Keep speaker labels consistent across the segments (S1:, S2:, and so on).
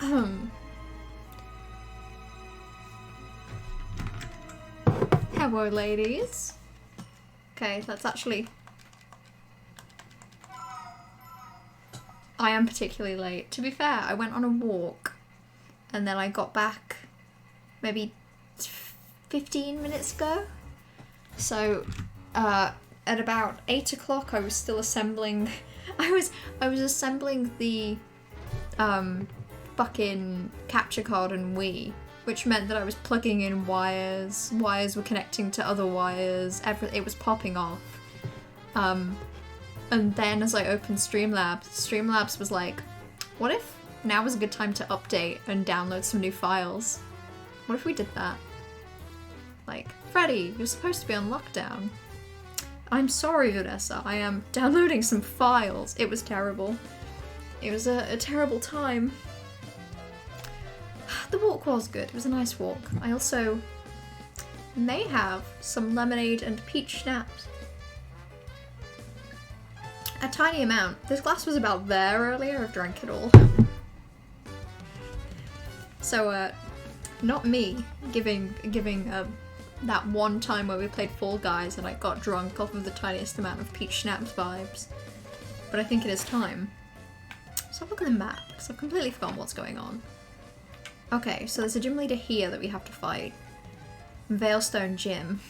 S1: Hello, ladies. Okay, that's actually... I am particularly late. To be fair, I went on a walk and then I got back maybe 15 minutes ago. So, at about 8 o'clock I was still assembling... I was assembling the fucking capture card and Wii, which meant that I was plugging in wires were connecting to other wires, it was popping off. And then as I opened Streamlabs was like, what if now was a good time to update and download some new files? What if we did that? Like, Freddy, you're supposed to be on lockdown. I'm sorry, Vanessa, I am downloading some files. It was terrible. It was a terrible time. The walk was good. It was a nice walk. I also may have some lemonade and peach schnapps. A tiny amount. This glass was about there earlier. I've drank it all. So, not me giving that one time where we played Fall Guys and I got drunk off of the tiniest amount of peach schnapps vibes. But I think it is time. So I've looked at the map, because I've completely forgotten what's going on. Okay, so there's a gym leader here that we have to fight. Veilstone Gym.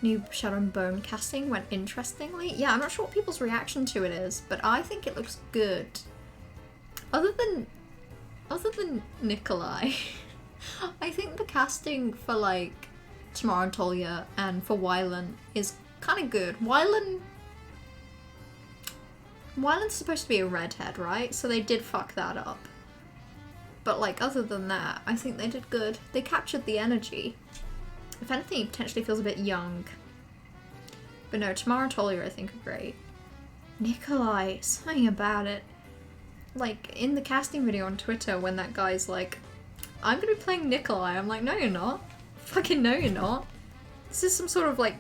S1: New Shadow and Bone casting went interestingly. Yeah, I'm not sure what people's reaction to it is, but I think it looks good. Other than Nikolai, I think the casting for like Tamara and Tolia and for Wylan is kind of good. Wylan's supposed to be a redhead, right? So they did fuck that up. But like other than that, I think they did good. They captured the energy. If anything, he potentially feels a bit young. But no, Tamara and Tolia I think are great. Nikolai, something about it. Like, in the casting video on Twitter when that guy's like, I'm gonna be playing Nikolai, I'm like, no you're not. Fucking no you're not. This is some sort of like,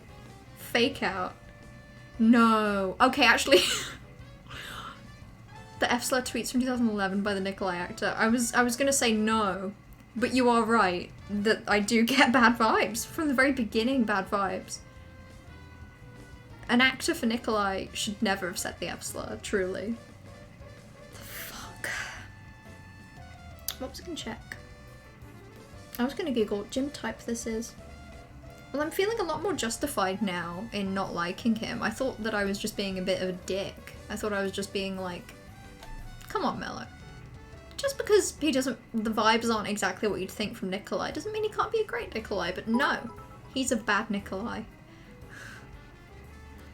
S1: fake out. No. Okay, actually... the F-slur tweets from 2011 by the Nikolai actor. I was gonna say no, but you are right that I do get bad vibes. From the very beginning, bad vibes. An actor for Nikolai should never have said the F-slur, truly. The fuck? What was I gonna check? I was gonna Google what gym type this is. Well, I'm feeling a lot more justified now in not liking him. I thought that I was just being a bit of a dick. I thought I was just being like, come on, Mello. Just because the vibes aren't exactly what you'd think from Nikolai doesn't mean he can't be a great Nikolai, but no, he's a bad Nikolai.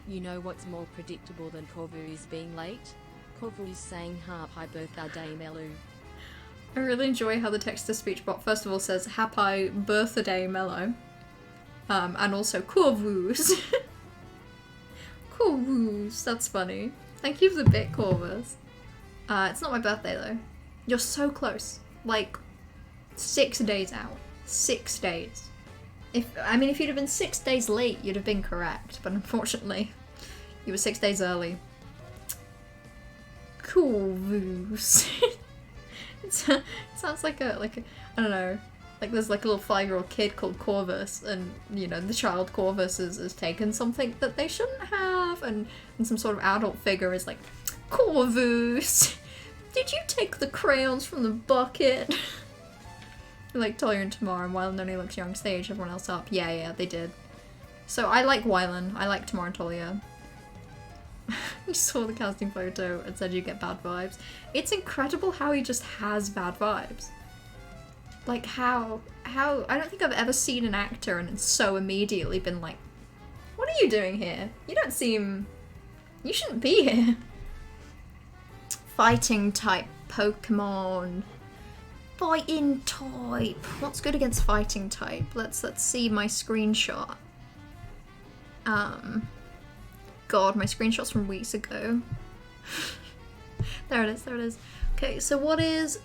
S2: You know what's more predictable than Corvu is being late? Corvu is saying happy birthday, Mello.
S1: I really enjoy how the text-to-speech bot first of all says happy birthday, Mello. And also Corvus. Corvus, that's funny. Thank you for the bit, Corvus. It's not my birthday though. You're so close. Like, 6 days out. 6 days. If you'd have been 6 days late, you'd have been correct. But unfortunately, you were 6 days early. Corvus. It sounds like a, I don't know, like there's like a little 5-year-old kid called Corvus, and you know, the child Corvus has taken something that they shouldn't have, and some sort of adult figure is like, Corvus, did you take the crayons from the bucket? Like Tolia and Tamara, and Wylan only looks young, so they age everyone else up. Yeah, they did. So I like Wylan, I like Tamara and Tolia. You saw the casting photo and said you get bad vibes. It's incredible how he just has bad vibes. Like how, I don't think I've ever seen an actor and it's so immediately been like, what are you doing here? You shouldn't be here. Fighting type Pokemon. Fighting type. What's good against fighting type? Let's see my screenshot. God, my screenshot's from weeks ago. There it is. Okay, so what is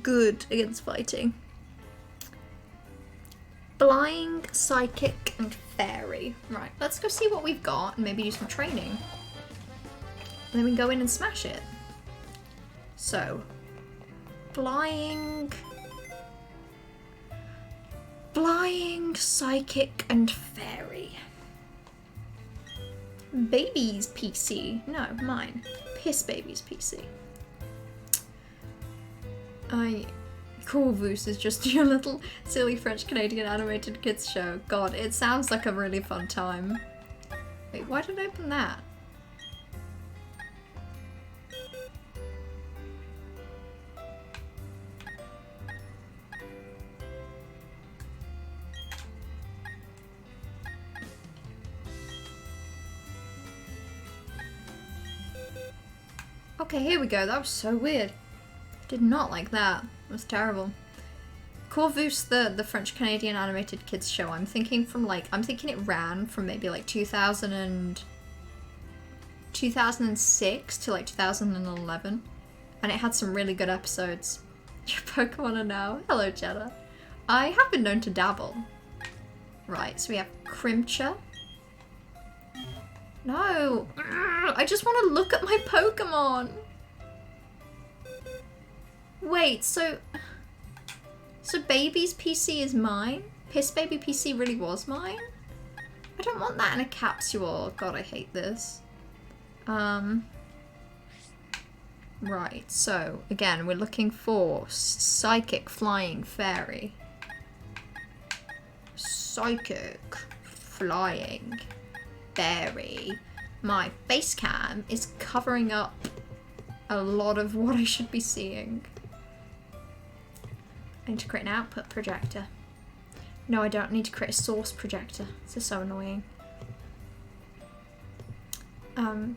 S1: good against fighting? Flying, Psychic, and Fairy. Right, let's go see what we've got and maybe do some training. And then we can go in and smash it. So, Flying, psychic, and fairy. Baby's PC. No, mine. Piss Baby's PC. Corvus is just your little silly French Canadian animated kids show. God, it sounds like a really fun time. Wait, why did I open that? Okay, here we go. That was so weird. Did not like that. It was terrible. Corvus, the French Canadian animated kids show. I'm thinking it ran from maybe like 2006 to like 2011, and it had some really good episodes. Your Pokemon are now. Hello, Jeddah. I have been known to dabble. Right, so we have Crimcha. No! I just want to look at my Pokemon! Wait, so Baby's PC is mine? Piss Baby PC really was mine? I don't want that in a capsule. God, I hate this. Right, so again, we're looking for Psychic Flying Fairy. Psychic Flying Fairy. My face cam is covering up a lot of what I should be seeing. I need to create an output projector. No, I don't need to create a source projector. This is so annoying.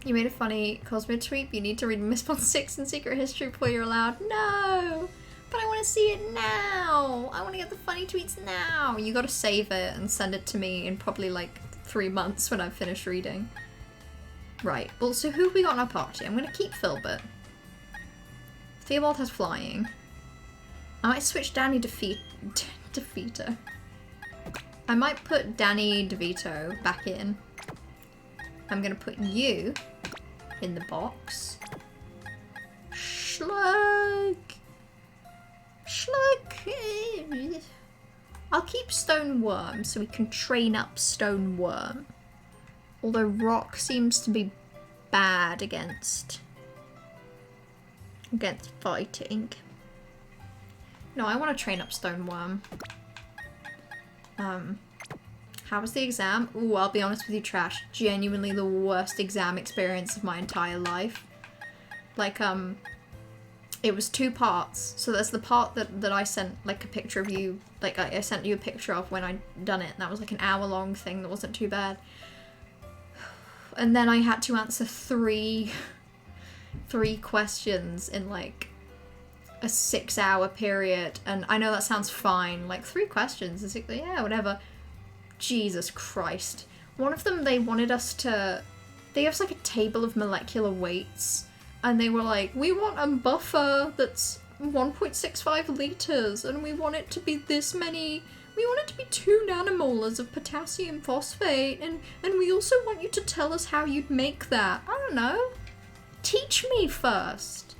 S1: You made a funny Cosmo tweet. You need to read Mistborn 6 and Secret History before you're allowed. No! But I want to see it now! I want to get the funny tweets now! You gotta save it and send it to me in probably like 3 months when I've finished reading. Right, well, so who have we got in our party? I'm gonna keep Filbert. Theobald has flying. I might switch Danny DeVito. I might put Danny DeVito back in. I'm gonna put you in the box. Slug! I'll keep Stone Worm so we can train up Stone Worm. Although Rock seems to be bad against fighting. No, I want to train up Stone Worm. How was the exam? Ooh, I'll be honest with you, Trash. Genuinely the worst exam experience of my entire life. Like, it was 2 parts. So there's the part that I sent, like, a picture of you, like, I sent you a picture of when I'd done it, and that was, like, an hour-long thing that wasn't too bad. And then I had to answer 3 questions in, like, a 6-hour period, and I know that sounds fine, like 3 questions, is it? Yeah, whatever. Jesus Christ. One of them, they wanted us to, they have like a table of molecular weights, and they were like, we want a buffer that's 1.65 liters, and we want it to be this many, we want it to be 2 nanomolars of potassium phosphate, and we also want you to tell us how you'd make that. I don't know. Teach me first.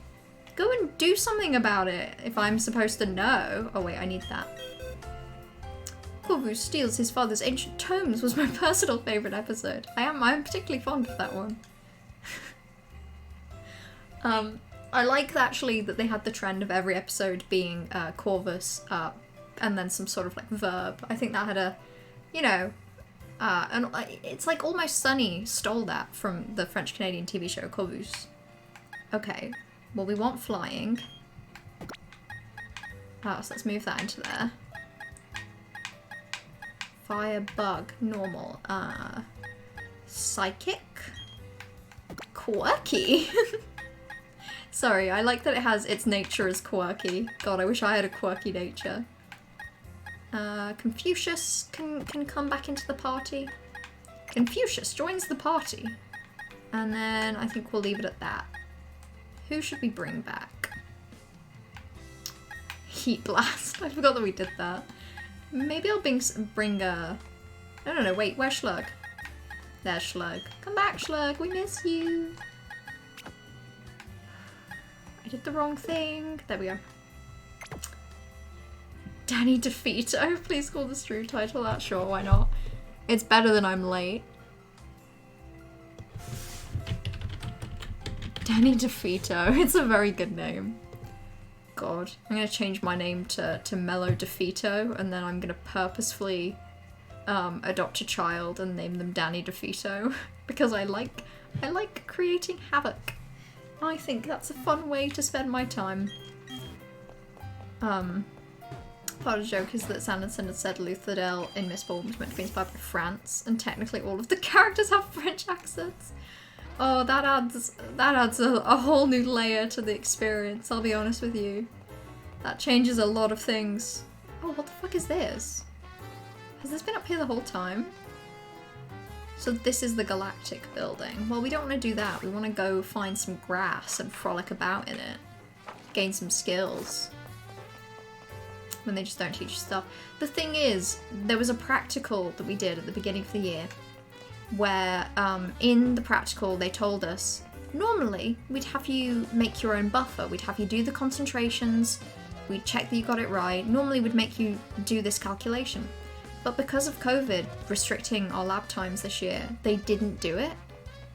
S1: Go and do something about it if I'm supposed to know. Oh wait, I need that. Corvus steals his father's ancient tomes was my personal favourite episode. I'm particularly fond of that one. I like actually that they had the trend of every episode being Corvus and then some sort of like verb. I think that had a, you know, and it's like Almost Sunny stole that from the French Canadian TV show Corvus. Okay. Well, we want flying. So let's move that into there. Fire, bug, normal. Psychic? Quirky? Sorry, I like that it has its nature as quirky. God, I wish I had a quirky nature. Confucius can come back into the party. Confucius joins the party. And then I think we'll leave it at that. Who should we bring back? Heat Blast. I forgot that we did that. Maybe I'll bring a... No, wait, where's Slug? There's Slug. Come back, Slug, we miss you. I did the wrong thing. There we go. Danny DeVito. Please call the stream title that. Sure, why not? It's better than I'm late. Danny DeVito. It's a very good name. God. I'm gonna change my name to Mello DeVito, and then I'm gonna purposefully adopt a child and name them Danny DeVito. Because I like creating havoc. I think that's a fun way to spend my time. Part of the joke is that Sanderson had said Luthadel in Mistborn was meant to be inspired by France, and technically all of the characters have French accents. Oh, that adds a whole new layer to the experience, I'll be honest with you. That changes a lot of things. Oh, what the fuck is this? Has this been up here the whole time? So this is the Galactic building. Well, we don't want to do that. We want to go find some grass and frolic about in it. Gain some skills. When they just don't teach you stuff. The thing is, there was a practical that we did at the beginning of the year where in the practical they told us normally we'd have you make your own buffer. We'd have you do the concentrations. We'd check that you got it right. Normally we'd make you do this calculation. But because of COVID restricting our lab times this year, they didn't do it.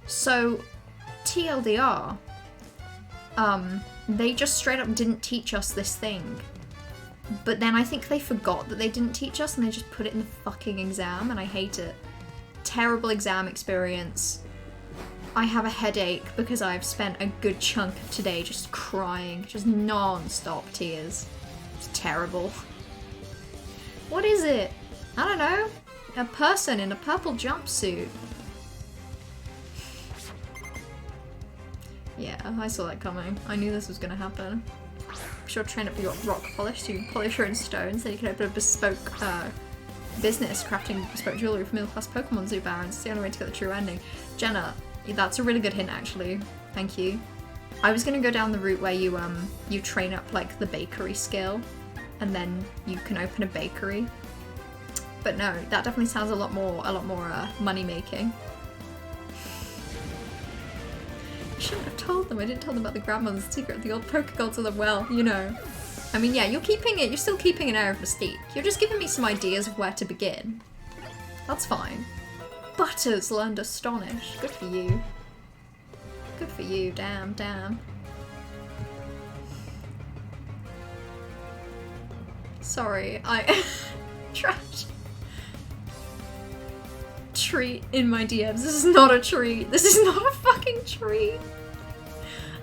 S1: So, TLDR, they just straight up didn't teach us this thing. But then I think they forgot that they didn't teach us and they just put it in the fucking exam, and I hate it. Terrible exam experience. I have a headache because I've spent a good chunk of today just crying, just non-stop tears. It's terrible. What is it? I don't know. A person in a purple jumpsuit. Yeah, I saw that coming. I knew this was gonna happen. I'm sure train up your rock polish to polish your own stones, then you can open a bespoke business crafting bespoke jewelry for middle-class Pokemon zoo barons. It's the only way to get the true ending. Jenna, that's a really good hint actually. Thank you. I was gonna go down the route where you you train up like the bakery skill and then you can open a bakery. But no, that definitely sounds a lot more money making. I shouldn't have told them. I didn't tell them about the grandmother's secret of the old Pokegods of the well, you know. I mean, yeah, you're still keeping an air of mystique. You're just giving me some ideas of where to begin. That's fine. Butters learned Astonish. Good for you. Good for you, damn. Sorry, I trash. Treat in my DMs. This is not a treat. This is not a fucking treat.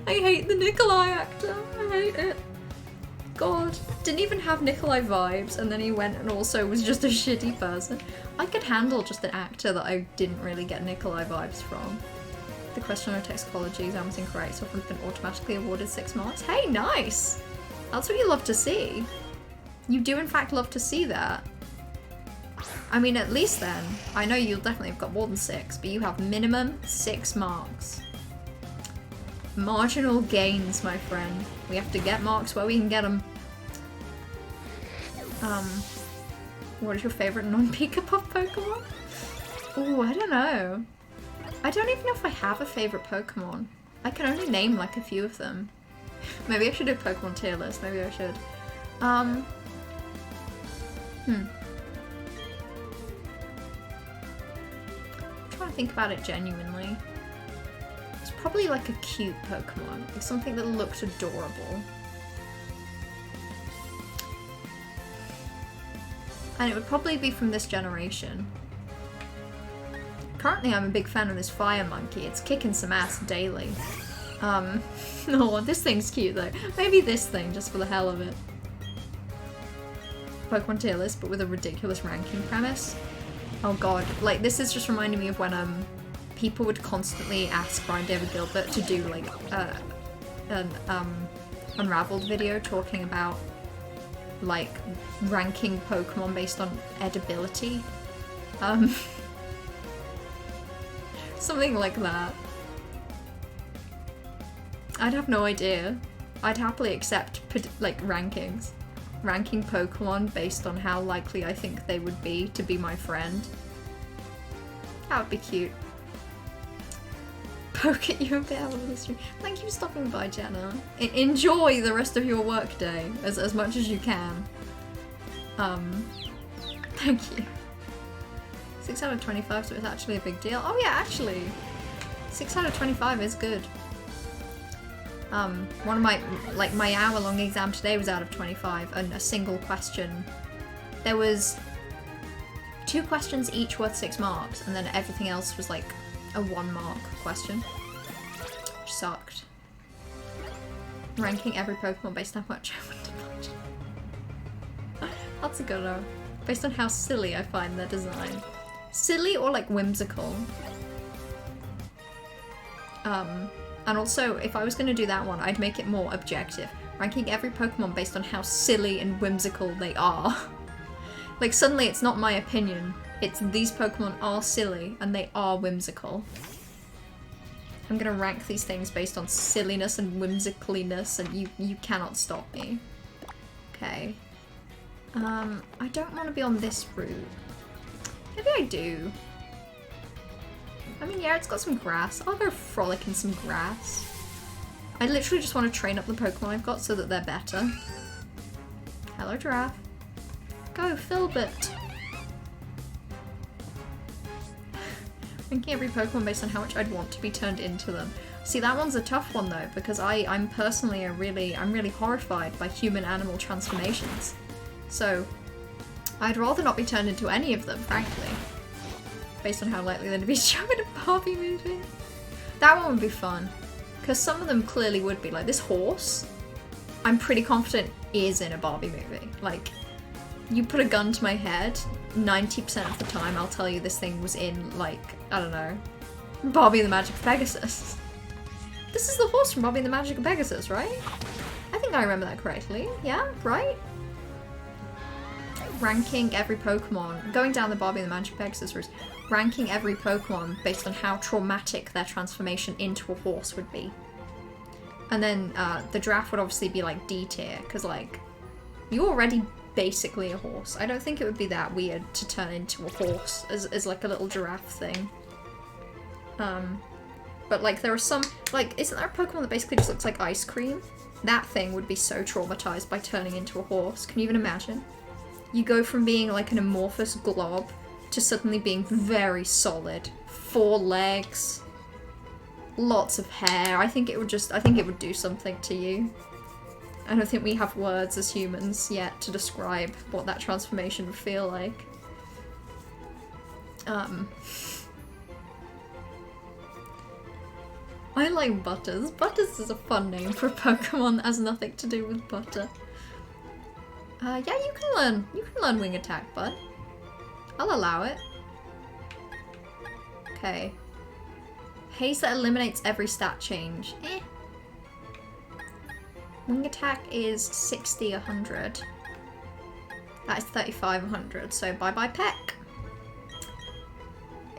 S1: I hate the Nikolai actor. I hate it. God. Didn't even have Nikolai vibes, and then he went and also was just a shitty person. I could handle just an actor that I didn't really get Nikolai vibes from. The question on toxicology exam was incorrect, so I've been automatically awarded 6 marks. Hey, nice! That's what you love to see. You do in fact love to see that. I mean, at least then, I know you'll definitely have got more than 6, but you have minimum 6 marks. Marginal gains, my friend. We have to get marks where we can get them. What is your favourite non-Pikapuff Pokemon? Oh, I don't know. I don't even know if I have a favourite Pokemon. I can only name like a few of them. Maybe I should do a Pokemon tier list, maybe I should. I'm trying to think about it genuinely. It's probably like a cute Pokemon, like something that looked adorable. And it would probably be from this generation. Currently I'm a big fan of this Fire Monkey. It's kicking some ass daily. Oh, this thing's cute though. Maybe this thing, just for the hell of it. Pokemon tier list, but with a ridiculous ranking premise. Oh god, like this is just reminding me of when people would constantly ask Brian David Gilbert to do like an Unraveled video talking about like ranking Pokemon based on edibility. Something like that. I'd have no idea. I'd happily accept like rankings. Ranking Pokemon based on how likely I think they would be to be my friend. That would be cute. Poke at you a bit out of the stream. Thank you for stopping by, Jenna. Enjoy the rest of your workday as much as you can. Thank you. 6 out of 25, so it's actually a big deal. Oh yeah, actually. 6 out of 25 is good. One of my hour-long exam today was out of 25, and a single question. There was 2 questions each worth 6 marks, and then everything else was like a 1-mark question. Which sucked. Ranking every Pokemon based on how much I want to watch. That's a good one. Based on how silly I find their design. Silly or like whimsical. And also, if I was going to do that one, I'd make it more objective. Ranking every Pokemon based on how silly and whimsical they are. Like, suddenly it's not my opinion. It's these Pokemon are silly and they are whimsical. I'm going to rank these things based on silliness and whimsicaliness, and you cannot stop me. Okay. I don't want to be on this route. Maybe I do. I mean, yeah, it's got some grass. I'll go frolic in some grass. I literally just want to train up the Pokemon I've got so that they're better. Hello, giraffe. Go, Filbert. Ranking every Pokemon based on how much I'd want to be turned into them. See, that one's a tough one though, because I'm personally I'm really horrified by human-animal transformations. So, I'd rather not be turned into any of them, frankly. Based on how likely they're to be shown in a Barbie movie. That one would be fun. Because some of them clearly would be. Like, this horse, I'm pretty confident is in a Barbie movie. Like, you put a gun to my head, 90% of the time I'll tell you this thing was in, like, I don't know, Barbie and the Magic of Pegasus. This is the horse from Barbie and the Magic of Pegasus, right? I think I remember that correctly. Yeah, right? Ranking every Pokemon, going down the Barbie and the Magic of Pegasus route, ranking every Pokemon based on how traumatic their transformation into a horse would be. And then the giraffe would obviously be like D tier, because like, you're already basically a horse. I don't think it would be that weird to turn into a horse as like a little giraffe thing. But like there are some, like, isn't there a Pokemon that basically just looks like ice cream? That thing would be so traumatized by turning into a horse. Can you even imagine? You go from being like an amorphous glob to suddenly being very solid. 4 legs, lots of hair. I think it would do something to you. I don't think we have words as humans yet to describe what that transformation would feel like. I like Butters. Butters is a fun name for a Pokemon that has nothing to do with butter. Yeah, you can learn Wing Attack, bud. I'll allow it. Okay. Haze that eliminates every stat change. Eh. Wing Attack is 60, 100. That is 35, 100, so bye-bye Peck.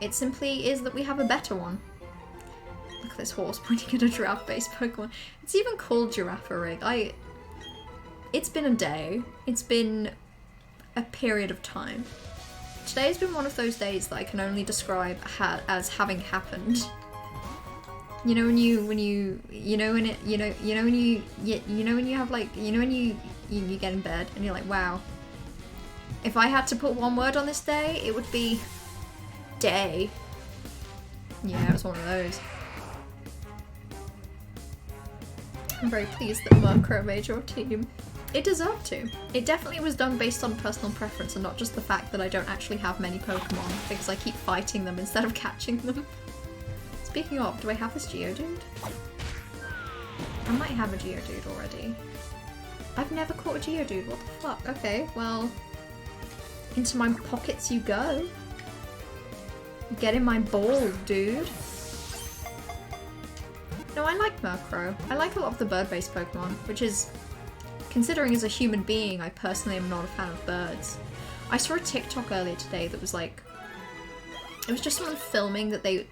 S1: It simply is that we have a better one. Look at this horse pointing at a giraffe-based Pokemon. It's even called Girafarig. It's been a day. It's been a period of time. Today's been one of those days that I can only describe as having happened. You know when you get in bed and you're like, wow. If I had to put one word on this day, it would be day. Yeah, it was one of those. I'm very pleased that Murkrow made your team. It deserved to. It definitely was done based on personal preference and not just the fact that I don't actually have many Pokemon because I keep fighting them instead of catching them. Speaking of, do I have this Geodude? I might have a Geodude already. I've never caught a Geodude, what the fuck? Okay, well, into my pockets you go. Get in my ball, dude. No, I like Murkrow. I like a lot of the bird-based Pokemon, which is, considering as a human being, I personally am not a fan of birds. I saw a TikTok earlier today that was like, it was just someone filming that they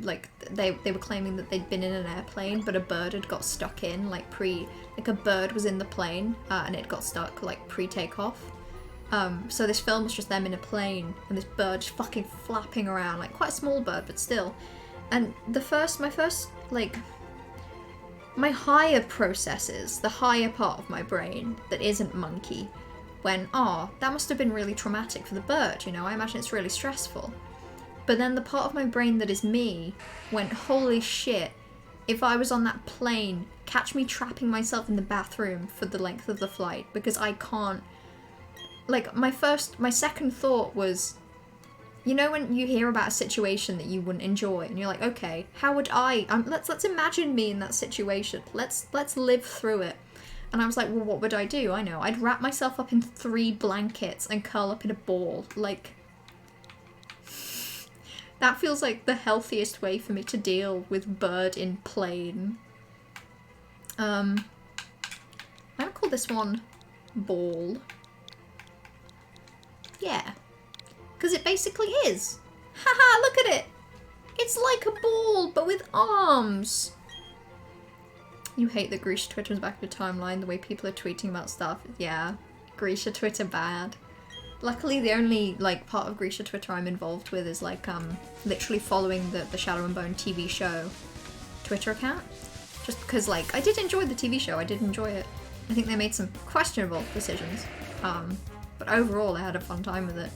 S1: were claiming that they'd been in an airplane, but a bird had got stuck in, like a bird was in the plane, and it got stuck, like, pre-takeoff. So this film was just them in a plane, and this bird just fucking flapping around, like, quite a small bird, but still. And my higher processes, the higher part of my brain that isn't monkey, went, oh, that must have been really traumatic for the bird, you know, I imagine it's really stressful. But then the part of my brain that is me went, holy shit, if I was on that plane, catch me trapping myself in the bathroom for the length of the flight, because I can't, like, my second thought was, you know when you hear about a situation that you wouldn't enjoy, and you're like, okay, how would let's imagine me in that situation, let's live through it. And I was like, well, what would I do? I know, I'd wrap myself up in 3 blankets and curl up in a ball, like, that feels like the healthiest way for me to deal with bird in plane. I'm gonna call this one ball. Yeah. Because it basically is. Haha, look at it! It's like a ball, but with arms! You hate that Grisha Twitter is back in your timeline, the way people are tweeting about stuff. Yeah, Grisha Twitter bad. Luckily, the only, like, part of Grisha Twitter I'm involved with is, like, literally following the Shadow and Bone TV show Twitter account. Just because, like, I did enjoy the TV show, I did enjoy it. I think they made some questionable decisions. But overall, I had a fun time with it.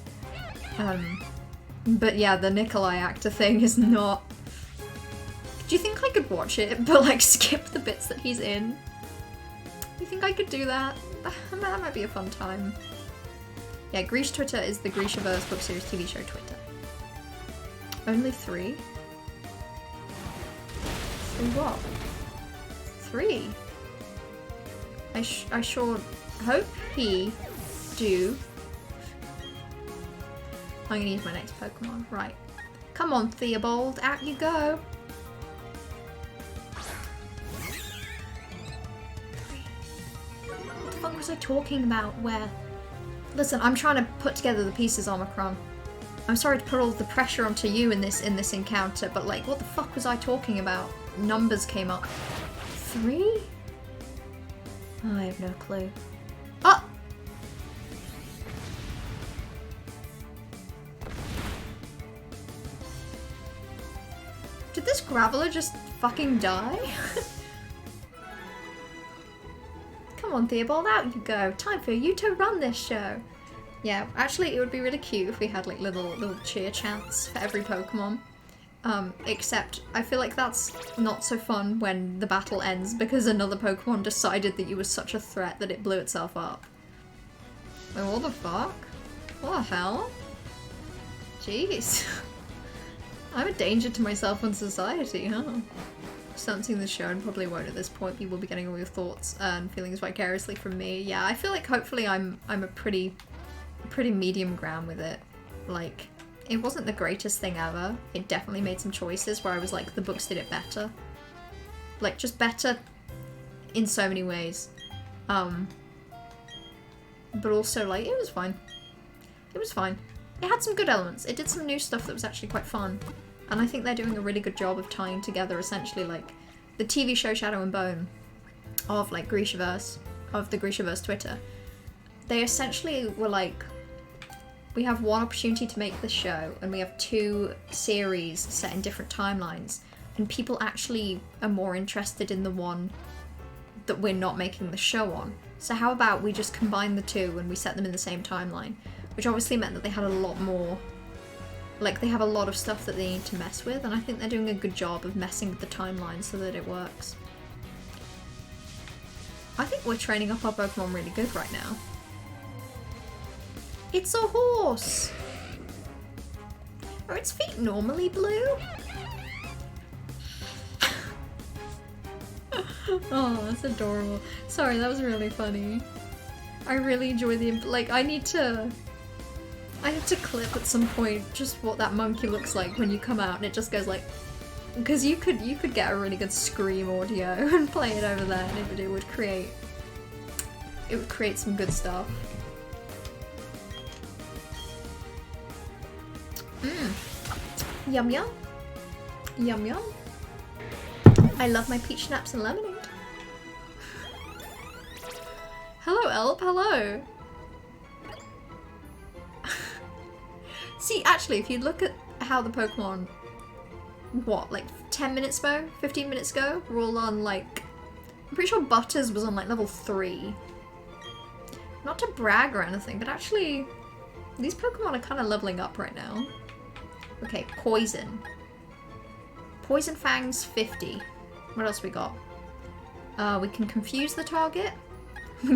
S1: But yeah, the Nikolai actor thing is not... Do you think I could watch it, but, like, skip the bits that he's in? Do you think I could do that? That might be a fun time. Yeah, Grisha Twitter is the Grishaverse book series TV show Twitter. Only 3? 3 what? 3? I sure hope he do. I'm gonna use my next Pokemon. Right. Come on, Theobald, out you go! What the fuck was I talking about? Where? Listen, I'm trying to put together the pieces, Omicron. I'm sorry to put all the pressure onto you in this encounter, but like, what the fuck was I talking about? Numbers came up. 3? Oh, I have no clue. Oh! Did this Graveler just fucking die? Come on, Theobald, out you go. Time for you to run this show. Yeah, actually, it would be really cute if we had like little cheer chants for every Pokemon. Except I feel like that's not so fun when the battle ends because another Pokemon decided that you were such a threat that it blew itself up. Wait, what the fuck? What the hell? Jeez. I'm a danger to myself and society, huh? Still haven't seen the show and probably won't at this point. You will be getting all your thoughts and feelings vicariously from me. Yeah, I feel like hopefully I'm a pretty medium ground with it. Like, it wasn't the greatest thing ever. It definitely made some choices where I was like, the books did it better. Like, just better in so many ways. But also, like, it was fine. It was fine. It had some good elements. It did some new stuff that was actually quite fun. And I think they're doing a really good job of tying together essentially like the TV show Shadow and Bone of like Grishaverse, of the Grishaverse Twitter. They essentially were like, we have one opportunity to make this show and we have 2 series set in different timelines, and people actually are more interested in the one that we're not making the show on. So how about we just combine the 2 and we set them in the same timeline? Which obviously meant that they had a lot more, like they have a lot of stuff that they need to mess with, and I think they're doing a good job of messing with the timeline so that it works. I think we're training up our Pokemon really good right now. It's a horse! Are its feet normally blue? Oh, that's adorable. Sorry, that was really funny. I really enjoy the, like, I need to clip at some point just what that monkey looks like when you come out and it just goes like, because you could get a really good scream audio and play it over there, and it would create some good stuff. Yum yum. Yum yum. I love my peach schnapps and lemonade. Hello, Elp, hello. See, actually, if you look at how the Pokemon, what, like 10 minutes ago, 15 minutes ago, were all on like, I'm pretty sure Butters was on like level 3. Not to brag or anything, but actually, these Pokemon are kind of leveling up right now. Okay, Poison. Poison Fangs, 50. What else we got? We can confuse the target,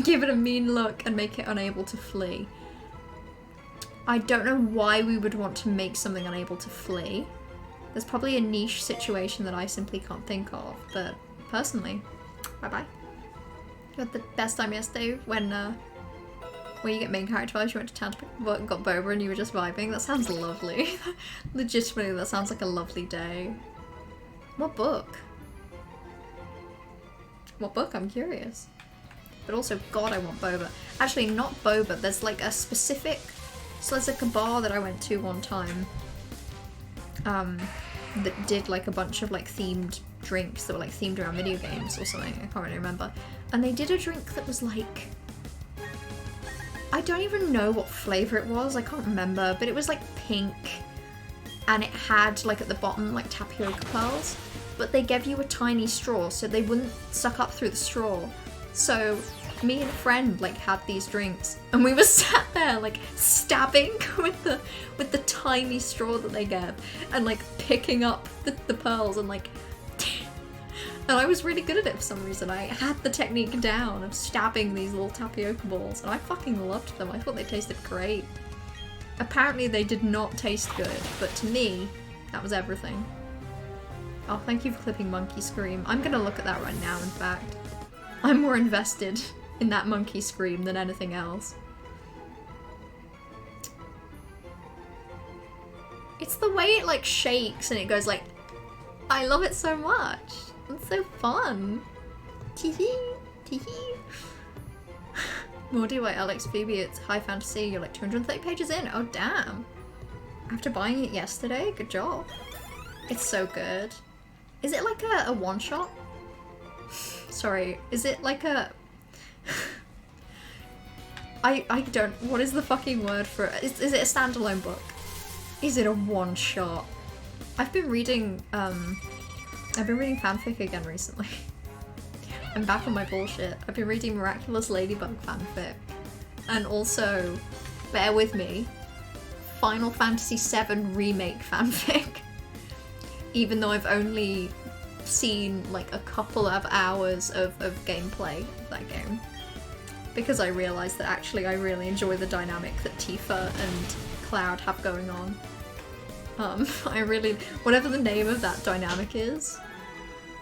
S1: give it a mean look, and make it unable to flee. I don't know why we would want to make something unable to flee. There's probably a niche situation that I simply can't think of, but personally, bye-bye. You had the best time yesterday when you get main character vibes, you went to town to got boba and you were just vibing. That sounds lovely. Legitimately, that sounds like a lovely day. What book? What book? I'm curious. But also, God, I want boba. Actually, not boba. There's like a specific... So there's like a bar that I went to one time that did like a bunch of like themed drinks that were like themed around video games or something. I can't really remember. And they did a drink that was like... I don't even know what flavour it was. I can't remember. But it was like pink. And it had like at the bottom like tapioca pearls. But they gave you a tiny straw so they wouldn't suck up through the straw. So me and a friend like had these drinks and we were sat there like stabbing with the tiny straw that they gave and like picking up the pearls and like and I was really good at it for some reason. I had the technique down of stabbing these little tapioca balls and I fucking loved them. I thought they tasted great. Apparently they did not taste good, but to me that was everything. Oh, thank you for clipping Monkey Scream. I'm gonna look at that right now, in fact. I'm more invested in that Monkey Scream than anything else. It's the way it like shakes and it goes like, I love it so much. It's so fun. Teehee, teehee. Morty by Alex Phoebe, it's high fantasy. You're like 230 pages in. Oh damn. After buying it yesterday, good job. It's so good. Is it like a one-shot? Sorry, is it like a... I don't... What is the fucking word for it? Is it a standalone book? Is it a one-shot? I've been reading fanfic again recently. I'm back on my bullshit. I've been reading Miraculous Ladybug fanfic. And also, bear with me, Final Fantasy VII Remake fanfic. Even though I've only seen like a couple of hours of gameplay of that game. Because I realised that actually I really enjoy the dynamic that Tifa and Cloud have going on. I really... Whatever the name of that dynamic is.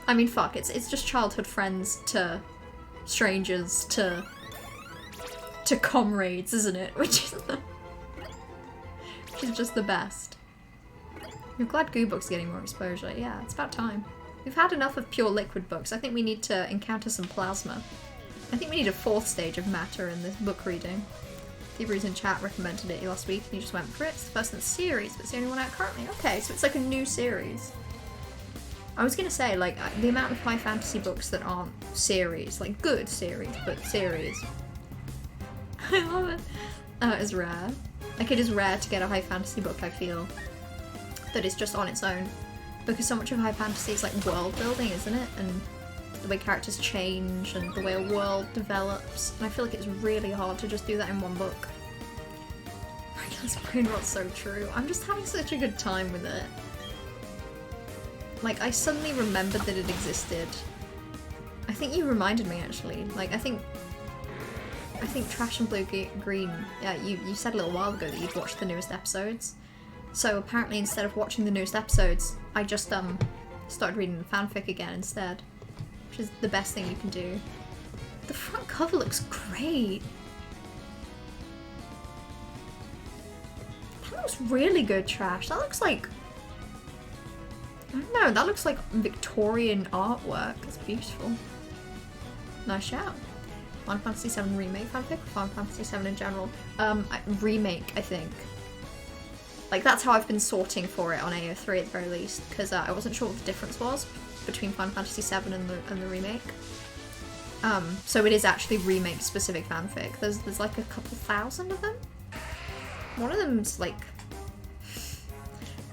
S1: I mean, fuck, it's just childhood friends to strangers to comrades, isn't it? Which is just the best. I'm glad Goo Book's getting more exposure. Yeah, it's about time. We've had enough of pure liquid books. I think we need to encounter some plasma. I think we need a fourth stage of matter in this book reading. Hebrews in chat recommended it last week and you just went for it. It's the first in the series, but it's the only one out currently. Okay, so it's like a new series. I was gonna say, like, the amount of high fantasy books that aren't series, like good series, but series. I love it. It's rare. Like, it is rare to get a high fantasy book, I feel, that is just on its own. Because so much of high fantasy is like world building, isn't it? And the way characters change and the way a world develops. And I feel like it's really hard to just do that in one book. Miraculous Brain Rot's so true. I'm just having such a good time with it. Like, I suddenly remembered that it existed. I think you reminded me, actually. Like, I think Trash and Blue Green, yeah, you said a little while ago that you'd watched the newest episodes. So apparently instead of watching the newest episodes, I just started reading the fanfic again instead. Which is the best thing you can do. The front cover looks great! That looks really good, Trash. That looks like... I don't know, that looks like Victorian artwork. It's beautiful. Nice shout. Final Fantasy VII Remake fanfic or Final Fantasy VII in general? Remake, I think. Like, that's how I've been sorting for it on AO3 at the very least, because I wasn't sure what the difference was between Final Fantasy VII and the remake. So it is actually remake-specific fanfic. There's like a couple thousand of them. One of them's like...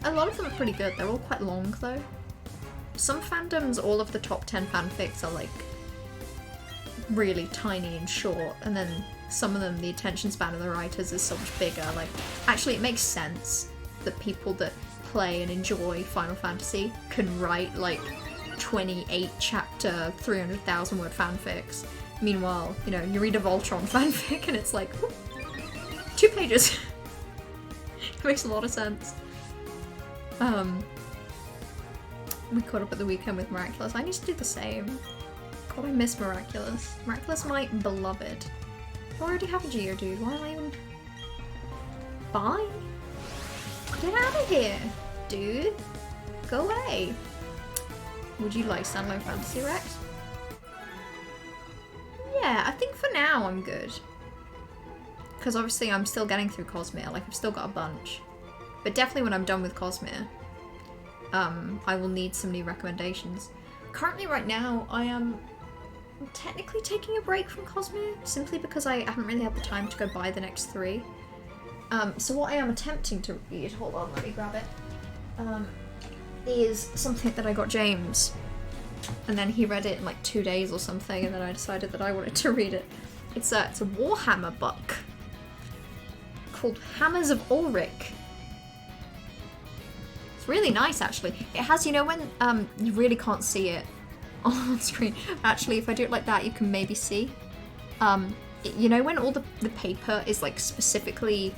S1: A lot of them are pretty good. They're all quite long, though. Some fandoms, all of the top 10 fanfics are like really tiny and short, and then some of them, the attention span of the writers is so much bigger. Like, actually, it makes sense that people that play and enjoy Final Fantasy can write, like, 28 chapter, 300,000 word fanfics. Meanwhile, you know, you read a Voltron fanfic and it's like, whoop, 2 pages. It makes a lot of sense. We caught up at the weekend with Miraculous. I need to do the same. God, I miss Miraculous. Miraculous, my beloved. I already have a Geodude. Why am I even... Bye? Get out of here, dude. Go away. Would you like Standalone Fantasy, Rex? Yeah, I think for now I'm good. Because obviously I'm still getting through Cosmere. Like, I've still got a bunch. But definitely when I'm done with Cosmere, I will need some new recommendations. Currently, right now, I am technically taking a break from Cosmere, simply because I haven't really had the time to go buy the next 3. So what I am attempting to read, hold on, let me grab it, is something that I got James, and then he read it in like 2 days or something, and then I decided that I wanted to read it. It's a Warhammer book called Hammers of Ulrich. It's really nice, actually. It has, you know, when you really can't see it on screen. Actually, if I do it like that, you can maybe see. You know, when all the paper is like specifically,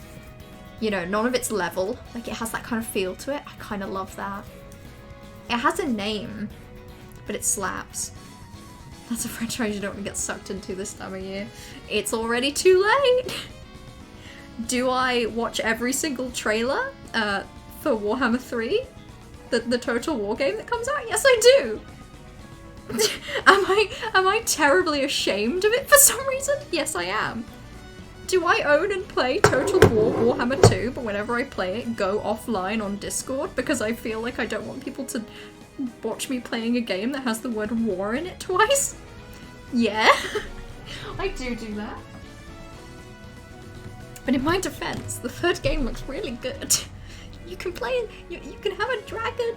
S1: you know, none of it's level. Like, it has that kind of feel to it. I kind of love that. It has a name, but it slaps. That's a franchise you don't want to get sucked into this time of year. It's already too late! Do I watch every single trailer for Warhammer 3? The Total War game that comes out? Yes, I do! Am I terribly ashamed of it for some reason? Yes, I am. Do I own and play Total War Warhammer 2, but whenever I play it, go offline on Discord because I feel like I don't want people to watch me playing a game that has the word war in it twice? Yeah, I do that. But in my defense, the 3rd game looks really good. You can play, you can have a dragon.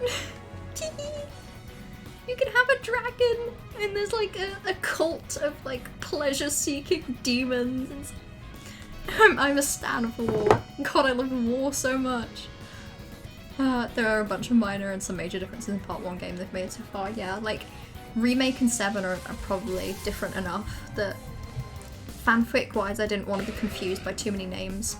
S1: You can have a dragon, and there's like a cult of like pleasure-seeking demons. I'm a stan of war. God, I love war so much. There are a bunch of minor and some major differences in Part 1 game they've made so far, yeah. Like, Remake and 7 are probably different enough that fanfic-wise I didn't want to be confused by too many names.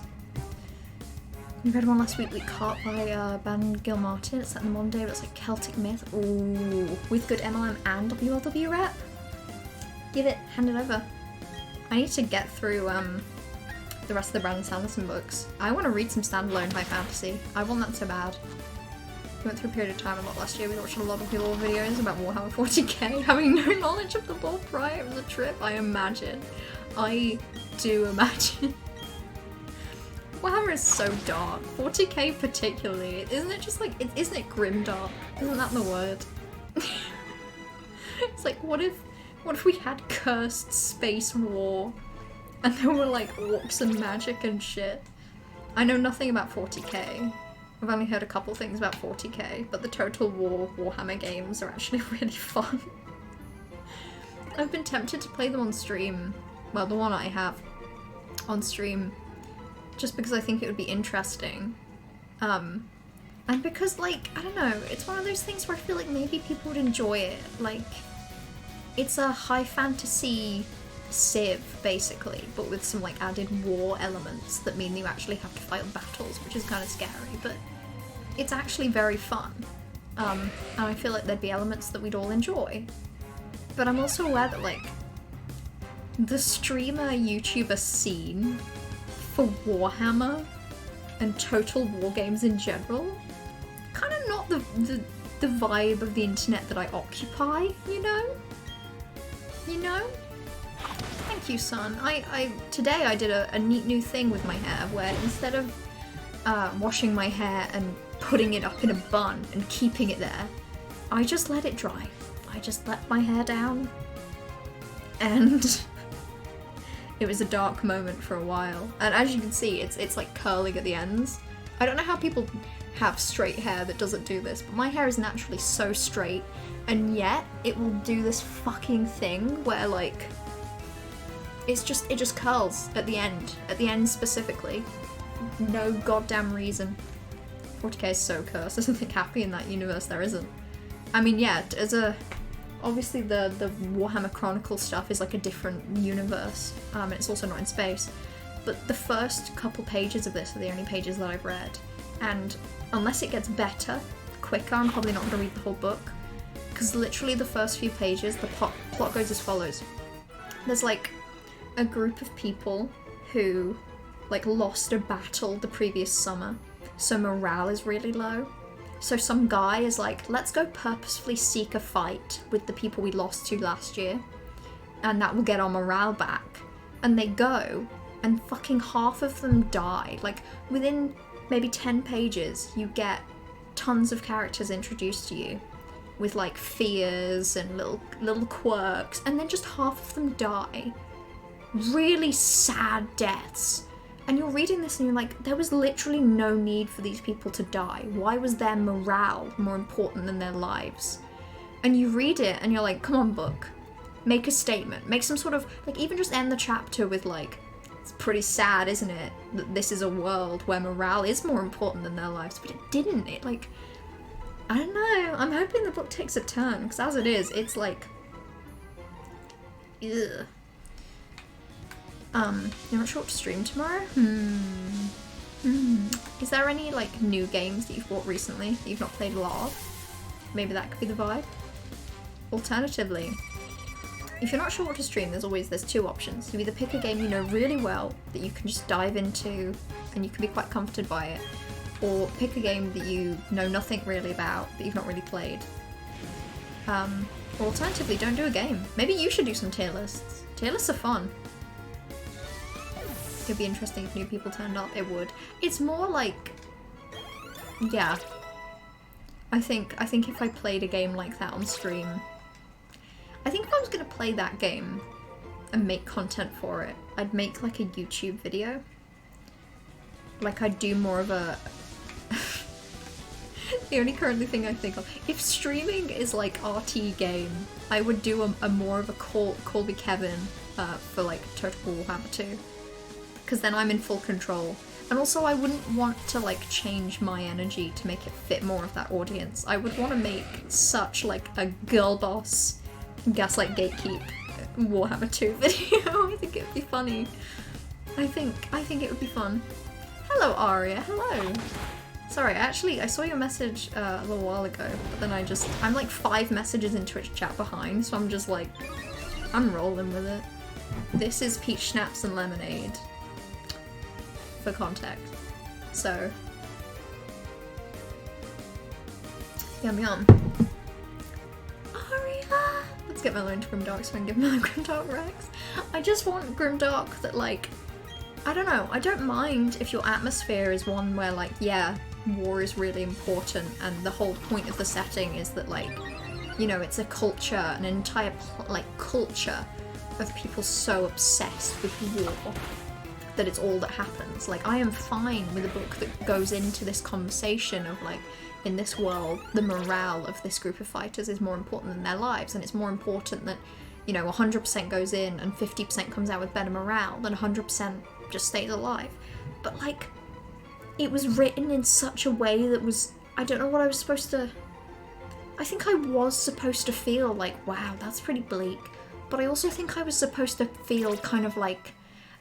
S1: You read one last week, Cut by Ben Gilmartin. It's set in the modern day, but it's like Celtic myth. Ooh, with good MLM and WLW rep. Give it, hand it over. I need to get through the rest of the Brandon Sanderson books. I want to read some standalone high fantasy. I want that so bad. We went through a period of time a lot last year. We watched a lot of lore videos about Warhammer 40k, having no knowledge of the lore prior to the trip, I imagine. I do imagine. Warhammer is so dark. 40k particularly. Isn't it just like, isn't it grimdark? Isn't that the word? It's like, what if we had cursed space war and there were like orcs and magic and shit? I know nothing about 40k. I've only heard a couple things about 40k, but the Total War Warhammer games are actually really fun. I've been tempted to play them on stream. Well, the one I have on stream, just because I think it would be interesting. And because, like, I don't know, it's one of those things where I feel like maybe people would enjoy it. Like, it's a high fantasy Civ, basically, but with some, like, added war elements that mean you actually have to fight battles, which is kind of scary, but it's actually very fun. And I feel like there'd be elements that we'd all enjoy. But I'm also aware that, like, the streamer YouTuber scene for Warhammer and Total War games in general, kind of not the vibe of the internet that I occupy, you know? You know? Thank you, son. Today I did a neat new thing with my hair where instead of washing my hair and putting it up in a bun and keeping it there, I just let it dry. I just let my hair down, and it was a dark moment for a while. And as you can see, it's like curling at the ends. I don't know how people have straight hair that doesn't do this, but my hair is naturally so straight, and yet it will do this fucking thing where, like, it just curls at the end specifically. No goddamn reason. 40k is so cursed. There's nothing happy in that universe, there isn't. I mean, yeah, obviously the Warhammer Chronicles stuff is like a different universe, and it's also not in space. But the first couple pages of this are the only pages that I've read, and unless it gets better, quicker, I'm probably not going to read the whole book, because literally the first few pages, the plot goes as follows. There's like a group of people who like lost a battle the previous summer, so morale is really low. So some guy is like, let's go purposefully seek a fight with the people we lost to last year, and that will get our morale back. And they go, and fucking half of them die. Like, within maybe 10 pages, you get tons of characters introduced to you with like fears and little quirks, and then just half of them die. Really sad deaths. And you're reading this and you're like, there was literally no need for these people to die. Why was their morale more important than their lives? And you read it and you're like, come on, book. Make a statement. Make some sort of, like, even just end the chapter with like, it's pretty sad, isn't it? That this is a world where morale is more important than their lives. But it didn't. It like, I don't know. I'm hoping the book takes a turn, because as it is, it's like, ugh. You're not sure what to stream tomorrow? Is there any like new games that you've bought recently that you've not played a lot of? Maybe that could be the vibe. Alternatively, if you're not sure what to stream, there's two options. You either pick a game you know really well that you can just dive into and you can be quite comforted by it, or pick a game that you know nothing really about, that you've not really played. Or alternatively, don't do a game. Maybe you should do some tier lists. Tier lists are fun. It'd be interesting if new people turned up. It would. It's more like, yeah. I think if I played a game like that on stream, I think if I was gonna play that game and make content for it, I'd make like a YouTube video. Like I'd do more of a. The only currently thing I think of, if streaming is like RT game, I would do a more of a Colby Kevin for like Total Warhammer 2. Because then I'm in full control. And also I wouldn't want to like change my energy to make it fit more of that audience. I would want to make such like a girl boss Gaslight Gatekeep Warhammer 2 video. I think it would be funny. I think it would be fun. Hello Aria, hello. Sorry, I saw your message a little while ago, but then I'm like 5 messages in Twitch chat behind, so I'm just like, I'm rolling with it. This is Peach Schnapps and Lemonade. For context. So. Yum yum. Aria! Let's get Mellow into Grimdark so I can give Mellow Grimdark Rex. I just want Grimdark that like, I don't know, I don't mind if your atmosphere is one where like, yeah, war is really important and the whole point of the setting is that like, you know, it's a culture, an entire like culture of people so obsessed with war that it's all that happens. Like, I am fine with a book that goes into this conversation of like, in this world, the morale of this group of fighters is more important than their lives, and it's more important that, you know, 100% goes in and 50% comes out with better morale than 100% just stays alive. But like, it was written in such a way that was, I don't know what I was supposed to, I think I was supposed to feel like, wow, that's pretty bleak. But I also think I was supposed to feel kind of like,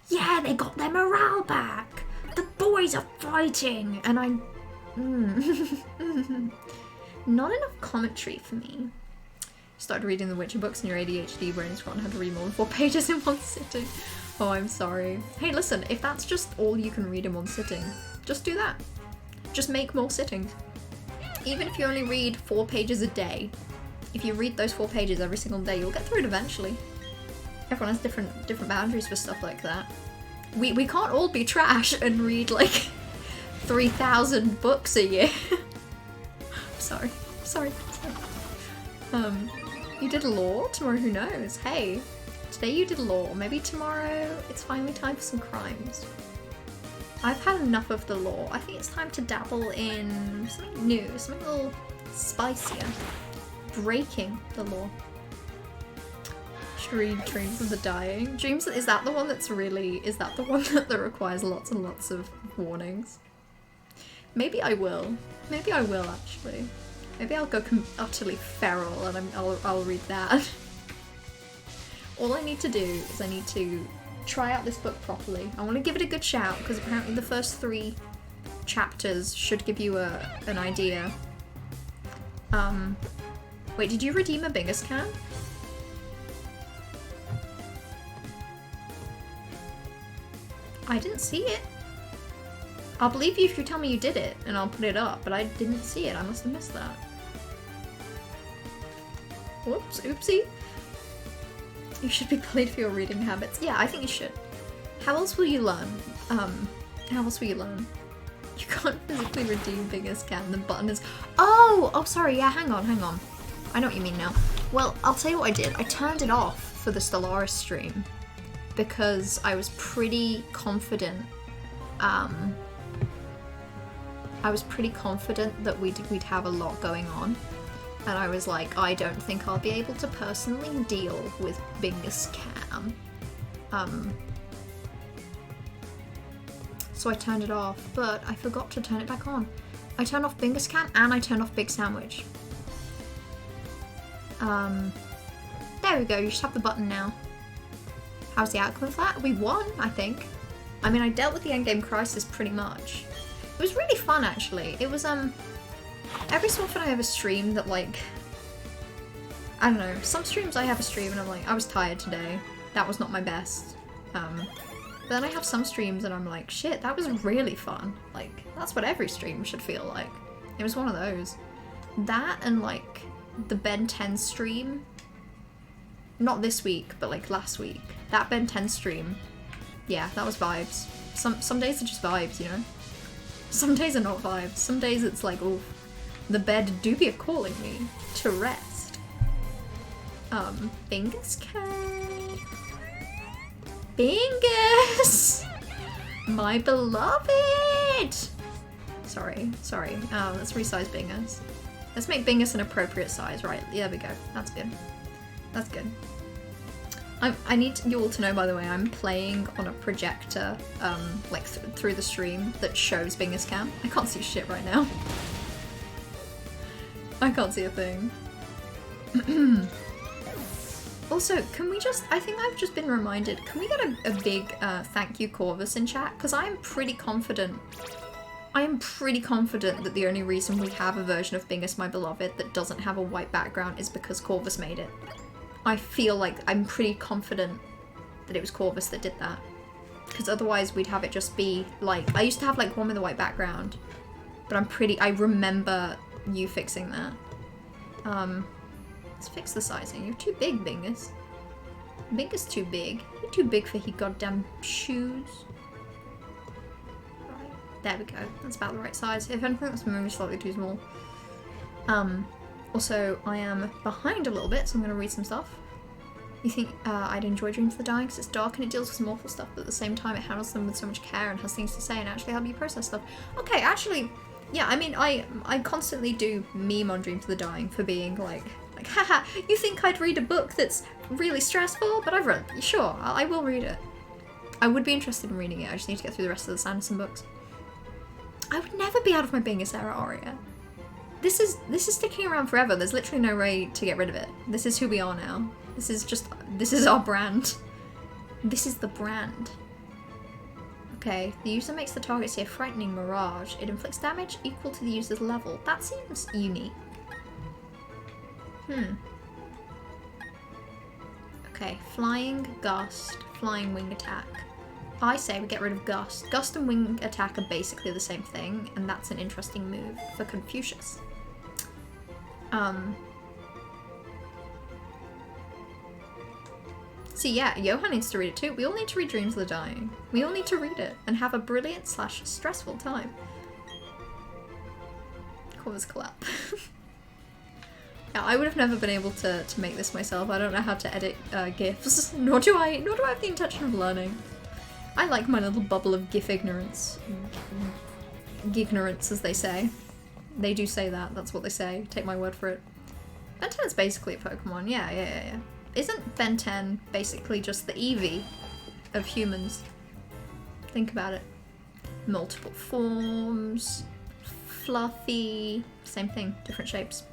S1: yeah, they got their morale back. The boys are fighting, and I'm not enough commentary for me. You started reading the Witcher books and your ADHD brain's forgotten how to read more than 4 pages in one sitting. Oh, I'm sorry. Hey, listen, if that's just all you can read in one sitting, just do that. Just make more sittings. Even if you only read 4 pages a day, if you read those 4 pages every single day, you'll get through it eventually. Everyone has different boundaries for stuff like that. We can't all be trash and read like 3,000 books a year. Sorry. You did lore? Tomorrow who knows? Hey, today you did lore. Maybe tomorrow it's finally time for some crimes. I've had enough of the lore. I think it's time to dabble in something new, something a little spicier. Breaking the law. to read Dreams of the Dying. Dreams, is that the one that's really, is that the one that requires lots and lots of warnings? Maybe I will. Maybe I will, actually. Maybe I'll go utterly feral and I'll read that. All I need to do is I need to try out this book properly. I want to give it a good shout, because apparently the first 3 chapters should give you an idea. Wait, did you redeem a Bingus can? I didn't see it. I'll believe you if you tell me you did it, and I'll put it up, but I didn't see it. I must have missed that. Whoops, oopsie. You should be bullied for your reading habits. Yeah, I think you should. How else will you learn? How else will you learn? You can't physically redeem Bingus can. The button is... Oh, sorry, yeah, hang on. I know what you mean now. Well, I'll tell you what I did. I turned it off for the Stellaris stream because I was pretty confident. I was pretty confident that we'd have a lot going on. And I was like, I don't think I'll be able to personally deal with Bingus Cam. So I turned it off, but I forgot to turn it back on. I turned off Bingus Cam and I turned off Big Sandwich. There we go, you should have the button now. How's the outcome of that? We won, I think. I mean, I dealt with the endgame crisis pretty much. It was really fun, actually. It was, every so often I have a stream that, like, I don't know, some streams I have a stream and I'm like, I was tired today. That was not my best. But then I have some streams and I'm like, shit, that was really fun. Like, that's what every stream should feel like. It was one of those. That and, like, the Ben 10 stream. Not this week, but, like, last week. That Ben 10 stream. Yeah, that was vibes. Some days are just vibes, you know? Some days are not vibes. Some days it's like, oh, the bed do be calling me to rest. Bingus can. Bingus! My beloved! Sorry. Let's resize Bingus. Let's make Bingus an appropriate size, right? Yeah, there we go. That's good. That's good. I need you all to know, by the way, I'm playing on a projector, like through the stream that shows Bingus Cam. I can't see shit right now. I can't see a thing. Also, can we just, I think I've just been reminded, can we get a big thank you Corvus in chat? Because I am pretty confident that the only reason we have a version of Bingus My Beloved that doesn't have a white background is because Corvus made it. I feel like I'm pretty confident that it was Corvus that did that. Because otherwise we'd have it just be like, I used to have like one with a white background, but I remember you fixing that. Let's fix the sizing. You're too big, Bingus. Bingus too big. You're too big for his goddamn shoes. Right, there we go. That's about the right size. If anything, that's maybe slightly too small. Also, I am behind a little bit, so I'm going to read some stuff. You think I'd enjoy Dreams of the Dying because it's dark and it deals with some awful stuff, but at the same time it handles them with so much care and has things to say and actually help you process stuff. Okay, actually, yeah, I mean, I constantly do meme on Dreams of the Dying for being like, haha, you think I'd read a book that's really stressful? But I've read it. Sure, I will read it. I would be interested in reading it, I just need to get through the rest of the Sanderson books. I would never be out of my Bingus era, Aria. This is sticking around forever. There's literally no way to get rid of it. This is who we are now. This is our brand. This is the brand. Okay, the user makes the target see a frightening mirage. It inflicts damage equal to the user's level. That seems unique. Okay, flying, gust, flying, wing attack. I say we get rid of gust. Gust and wing attack are basically the same thing, and that's an interesting move for Confucius. See, yeah, Johan needs to read it too. We all need to read Dreams of the Dying. We all need to read it and have a brilliant / stressful time. Corvus collab. Yeah, I would have never been able to make this myself. I don't know how to edit GIFs, nor do I have the intention of learning. I like my little bubble of GIF ignorance. Gignorance, as they say. They do say that, that's what they say. Take my word for it. Ben 10 is basically a Pokemon, yeah. isn't Ben 10 basically just the Eevee of humans? Think about it. Multiple forms, fluffy, same thing, different shapes.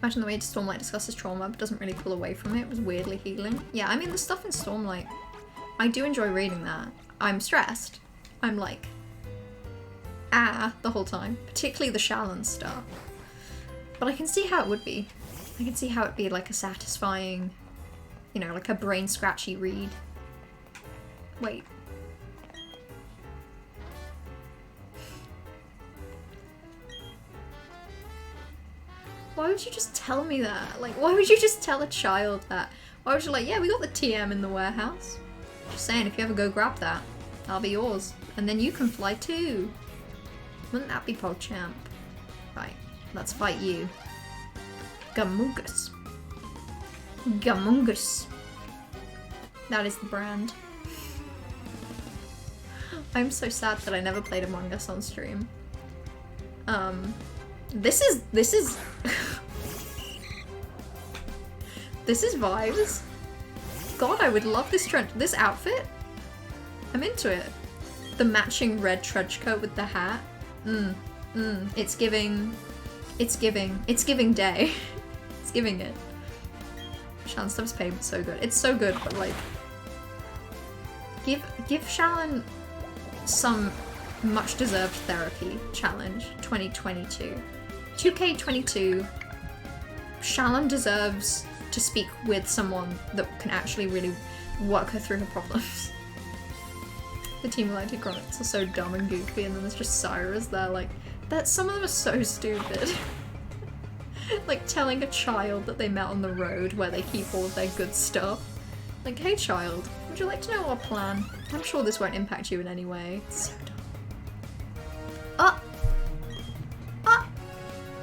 S1: Imagine the way Stormlight discusses trauma but doesn't really pull away from it. It was weirdly healing. Yeah, I mean the stuff in Stormlight, I do enjoy reading that. I'm stressed. I'm like, the whole time. Particularly the Shallan stuff. But I can see how it would be. I can see how it'd be like a satisfying, you know, like a brain scratchy read. Wait. Why would you just tell me that? Like, why would you just tell a child that? Why would you like, yeah, we got the TM in the warehouse. Just saying, if you ever go grab that, that'll be yours. And then you can fly too. Wouldn't that be PogChamp? Right, let's fight you. Gamungus. Gamungus. That is the brand. I'm so sad that I never played Among Us on stream. This is this is vibes. God, I would love this this outfit. I'm into it. The matching red trench coat with the hat. It's giving day. It's giving it. Shallan Stubbs payment so good. It's so good, but like give Shallan some much deserved therapy. Challenge 2022. 2K22. Shallan deserves to speak with someone that can actually really work her through her problems. The Team Elected Grunts are so dumb and goofy, and then there's just Cyrus there, like, that some of them are so stupid. Like telling a child that they met on the road where they keep all of their good stuff. Like, hey child, would you like to know our plan? I'm sure this won't impact you in any way. It's so dumb.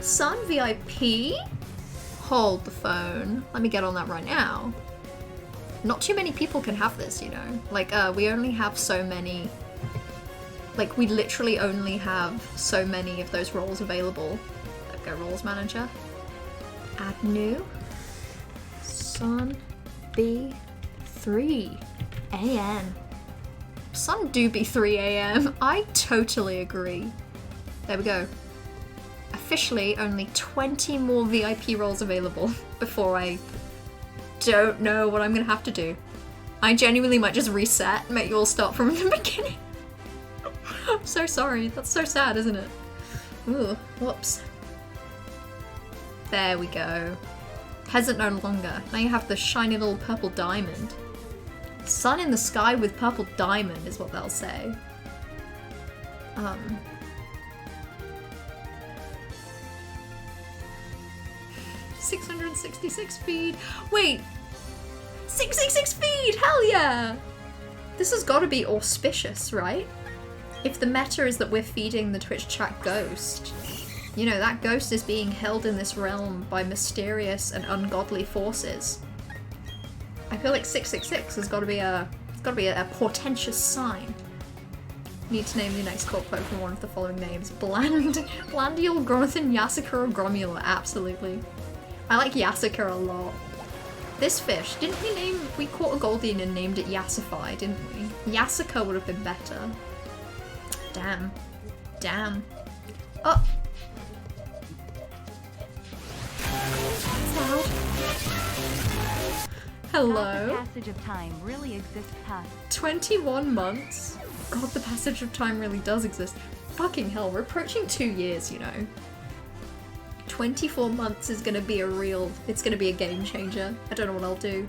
S1: Sun VIP? Hold the phone. Let me get on that right now. Not too many people can have this, you know? Like, we only have so many... Like, we literally only have so many of those roles available. Go roles manager. Add new. Sun B 3 AM. Sun do be 3 AM. I totally agree. There we go. Officially only 20 more VIP roles available before I don't know what I'm gonna have to do. I genuinely might just reset and make you all start from the beginning. I'm so sorry. That's so sad, isn't it? Ooh, whoops. There we go. Peasant no longer. Now you have the shiny little purple diamond. Sun in the sky with purple diamond is what they'll say. 666 feed. Wait! 666 feed! Hell yeah! This has got to be auspicious, right? If the meta is that we're feeding the Twitch chat ghost, you know, that ghost is being held in this realm by mysterious and ungodly forces. I feel like 666 has got to be a portentous sign. Need to name the next quote from one of the following names. Blandial, Gronathan, Yasaka, or Gromula. Absolutely. I like Yasaka a lot. This fish, we caught a Goldian and named it Yassify, didn't we? Yasaka would have been better. Damn. Damn. Oh! Loud. Hello?
S3: The passage of time really exists past
S1: 21 months? God, the passage of time really does exist. Fucking hell, we're approaching 2 years, you know. 24 months is gonna be it's gonna be a game changer. I don't know what I'll do.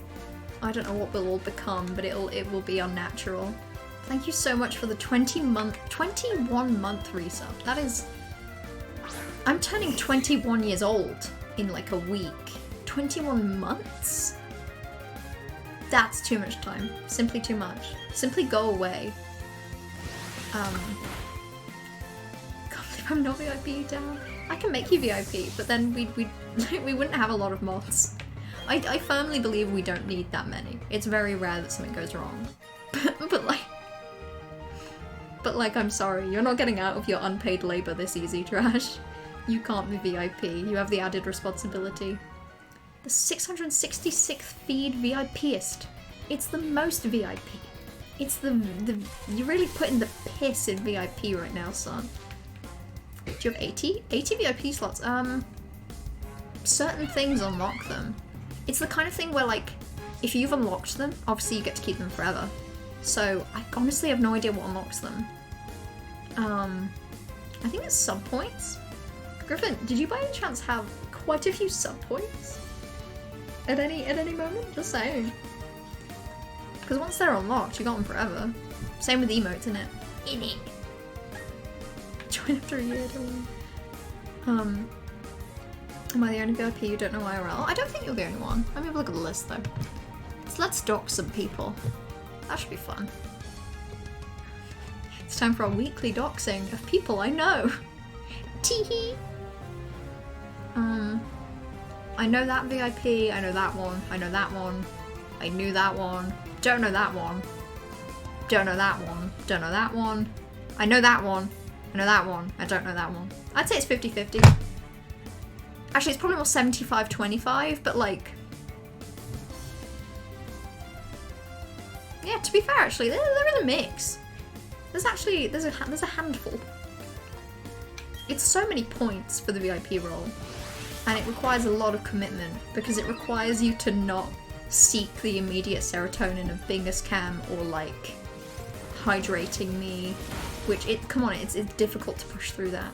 S1: I don't know what we'll all become, but it will be unnatural. Thank you so much for the 21 month resub. That is... I'm turning 21 years old in like a week. 21 months? That's too much time. Simply too much. Simply go away. Can't believe I'm not VIP down. I can make you VIP, but then we wouldn't have a lot of mods. I firmly believe we don't need that many. It's very rare that something goes wrong. But like, I'm sorry, you're not getting out of your unpaid labor this easy, Trash. You can't be VIP. You have the added responsibility. The 666th feed VIPist. It's the most VIP. It's the you're really putting the piss in VIP right now, son. Do you have 80? 80 VIP slots. Certain things unlock them. It's the kind of thing where, like, if you've unlocked them, obviously you get to keep them forever. So I honestly have no idea what unlocks them. I think it's sub points. Griffin, did you by any chance have quite a few sub points at any moment? Just saying. Because once they're unlocked, you got them forever. Same with emotes, innit? Innit. Join after a year, don't worry. Am I the only VIP you don't know IRL? I don't think you're the only one. Let me have a look at the list though. So let's dox some people. That should be fun. It's time for our weekly doxing of people I know. Teehee. I know that VIP, I know that one, I know that one, I knew that one, don't know that one, don't know that one, don't know that one, I know that one, I know that one, I don't know that one. I'd say it's 50-50. Actually, it's probably more 75-25, but like... Yeah, to be fair, actually, they're in a mix. There's actually, there's a handful. It's so many points for the VIP role, and it requires a lot of commitment, because it requires you to not seek the immediate serotonin of Bingus Cam or like hydrating me, which come on, it's difficult to push through that.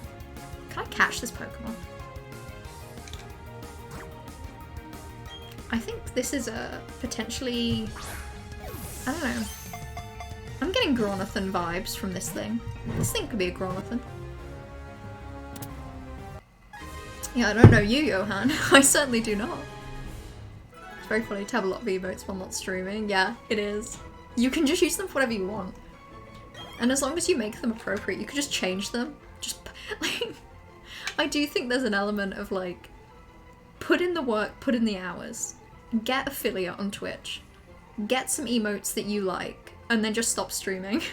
S1: Can I catch this Pokemon? I think this is a potentially, I don't know. I'm getting Gronathan vibes from this thing. This thing could be a Gronathan. Yeah, I don't know you, Johan. I certainly do not. It's very funny to have a lot of emotes while not streaming. Yeah, it is. You can just use them for whatever you want. And as long as you make them appropriate, you could just change them. Just, like, I do think there's an element of, like, put in the work, put in the hours, get affiliate on Twitch, get some emotes that you like, and then just stop streaming.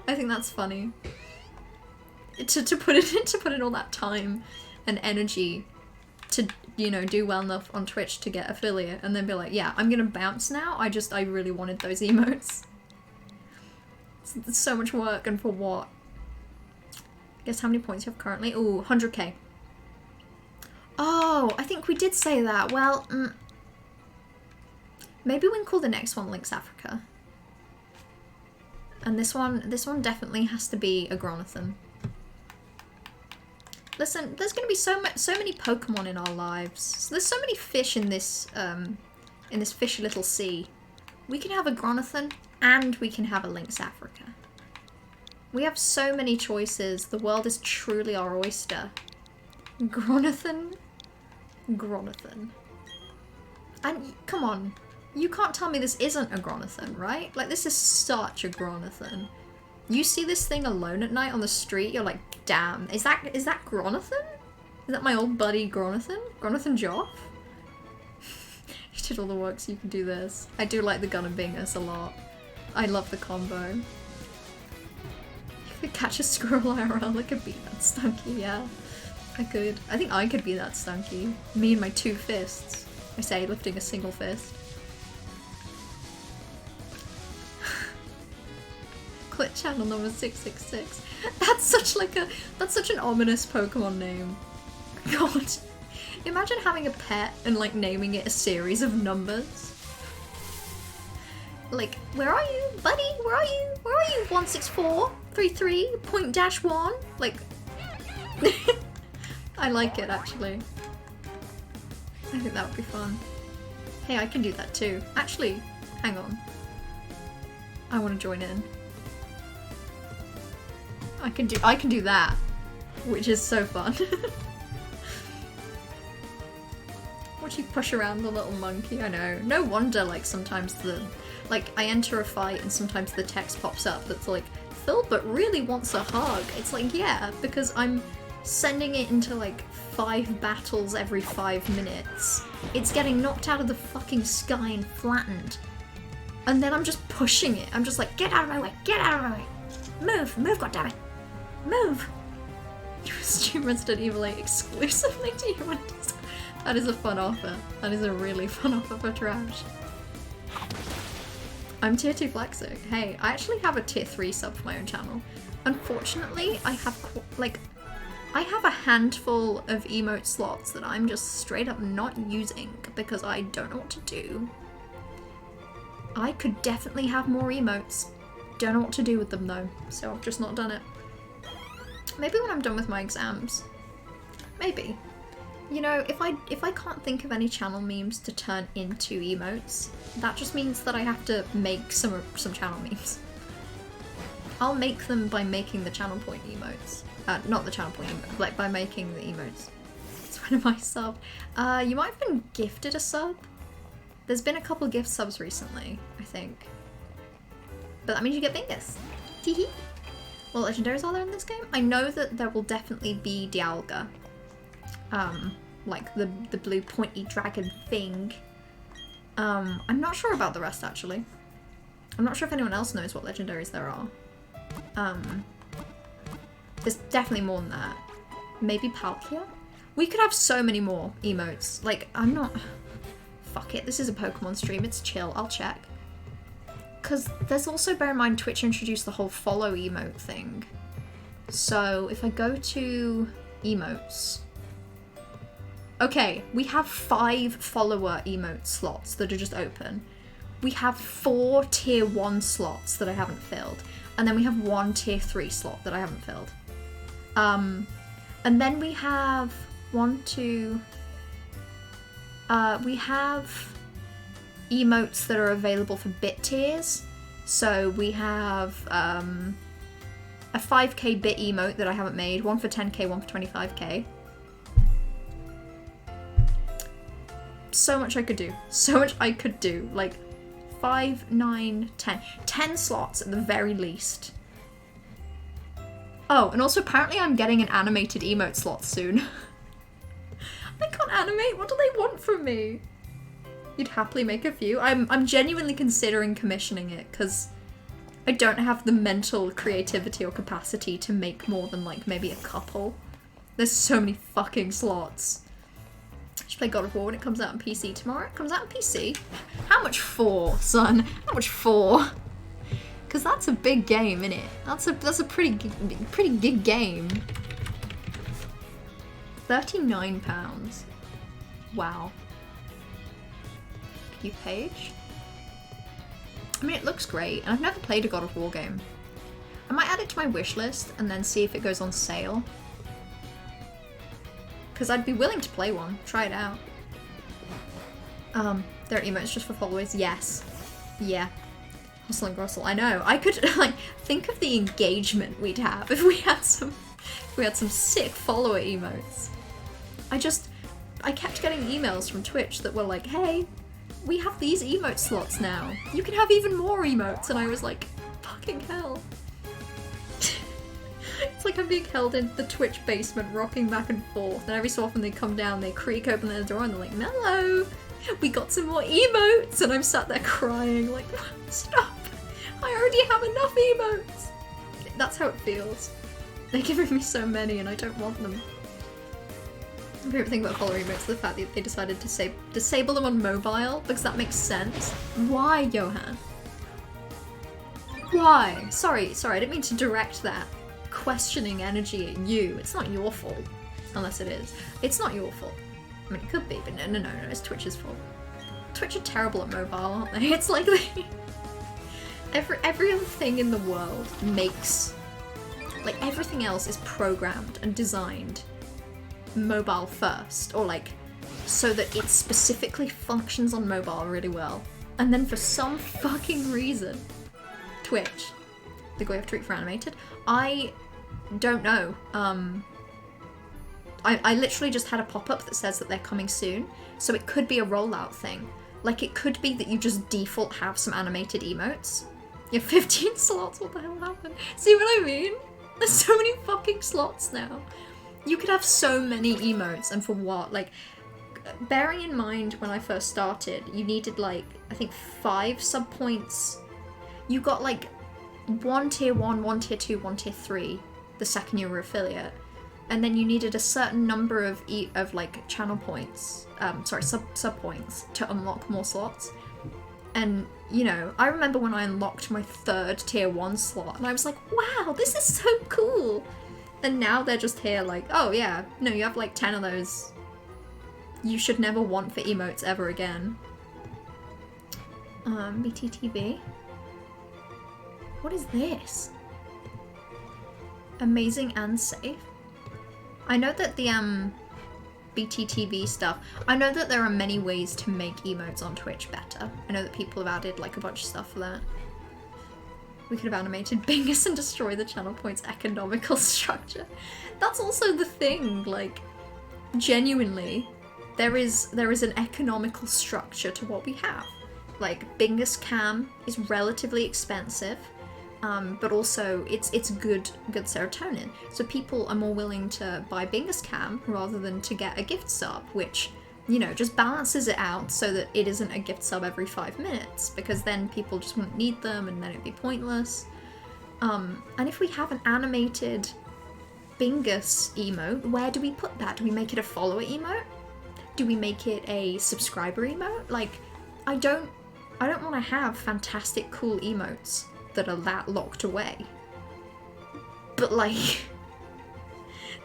S1: I think that's funny. To put in all that time and energy to, you know, do well enough on Twitch to get affiliate, and then be like, yeah, I'm gonna bounce now. I really wanted those emotes. It's so much work, and for what? Guess how many points you have currently? Ooh, 100k. Oh, I think we did say that. Well, maybe we can call the next one Lynx Africa. And this one definitely has to be a Gronathan. Listen, there's gonna be so many Pokemon in our lives. So there's so many fish in this fishy little sea. We can have a Gronathan and we can have a Lynx Africa. We have so many choices. The world is truly our oyster. Gronathan. Gronathan. And come on, you can't tell me this isn't a Gronathan, right? Like, this is such a Gronathan. You see this thing alone at night on the street, you're like, damn, is that Gronathan? Is that my old buddy Gronathan? Gronathan Joff? You did all the work so you can do this. I do like the Gun and Bingus a lot. I love the combo. You could catch a squirrel IRL, I could beat that Stunky, yeah. I could. I think I could be that Stunky. Me and my 2 fists. I say, lifting a single fist. Quit channel number 666. That's such an ominous Pokemon name. God. Imagine having a pet and like naming it a series of numbers. Like, where are you, buddy? Where are you? Where are you? 16433.1? Like, I like it actually. I think that would be fun. Hey, I can do that too. Actually, hang on. I want to join in. I can do that, which is so fun. Watch you push around the little monkey. I know. No wonder, like, sometimes I enter a fight and sometimes the text pops up that's like, Philbert really wants a hug. It's like, yeah, because I'm sending it into like 5 battles every 5 minutes. It's getting knocked out of the fucking sky and flattened. And then I'm just pushing it. I'm just like, get out of my way, get out of my way. Move, goddammit. Move! You stream Resident Evil 8 exclusively? Do you want to... That is a fun offer. That is a really fun offer for trash. I'm tier 2 flexing. Hey, I actually have a tier 3 sub for my own channel. Unfortunately, I have a handful of emote slots that I'm just straight up not using because I don't know what to do. I could definitely have more emotes. Don't know what to do with them though, so I've just not done it. Maybe when I'm done with my exams. Maybe. You know, if I can't think of any channel memes to turn into emotes, that just means that I have to make some channel memes. I'll make them by making the channel point emotes. Not the channel point emotes, like by making the emotes. It's one of my sub. You might have been gifted a sub. There's been a couple gift subs recently, I think. But that means you get Bingus. Teehee. What legendaries are there in this game? I know that there will definitely be Dialga. Like the blue pointy dragon thing. I'm not sure about the rest actually. I'm not sure if anyone else knows what legendaries there are. There's definitely more than that. Maybe Palkia? We could have so many more emotes. Like, I'm not... Fuck it, this is a Pokemon stream, it's chill, I'll check. Because there's also, bear in mind, Twitch introduced the whole follow emote thing. So if I go to emotes... Okay, we have 5 follower emote slots that are just open. We have 4 tier 1 slots that I haven't filled. And then we have 1 tier 3 slot that I haven't filled. And then we have we have emotes that are available for bit tiers. So we have a 5k bit emote that I haven't made, one for 10k, one for 25k. So much I could do. So much I could do. Like 5, 9, 10. 10 slots at the very least. Oh, and also apparently I'm getting an animated emote slot soon. I can't animate. What do they want from me? You'd happily make a few. I'm genuinely considering commissioning it because I don't have the mental creativity or capacity to make more than like maybe a couple. There's so many fucking slots. I should play God of War when it comes out on PC tomorrow. It comes out on PC. How much for, son? How much for? Because that's a big game, innit? That's a pretty big game. £39. Wow. New page? I mean, it looks great, and I've never played a God of War game. I might add it to my wish list and then see if it goes on sale. Because I'd be willing to play one. Try it out. There are emotes just for followers. Yes. Yeah. Hustle and Grussel. I know. I could like think of the engagement we'd have if we had some sick follower emotes. I kept getting emails from Twitch that were like, hey, we have these emote slots now. You can have even more emotes. And I was like, fucking hell. It's like I'm being held in the Twitch basement, rocking back and forth, and every so often they come down, they creak open their door, and they're like, Mello, we got some more emotes! And I'm sat there crying, like, stop! I already have enough emotes! That's how it feels. They're giving me so many, and I don't want them. My favourite thing about follower emotes is the fact that they decided to disable them on mobile, because that makes sense. Why, Johan? Why? Sorry, I didn't mean to direct that questioning energy at you. It's not your fault. Unless it is. It's not your fault. I mean, it could be, but no, it's Twitch's fault. Twitch are terrible at mobile, aren't they? It's like every other thing in the world makes... Like, everything else is programmed and designed mobile first, or like, so that it specifically functions on mobile really well. And then for some fucking reason, Twitch, the Go After Eat for animated, I don't know. I literally just had a pop-up that says that they're coming soon, so it could be a rollout thing. Like, it could be that you just default have some animated emotes. You have 15 slots, what the hell happened? See what I mean? There's so many fucking slots now. You could have so many emotes, and for what? Like, bearing in mind when I first started, you needed like, I think 5 sub points. You got like 1 tier 1, 1 tier 2, 1 tier 3 the second you were affiliate. and then you needed a certain number of like channel points, sub points to unlock more slots. And you know, I remember when I unlocked my 3rd tier 1 slot, and I was like, wow, this is so cool. And now they're just here like, oh yeah, no, you have like 10 of those. You should never want for emotes ever again. BTTV. What is this? Amazing and safe. I know that the BTTV stuff, I know that there are many ways to make emotes on Twitch better. I know that people have added like a bunch of stuff for that. We could have animated Bingus and destroy the channel points economical structure. That's also the thing, like, genuinely, there is an economical structure to what we have. Like, Bingus Cam is relatively expensive, but also it's good serotonin. So people are more willing to buy Bingus Cam rather than to get a gift sub, which, you know, just balances it out so that it isn't a gift sub every 5 minutes, because then people just wouldn't need them and then it'd be pointless. And if we have an animated Bingus emote, where do we put that? Do we make it a follower emote? Do we make it a subscriber emote? Like, I don't want to have fantastic cool emotes that are that locked away. But like,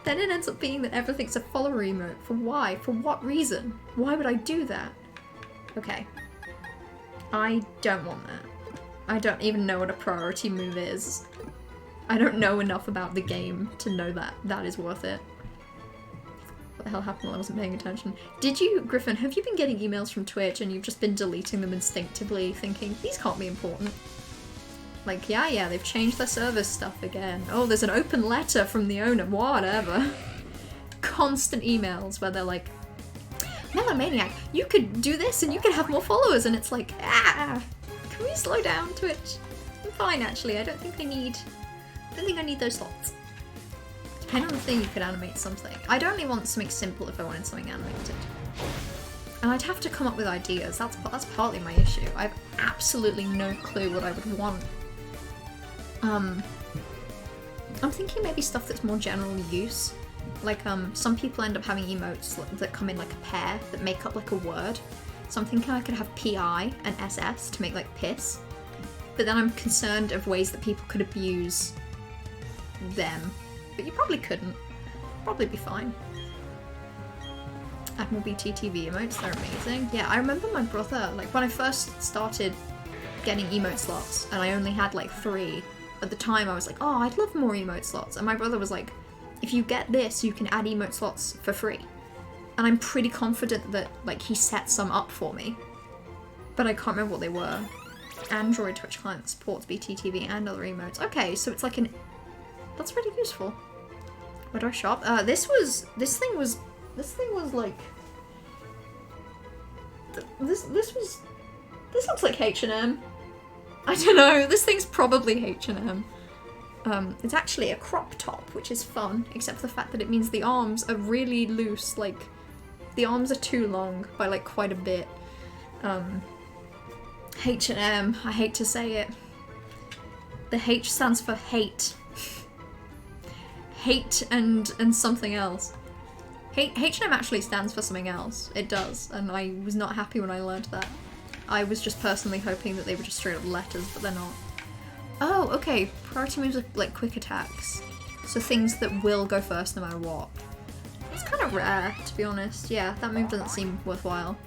S1: then it ends up being that everything's a follower emote. For why? For what reason? Why would I do that? Okay. I don't want that. I don't even know what a priority move is. I don't know enough about the game to know that that is worth it. What the hell happened while I wasn't paying attention? Did you, Griffin, have you been getting emails from Twitch and you've just been deleting them instinctively, thinking, these can't be important? Like, yeah, they've changed their service stuff again. Oh, there's an open letter from the owner, whatever. Constant emails where they're like, Melomaniac, you could do this and you could have more followers, and it's like, can we slow down, Twitch? I'm fine, actually. I don't think I need those slots. Depending on the thing, you could animate something. I'd only want something simple if I wanted something animated. And I'd have to come up with ideas. That's partly my issue. I have absolutely no clue what I would want. I'm thinking maybe stuff that's more general use. Like, some people end up having emotes that come in like a pair that make up like a word. So I'm thinking I could have PI and SS to make like piss. But then I'm concerned of ways that people could abuse them. But you probably couldn't. Probably be fine. Add more BTTV emotes, they're amazing. Yeah, I remember my brother, like when I first started getting emote slots and I only had like 3, at the time I was like, oh, I'd love more emote slots. And my brother was like, if you get this, you can add emote slots for free. And I'm pretty confident that like he set some up for me. But I can't remember what they were. Android Twitch client supports BTTV and other emotes. Okay, so it's like an... That's really useful. Where do I shop? This thing was like... This looks like H&M. I don't know, this thing's probably H&M. It's actually a crop top, which is fun, except for the fact that it means the arms are really loose, like, the arms are too long by, like, quite a bit. H&M, I hate to say it. The H stands for hate. Hate and something else. H&M actually stands for something else. It does, and I was not happy when I learned that. I was just personally hoping that they were just straight up letters, but they're not. Oh, okay. Priority moves are like quick attacks. So things that will go first no matter what. It's kind of rare, to be honest. Yeah, that move doesn't seem worthwhile.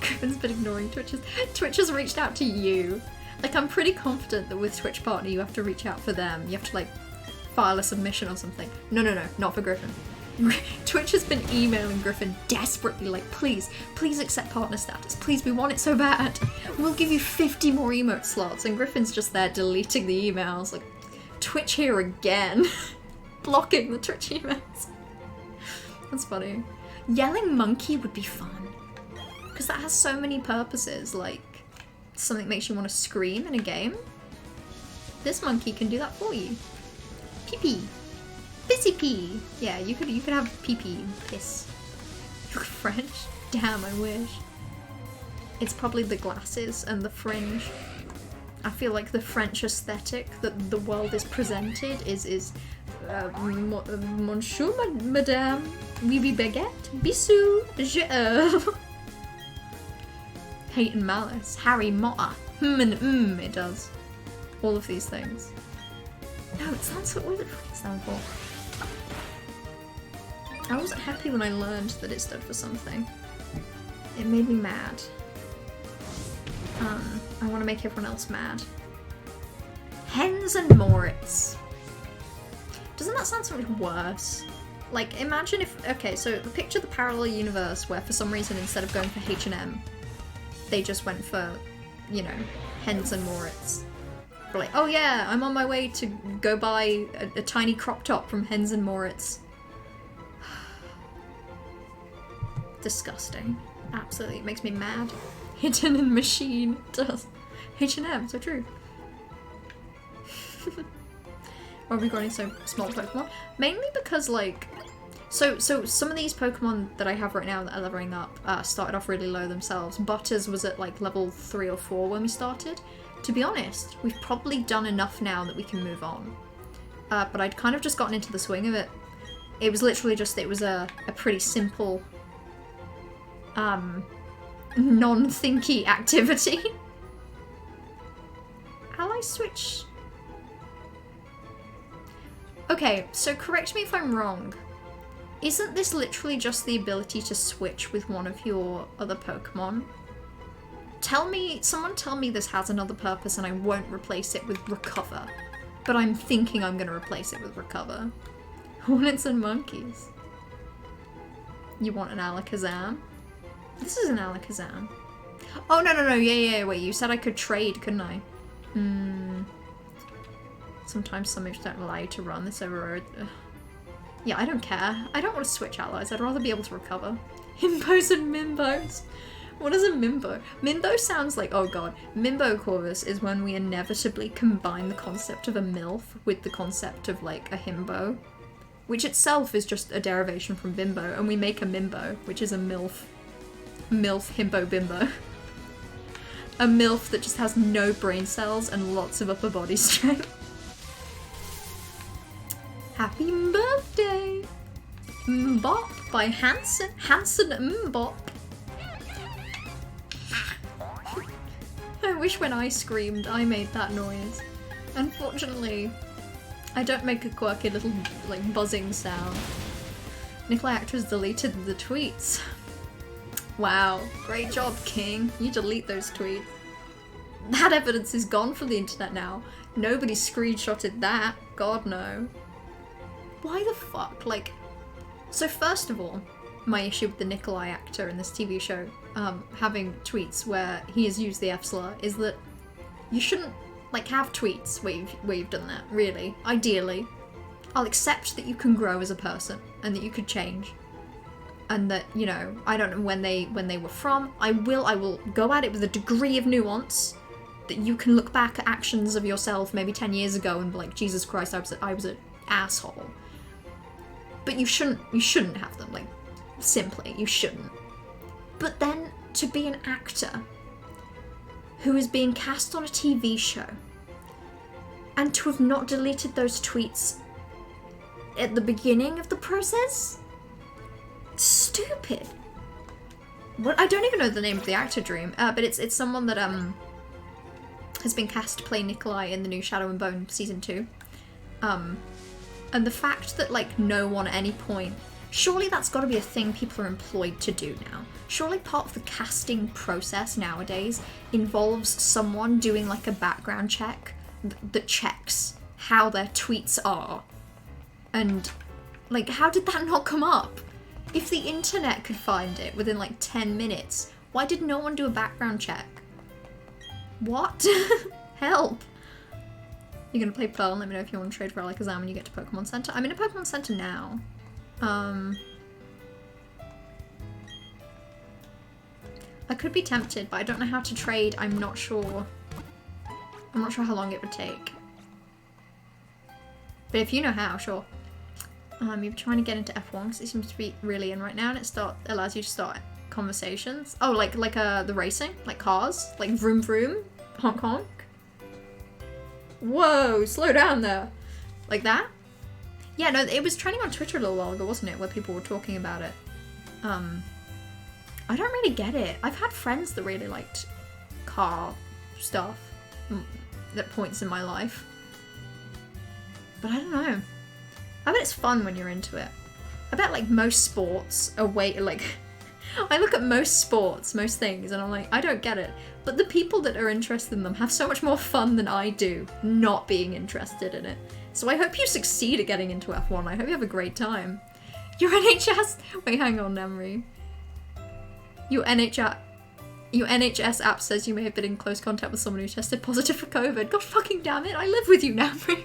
S1: Griffin's been ignoring Twitch. Twitch has reached out to you. Like, I'm pretty confident that with Twitch Partner you have to reach out for them. You have to, like, file a submission or something. No, not for Griffin. Twitch has been emailing Griffin desperately, like, please accept partner status. Please, we want it so bad. We'll give you 50 more emote slots. And Griffin's just there deleting the emails, like, Twitch here again. Blocking the Twitch emails. That's funny. Yelling monkey would be fun. Because that has so many purposes, like, something makes you want to scream in a game. This monkey can do that for you. Pee-pee. Pissy pee. Yeah, you could have pee-pee. Piss. You're French? Damn, I wish. It's probably the glasses and the fringe. I feel like the French aesthetic that the world is presented is Monsieur, Madame, oui, oui, baguette, bisous, je hate and malice, Harry Motter, and it does. All of these things. No, it sounds so, what does it stand for? I wasn't happy when I learned that it stood for something. It made me mad. I want to make everyone else mad. Hens and Moritz. Doesn't that sound so much worse? Like, imagine if... Okay, so picture the parallel universe where for some reason instead of going for H&M, they just went for, you know, Hens and Moritz. But like, oh yeah, I'm on my way to go buy a tiny crop top from Hens and Moritz. Disgusting. Absolutely, it makes me mad. Hidden in machine does. H&M, so true. Why are we growing so small Pokemon? Mainly because, like, so some of these Pokemon that I have right now that are leveling up started off really low themselves. Butters was at like level 3 or 4 when we started. To be honest, we've probably done enough now that we can move on. But I'd kind of just gotten into the swing of it. It was literally just, it was a pretty simple, non-thinky activity. Ally switch. Okay, so correct me if I'm wrong. Isn't this literally just the ability to switch with one of your other Pokemon? Someone tell me this has another purpose and I won't replace it with Recover. But I'm thinking I'm gonna replace it with Recover. Hornets and monkeys. You want an Alakazam? This is an Alakazam. Oh, no, yeah, wait, you said I could trade, couldn't I? Sometimes some moves don't allow you to run this over. Yeah, I don't care. I don't want to switch allies. I'd rather be able to recover. Himbos and Mimbos. What is a Mimbo? Mimbo sounds like, oh god. Mimbo Corvus is when we inevitably combine the concept of a MILF with the concept of like a himbo. Which itself is just a derivation from bimbo, and we make a Mimbo, which is a MILF. MILF himbo bimbo. A MILF that just has no brain cells and lots of upper body strength. Happy birthday! Mbop by Hanson. Hanson Mbop. I wish when I screamed I made that noise. Unfortunately, I don't make a quirky little like buzzing sound. Nikolai Actors deleted the tweets. Wow, great job, King. You delete those tweets. That evidence is gone from the internet now. Nobody screenshotted that. God no. Why the fuck? Like, so first of all, my issue with the Nikolai actor in this TV show having tweets where he has used the F-slur is that you shouldn't, like, have tweets where you've done that, really. Ideally. I'll accept that you can grow as a person and that you could change. And that, you know, I don't know when they were from. I will go at it with a degree of nuance that you can look back at actions of yourself maybe 10 years ago and be like, Jesus Christ, I was an asshole. But you shouldn't have them, like, simply, you shouldn't. But then, to be an actor who is being cast on a TV show, and to have not deleted those tweets at the beginning of the process? Stupid. What? I don't even know the name of the actor, Dream, but it's someone that, has been cast to play Nikolai in the new Shadow and Bone Season 2. And the fact that, like, no one at any point... Surely that's got to be a thing people are employed to do now. Surely part of the casting process nowadays involves someone doing, like, a background check that checks how their tweets are. And, like, how did that not come up? If the internet could find it within, like, 10 minutes, why did no one do a background check? What? Help! You're gonna play Pearl and let me know if you want to trade for Alakazam when you get to Pokemon Center. I'm in a Pokemon Center now. I could be tempted, but I don't know how to trade. I'm not sure how long it would take. But if you know how, sure. You're trying to get into F1 because it seems to be really in right now, and it allows you to start conversations. Oh, like the racing, like cars, like vroom vroom, honk honk. Whoa, slow down there. Like that? Yeah, no, it was trending on Twitter a little while ago, wasn't it? Where people were talking about it. I don't really get it. I've had friends that really liked car stuff at points in my life. But I don't know. I bet it's fun when you're into it. I bet like most sports are I look at most sports, most things, and I'm like, I don't get it. But the people that are interested in them have so much more fun than I do not being interested in it. So I hope you succeed at getting into F1. I hope you have a great time. Your NHS... Wait, hang on, Namri. Your NHS app says you may have been in close contact with someone who tested positive for COVID. God fucking damn it, I live with you, Namri.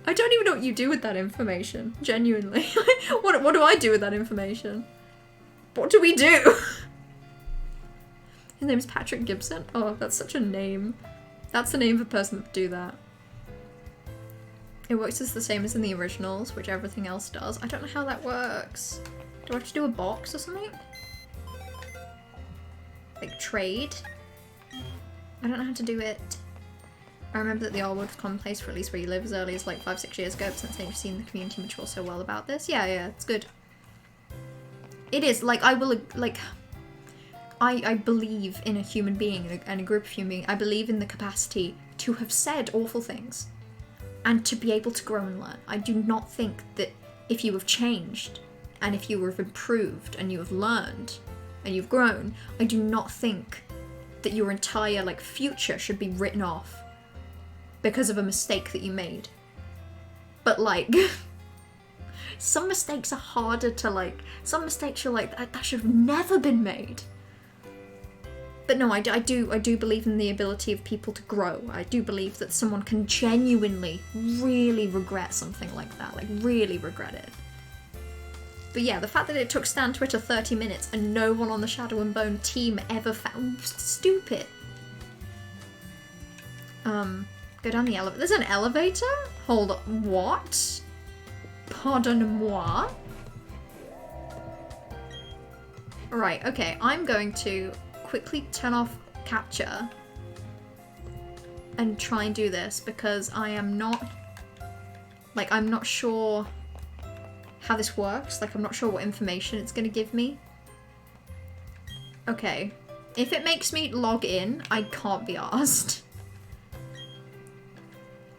S1: I don't even know what you do with that information. Genuinely. What do I do with that information? What do we do? His name's Patrick Gibson? Oh, that's such a name. That's the name of a person that would do that. It works as the same as in the originals, which everything else does. I don't know how that works. Do I have to do a box or something? Like trade? I don't know how to do it. I remember that the R word was commonplace for at least where you live as early as like 5-6 years ago, but since then you've seen the community mature so well about this. Yeah, it's good. It is, like, I will, like, I believe in a human being and a group of human beings. I believe in the capacity to have said awful things and to be able to grow and learn. I do not think that if you have changed and if you have improved and you have learned and you've grown, I do not think that your entire, like, future should be written off because of a mistake that you made. But, like, some mistakes are harder to, like, some mistakes you're like, that should have never been made. But no, I do believe in the ability of people to grow. I do believe that someone can genuinely, really regret something like that, like, really regret it. But yeah, the fact that it took Stan Twitter 30 minutes and no one on the Shadow and Bone team ever found... Stupid. Go down the elevator. There's an elevator? Hold on. What? Pardon-moi? Right, okay. I'm going to quickly turn off capture and try and do this because I am not... Like, I'm not sure how this works. Like, I'm not sure what information it's going to give me. Okay. If it makes me log in, I can't be arsed.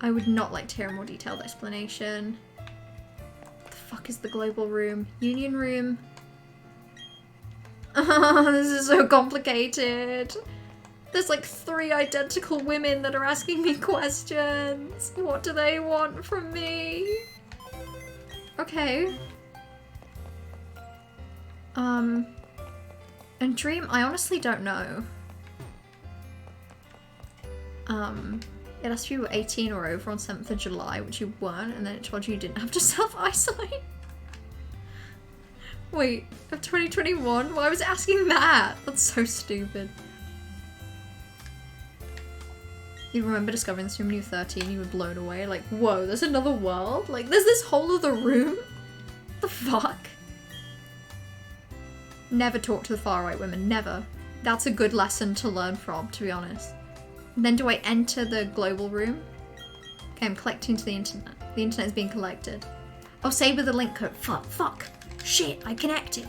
S1: I would not like to hear a more detailed explanation. What the fuck is the global room? Union room? Oh, this is so complicated. There's like 3 identical women that are asking me questions. What do they want from me? Okay. And Dream, I honestly don't know. It asked if you were 18 or over on 7th of July, which you weren't, and then it told you didn't have to self-isolate. Wait, of 2021? Why was it asking that? That's so stupid. You remember discovering this room when you were 13, you were blown away, like, whoa, there's another world? Like, there's this whole other room? The fuck? Never talk to the far-right women, never. That's a good lesson to learn from, to be honest. And then do I enter the global room? Okay, I'm collecting to the internet. The internet is being collected. Oh, save with the link code. Fuck. Shit, I connected.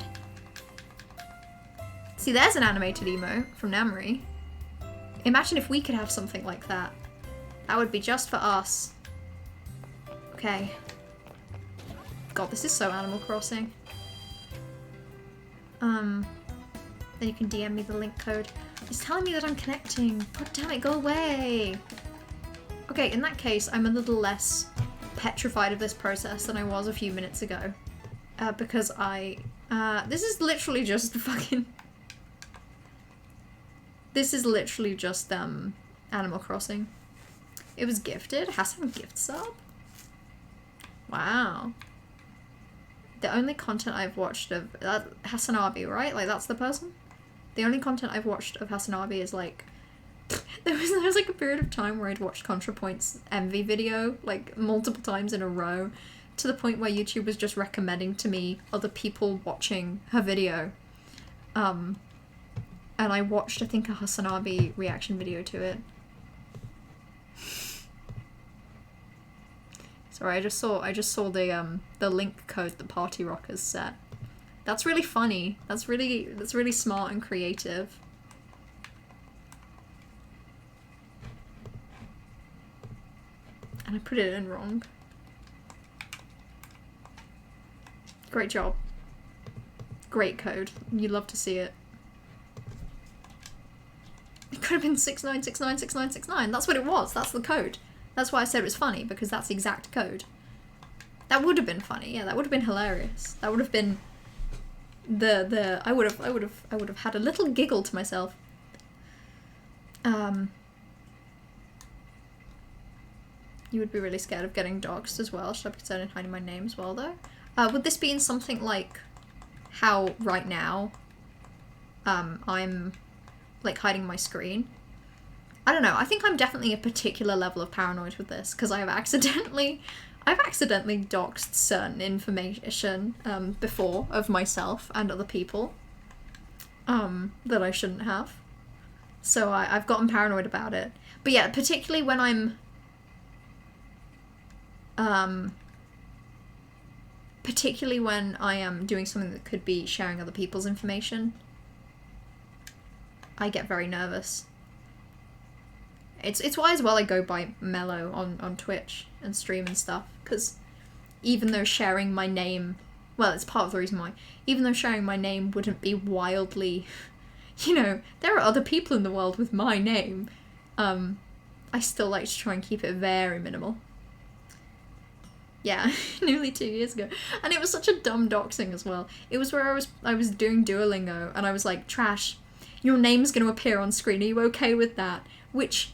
S1: See, there's an animated emo from Namri. Imagine if we could have something like that. That would be just for us. Okay. God, this is so Animal Crossing. Then you can DM me the link code. It's telling me that I'm connecting. God damn it, go away. Okay, in that case, I'm a little less petrified of this process than I was a few minutes ago. Because this is literally just fucking... This is literally just, Animal Crossing. It was gifted? Hassan gift sub? Wow. The only content I've watched of... Hasanabi, right? Like, that's the person? The only content I've watched of Hasanabi is, like... There was like, a period of time where I'd watched ContraPoint's Envy video, like, multiple times in a row, to the point where YouTube was just recommending to me other people watching her video. And I watched, I think, a Hasanabi reaction video to it. So Sorry, I just saw the link code that Party Rockers set. That's really funny. That's really smart and creative. And I put it in wrong. Great job. Great code. You'd love to see it. It could have been 69696969. That's what it was. That's the code. That's why I said it was funny, because that's the exact code. That would have been funny. Yeah, that would have been hilarious. That would have been I would have had a little giggle to myself. You would be really scared of getting doxxed as well. Should I be concerned in hiding my name as well, though? Would this be in something like how right now I'm like hiding my screen? I don't know. I think I'm definitely a particular level of paranoid with this, because I've accidentally doxed certain information before of myself and other people that I shouldn't have. So I've gotten paranoid about it. But yeah, particularly when I'm particularly when I am doing something that could be sharing other people's information, I get very nervous. It's why as well I go by Mellow on Twitch and stream and stuff, because even though sharing my name, well, it's part of the reason why, even though sharing my name wouldn't be wildly, you know, there are other people in the world with my name, I still like to try and keep it very minimal. Yeah, nearly 2 years ago. And it was such a dumb doxing as well. It was where I was doing Duolingo, and I was like, Trash, your name's going to appear on screen, are you okay with that? Which,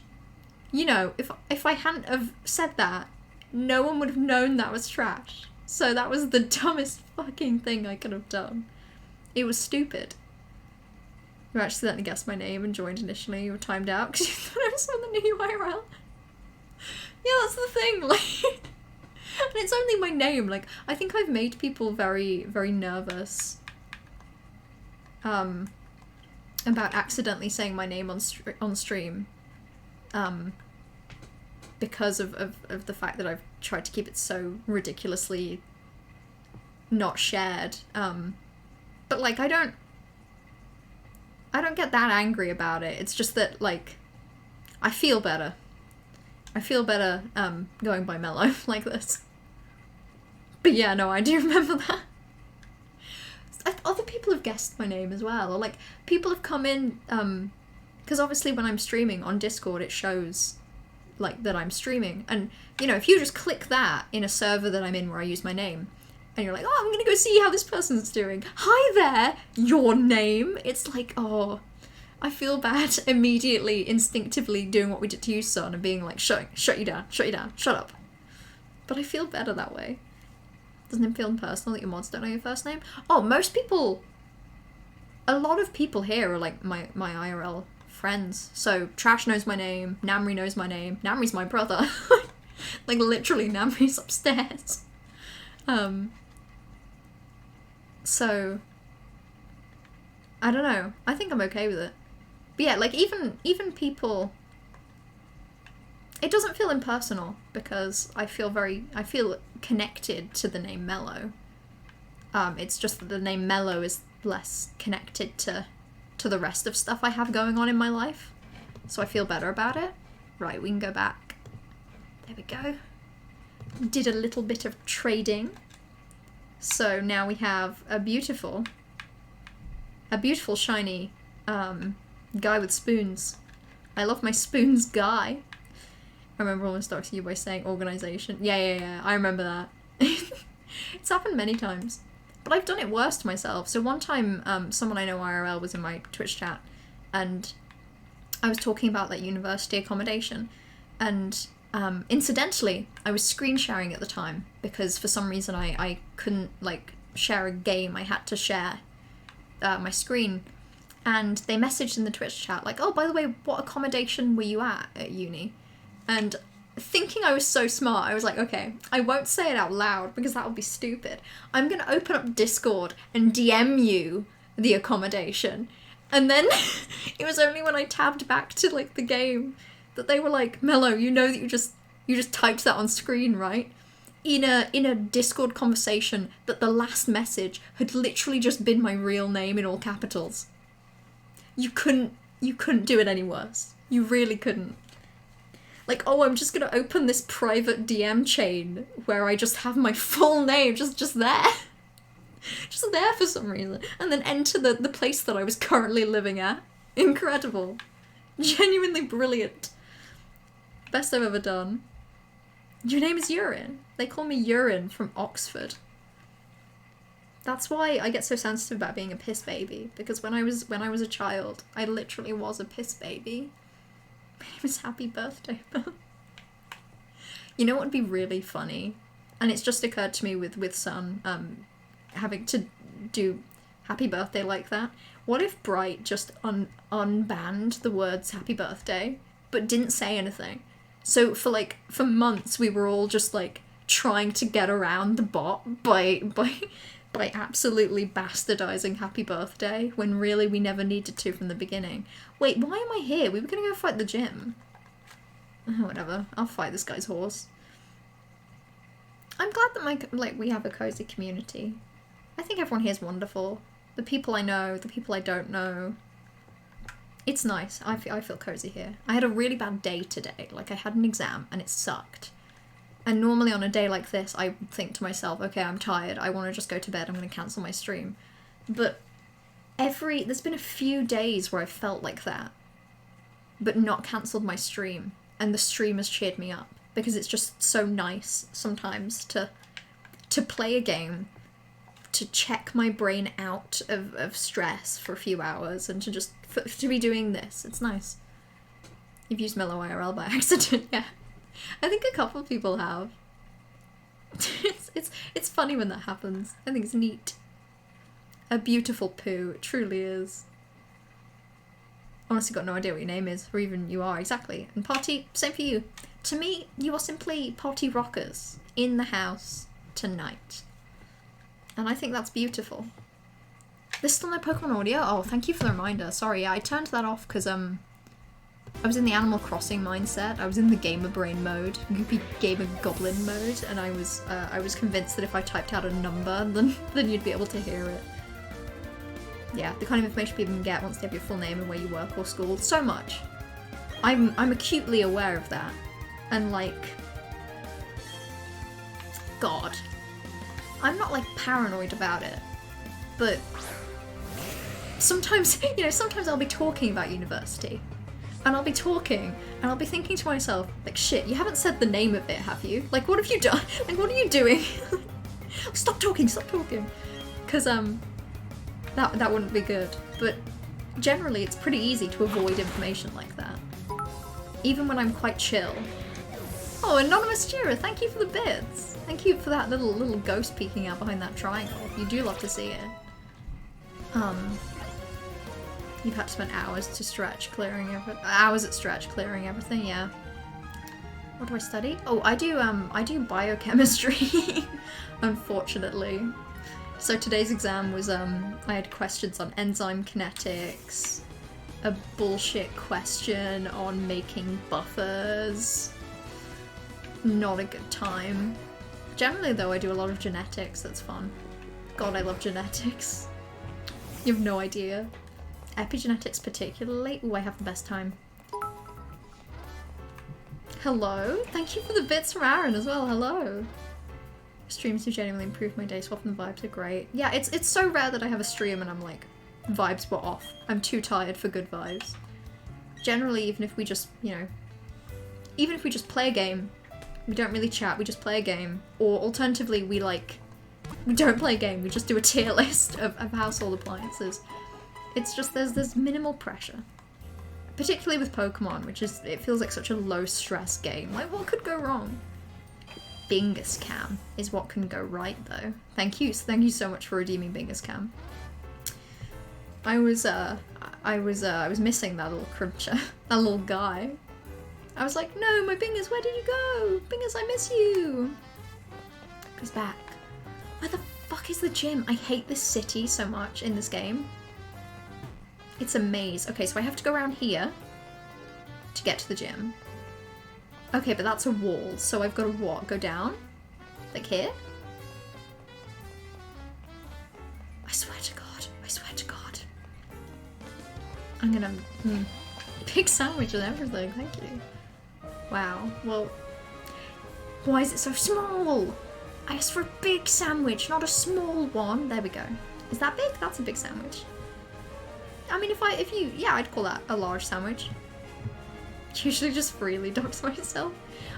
S1: you know, if I hadn't have said that, no one would have known that was Trash. So that was the dumbest fucking thing I could have done. It was stupid. You accidentally guessed my name and joined initially. You were timed out because you thought I was on the new URL. Yeah, that's the thing, like... And it's only my name, like, I think I've made people very, very nervous about accidentally saying my name on stream, because of the fact that I've tried to keep it so ridiculously not shared. But, like, I don't get that angry about it. It's just that, like, I feel better. I feel better going by Mellow like this. But yeah, no, I do remember that. Other people have guessed my name as well, or like people have come in, because obviously when I'm streaming on Discord it shows like that I'm streaming, and you know, if you just click that in a server that I'm in where I use my name, and you're like, oh, I'm gonna go see how this person's doing. Hi there, your name. It's like, oh, I feel bad immediately, instinctively doing what we did to you, son, and being like, shut you down, shut up. But I feel better that way. Doesn't it feel impersonal that your mods don't know your first name? Oh, most people, a lot of people here are like my IRL friends. So Trash knows my name, Namri knows my name. Namri's my brother. Like literally Namri's upstairs. So I don't know. I think I'm okay with it. But yeah, like even people, it doesn't feel impersonal because I feel connected to the name Mellow. It's just that the name Mellow is less connected to the rest of stuff I have going on in my life. So I feel better about it. Right, we can go back. There we go. Did a little bit of trading. So now we have a beautiful shiny guy with spoons. I love my spoons guy. I remember almost doxing you by saying organization. Yeah, I remember that. It's happened many times. But I've done it worse to myself. So one time, someone I know IRL was in my Twitch chat, and I was talking about like university accommodation, and incidentally, I was screen sharing at the time, because for some reason I couldn't like share a game, I had to share my screen. And they messaged in the Twitch chat like, oh, by the way, what accommodation were you at uni? And thinking I was so smart, I was like, okay, I won't say it out loud because that would be stupid. I'm going to open up Discord and DM you the accommodation. And then it was only when I tabbed back to like the game that they were like, Mellow, you know that you just typed that on screen, right? in a Discord conversation that the last message had literally just been my real name in all capitals. You couldn't do it any worse. You really couldn't. Like, oh, I'm just gonna open this private DM chain where I just have my full name just there. Just there for some reason. And then enter the place that I was currently living at. Incredible. Genuinely brilliant. Best I've ever done. Your name is Urine. They call me Urine from Oxford. That's why I get so sensitive about being a piss baby, because when I was a child, I literally was a piss baby. My name is Happy Birthday. You know what would be really funny? And it's just occurred to me with Sun having to do Happy Birthday like that. What if Bright just unbanned the words Happy Birthday, but didn't say anything? So for months we were all just like trying to get around the bot by absolutely bastardizing Happy Birthday when really we never needed to from the beginning. Wait, why am I here? We were gonna go fight the gym. Oh, whatever. I'll fight this guy's horse. I'm glad that we have a cozy community. I think everyone here is wonderful. The people I know, the people I don't know. It's nice. I feel cozy here. I had a really bad day today. Like, I had an exam and it sucked. And normally on a day like this, I think to myself, okay, I'm tired. I want to just go to bed. I'm going to cancel my stream. But there's been a few days where I felt like that, but not cancelled my stream. And the stream has cheered me up because it's just so nice sometimes to play a game, to check my brain out of stress for a few hours and to be doing this. It's nice. You've used Mellow IRL by accident, yeah. I think a couple of people have. It's funny when that happens. I think it's neat. A beautiful poo, it truly is. Honestly got no idea what your name is, or even you are, exactly. And Party, same for you. To me, you are simply Party Rockers in the house tonight. And I think that's beautiful. There's still no Pokemon audio? Oh, thank you for the reminder. Sorry, yeah, I turned that off because, I was in the Animal Crossing mindset. I was in the gamer brain mode, goopy gamer goblin mode, and I was convinced that if I typed out a number, then you'd be able to hear it. Yeah, the kind of information people can get once they have your full name and where you work or school. So much. I'm acutely aware of that. And like, God. I'm not like paranoid about it, but sometimes, sometimes I'll be talking about university. And I'll be talking, and I'll be thinking to myself, like, shit, you haven't said the name of it, have you? Like, what have you done? Like, what are you doing? Stop talking. Because, that wouldn't be good. But generally, it's pretty easy to avoid information like that. Even when I'm quite chill. Oh, Anonymous Jira, thank you for the bits. Thank you for that little ghost peeking out behind that triangle. You do love to see it. You've had to spend hours at stretch clearing everything, yeah. What do I study? Oh, I do biochemistry, unfortunately. So today's exam was, I had questions on enzyme kinetics, a bullshit question on making buffers. Not a good time. Generally though, I do a lot of genetics, that's fun. God, I love genetics. You have no idea. Epigenetics particularly. Ooh, I have the best time. Hello? Thank you for the bits from Aaron as well, hello. Streams do genuinely improve my day, swapping the vibes are great. Yeah, it's so rare that I have a stream and I'm like, vibes were off. I'm too tired for good vibes. Generally, even if we just, even if we just play a game, we don't really chat, we just play a game. Or alternatively, we don't play a game, we just do a tier list of household appliances. It's just, there's minimal pressure. Particularly with Pokemon, it feels like such a low stress game. Like, what could go wrong? Bingus Cam is what can go right though. Thank you so much for redeeming Bingus Cam. I was missing that little cruncher, that little guy. I was like, no, my Bingus, where did you go? Bingus, I miss you. He's back. Where the fuck is the gym? I hate this city so much in this game. It's a maze. Okay, so I have to go around here to get to the gym. Okay, but that's a wall, so I've got to what? Go down? Like here? I swear to God. I swear to God. I'm gonna... Big sandwich and everything, thank you. Wow, well... Why is it so small? I asked for a big sandwich, not a small one. There we go. Is that big? That's a big sandwich. I mean, yeah, I'd call that a large sandwich. Usually just freely dox myself.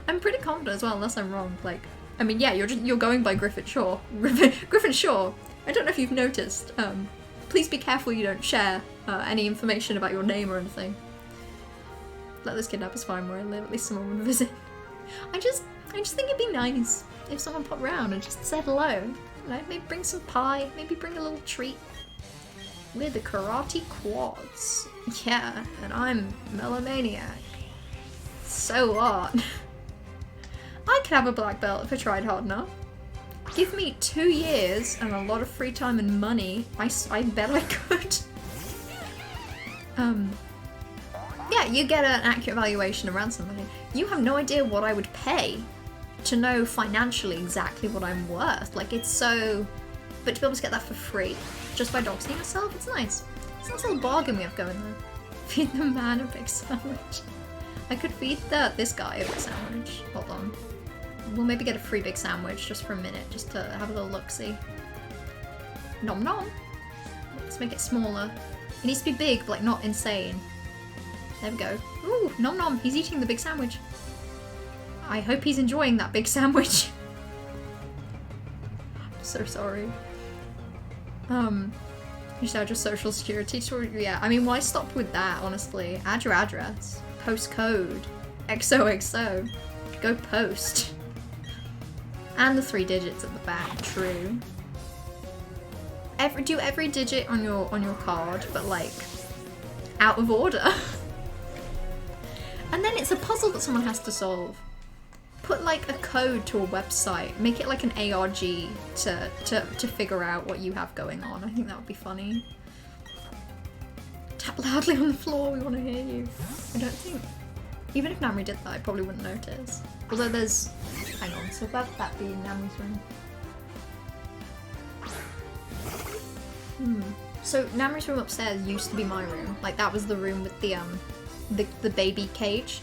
S1: I'm pretty confident as well, unless I'm wrong. Like, I mean, yeah, you're going by Griffin Shaw. Griffin Shaw. I don't know if you've noticed. Please be careful you don't share any information about your name or anything. Let this kidnappers find where I live. At least someone would visit. I just think it'd be nice if someone popped round and just said hello. You know, maybe bring some pie. Maybe bring a little treat. We're the Karate Quads. Yeah, and I'm Melomaniac. So what? I could have a black belt if I tried hard enough. Give me 2 years and a lot of free time and money. I bet I could. Yeah, you get an accurate valuation of ransom money. You have no idea what I would pay to know financially exactly what I'm worth. Like, it's so... But to be able to get that for free, just by doxing yourself, it's nice. It's a nice little bargain we have going there. Feed the man a big sandwich. I could feed this guy a big sandwich. Hold on. We'll maybe get a free big sandwich just for a minute, just to have a little look-see. Nom nom. Let's make it smaller. It needs to be big, but like not insane. There we go. Ooh, nom nom. He's eating the big sandwich. I hope he's enjoying that big sandwich. I'm so sorry. You should add your social security to, yeah, I mean, why stop with that, honestly? Add your address. Post code. XOXO. Go post. And the 3 digits at the back, true. Do every digit on your card, but like out of order. And then it's a puzzle that someone has to solve. Put like a code to a website. Make it like an ARG to figure out what you have going on. I think that would be funny. Tap loudly on the floor, we want to hear you. I don't think... Even if Namri did that, I probably wouldn't notice. Although there's... Hang on, so that'd be Namri's room. So Namri's room upstairs used to be my room. Like, that was the room with the baby cage.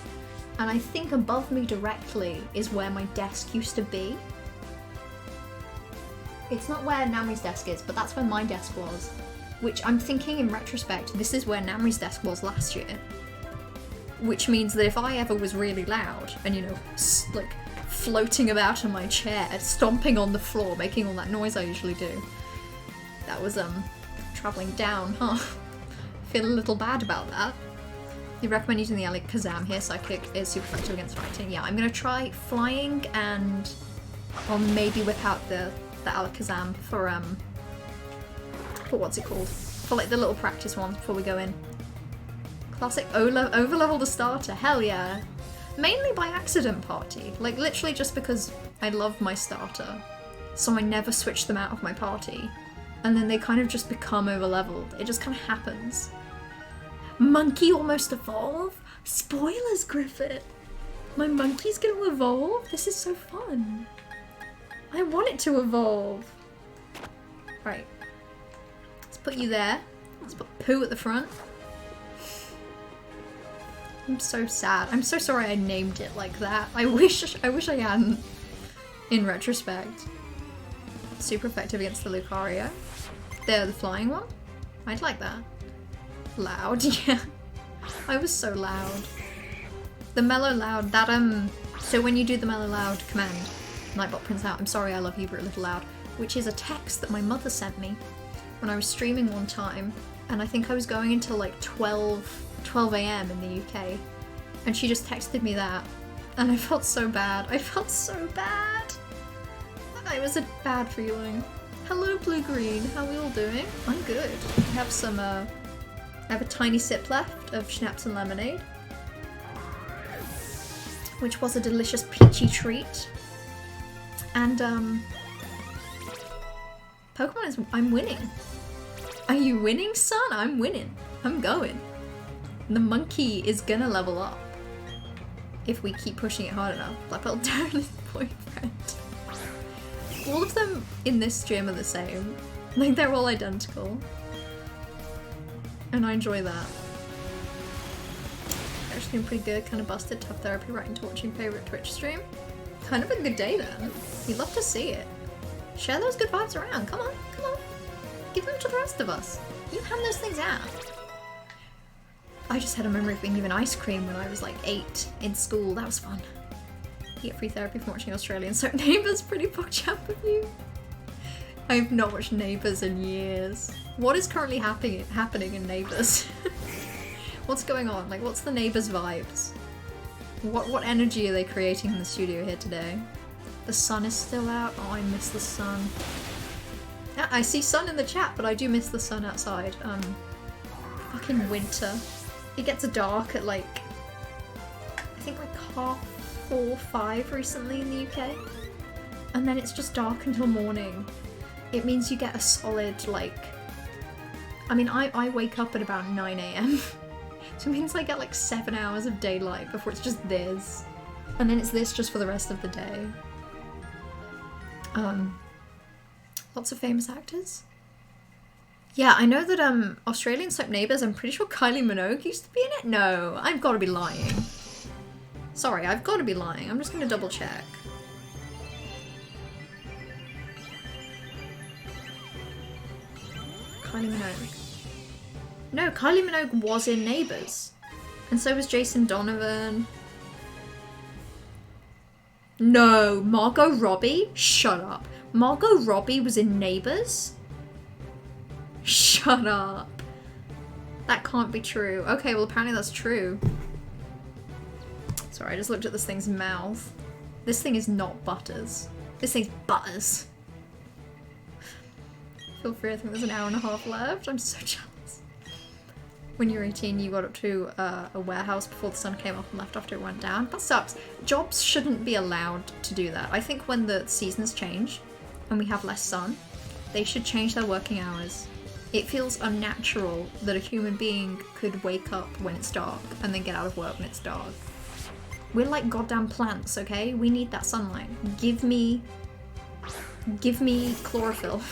S1: And I think above me directly is where my desk used to be. It's not where Namri's desk is, but that's where my desk was. Which I'm thinking in retrospect, this is where Namri's desk was last year. Which means that if I ever was really loud and, you know, like floating about in my chair, stomping on the floor, making all that noise I usually do, that was, travelling down, huh? Feel a little bad about that. You recommend using the Alakazam here, Psychic is super effective against fighting. Yeah, I'm gonna try flying and... Or maybe whip out the Alakazam for what's it called? For like the little practice ones before we go in. Classic overlevel the starter, hell yeah. Mainly by accident, party. Like literally just because I love my starter. So I never switch them out of my party. And then they kind of just become overleveled. It just kind of happens. Monkey almost evolve? Spoilers, Griffith! My monkey's gonna evolve? This is so fun. I want it to evolve. Right. Let's put you there. Let's put Pooh at the front. I'm so sad. I'm so sorry I named it like that. I wish I hadn't. In retrospect. Super effective against the Lucario. The flying one? I'd like that. Loud, yeah. I was so loud. The mellow loud, that so when you do the mellow loud command, Nightbot prints out, I'm sorry I love you but a little loud, which is a text that my mother sent me when I was streaming one time, and I think I was going until like 12 AM in the UK, and she just texted me that, and I felt so bad. I felt so bad. It was a bad feeling. Hello, Blue Green. How are we all doing? I'm good. I have some, I have a tiny sip left of schnapps and lemonade, which was a delicious peachy treat. And, Pokemon is... I'm winning. Are you winning, son? I'm winning. I'm going. The monkey is gonna level up. If we keep pushing it hard enough. Black Belt Darren is boyfriend. All of them in this gym are the same. Like, they're all identical. And I enjoy that. Actually been pretty good, kind of busted, tough therapy right into watching favourite Twitch stream. Kind of a good day then. We'd love to see it. Share those good vibes around, come on, come on. Give them to the rest of us. You hand those things out. I just had a memory of being given ice cream when I was like 8 in school, that was fun. You get free therapy from watching Australian soap Neighbours, pretty bookchamp of you. I have not watched Neighbours in years. What is currently happening in Neighbours? What's going on? Like, what's the Neighbours vibes? What energy are they creating in the studio here today? The sun is still out. Oh, I miss the sun. Yeah, I see sun in the chat, but I do miss the sun outside. Fucking winter. It gets dark at like, I think like 4:30, 5 recently in the UK. And then it's just dark until morning. It means you get a solid like, I mean, I wake up at about 9 AM. So it means I get like 7 hours of daylight before it's just this. And then it's this just for the rest of the day. Lots of famous actors. Yeah, I know that Australian soap Neighbours, I'm pretty sure Kylie Minogue used to be in it. No, I've got to be lying. Sorry, I've got to be lying. I'm just going to double check. Kylie Minogue. No, Kylie Minogue was in Neighbours. And so was Jason Donovan. No, Margot Robbie? Shut up. Margot Robbie was in Neighbours? Shut up. That can't be true. Okay, well apparently that's true. Sorry, I just looked at this thing's mouth. This thing is not Butters. This thing's Butters. Feel free, I think there's an hour and a half left. I'm so jealous. When you were 18, you got up to a warehouse before the sun came up and left after it went down. That sucks. Jobs shouldn't be allowed to do that. I think when the seasons change and we have less sun, they should change their working hours. It feels unnatural that a human being could wake up when it's dark and then get out of work when it's dark. We're like goddamn plants, okay? We need that sunlight. Give me chlorophyll.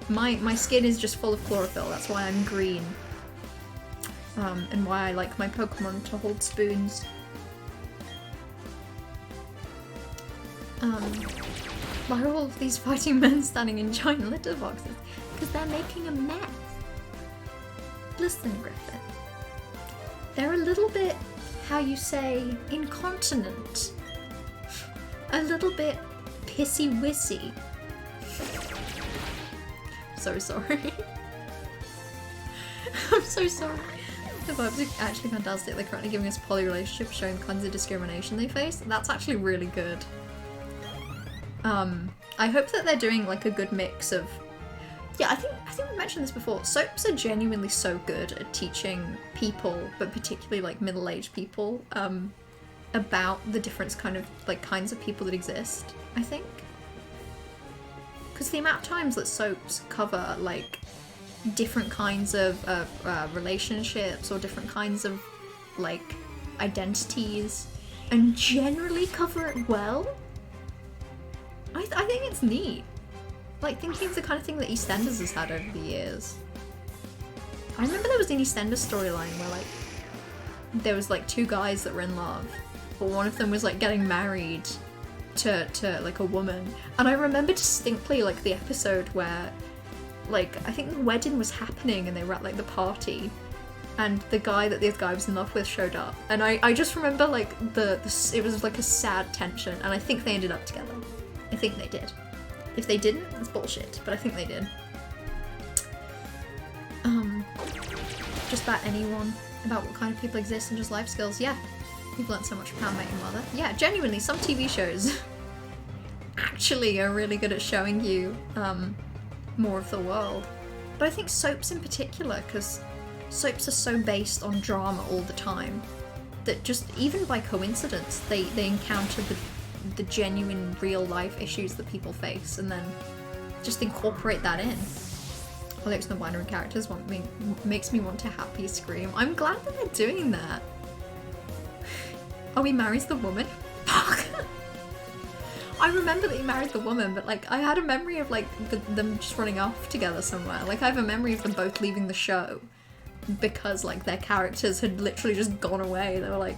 S1: My skin is just full of chlorophyll, that's why I'm green. And why I like my Pokemon to hold spoons. Why are all of these fighting men standing in giant litter boxes? Because they're making a mess. Listen, Griffin. They're a little bit, how you say, incontinent. A little bit pissy-wissy. So sorry. I'm so sorry. The vibes are actually fantastic. They're currently giving us poly relationships showing kinds of discrimination they face. That's actually really good. I hope that they're doing like a good mix of... Yeah, I think we mentioned this before. Soaps are genuinely so good at teaching people, but particularly like middle-aged people, about the different kinds of people that exist, I think. Because the amount of times that soaps cover like different kinds of relationships or different kinds of like identities and generally cover it well, I think it's neat. Like, thinking of the kind of thing that EastEnders has had over the years. I remember there was an EastEnders storyline where like there was like two guys that were in love, but one of them was like getting married to like a woman. And I remember distinctly like the episode where like I think the wedding was happening and they were at like the party and the guy that the other guy was in love with showed up. And I just remember like it was like a sad tension, and I think they ended up together. I think they did. If they didn't, it's bullshit, but I think they did. Just about anyone, about what kind of people exist and just life skills. Yeah, we've learned so much from How I Met Your Mother. Yeah, genuinely, some TV shows actually are really good at showing you more of the world. But I think soaps in particular, because soaps are so based on drama all the time, that just even by coincidence, they encounter the genuine real life issues that people face and then just incorporate that in. Alex non-binary characters makes me want to happy scream. I'm glad that they're doing that. Oh, he marries the woman? Fuck! I remember that he married the woman, but like I had a memory of like them just running off together somewhere. Like I have a memory of them both leaving the show because like their characters had literally just gone away. They were like,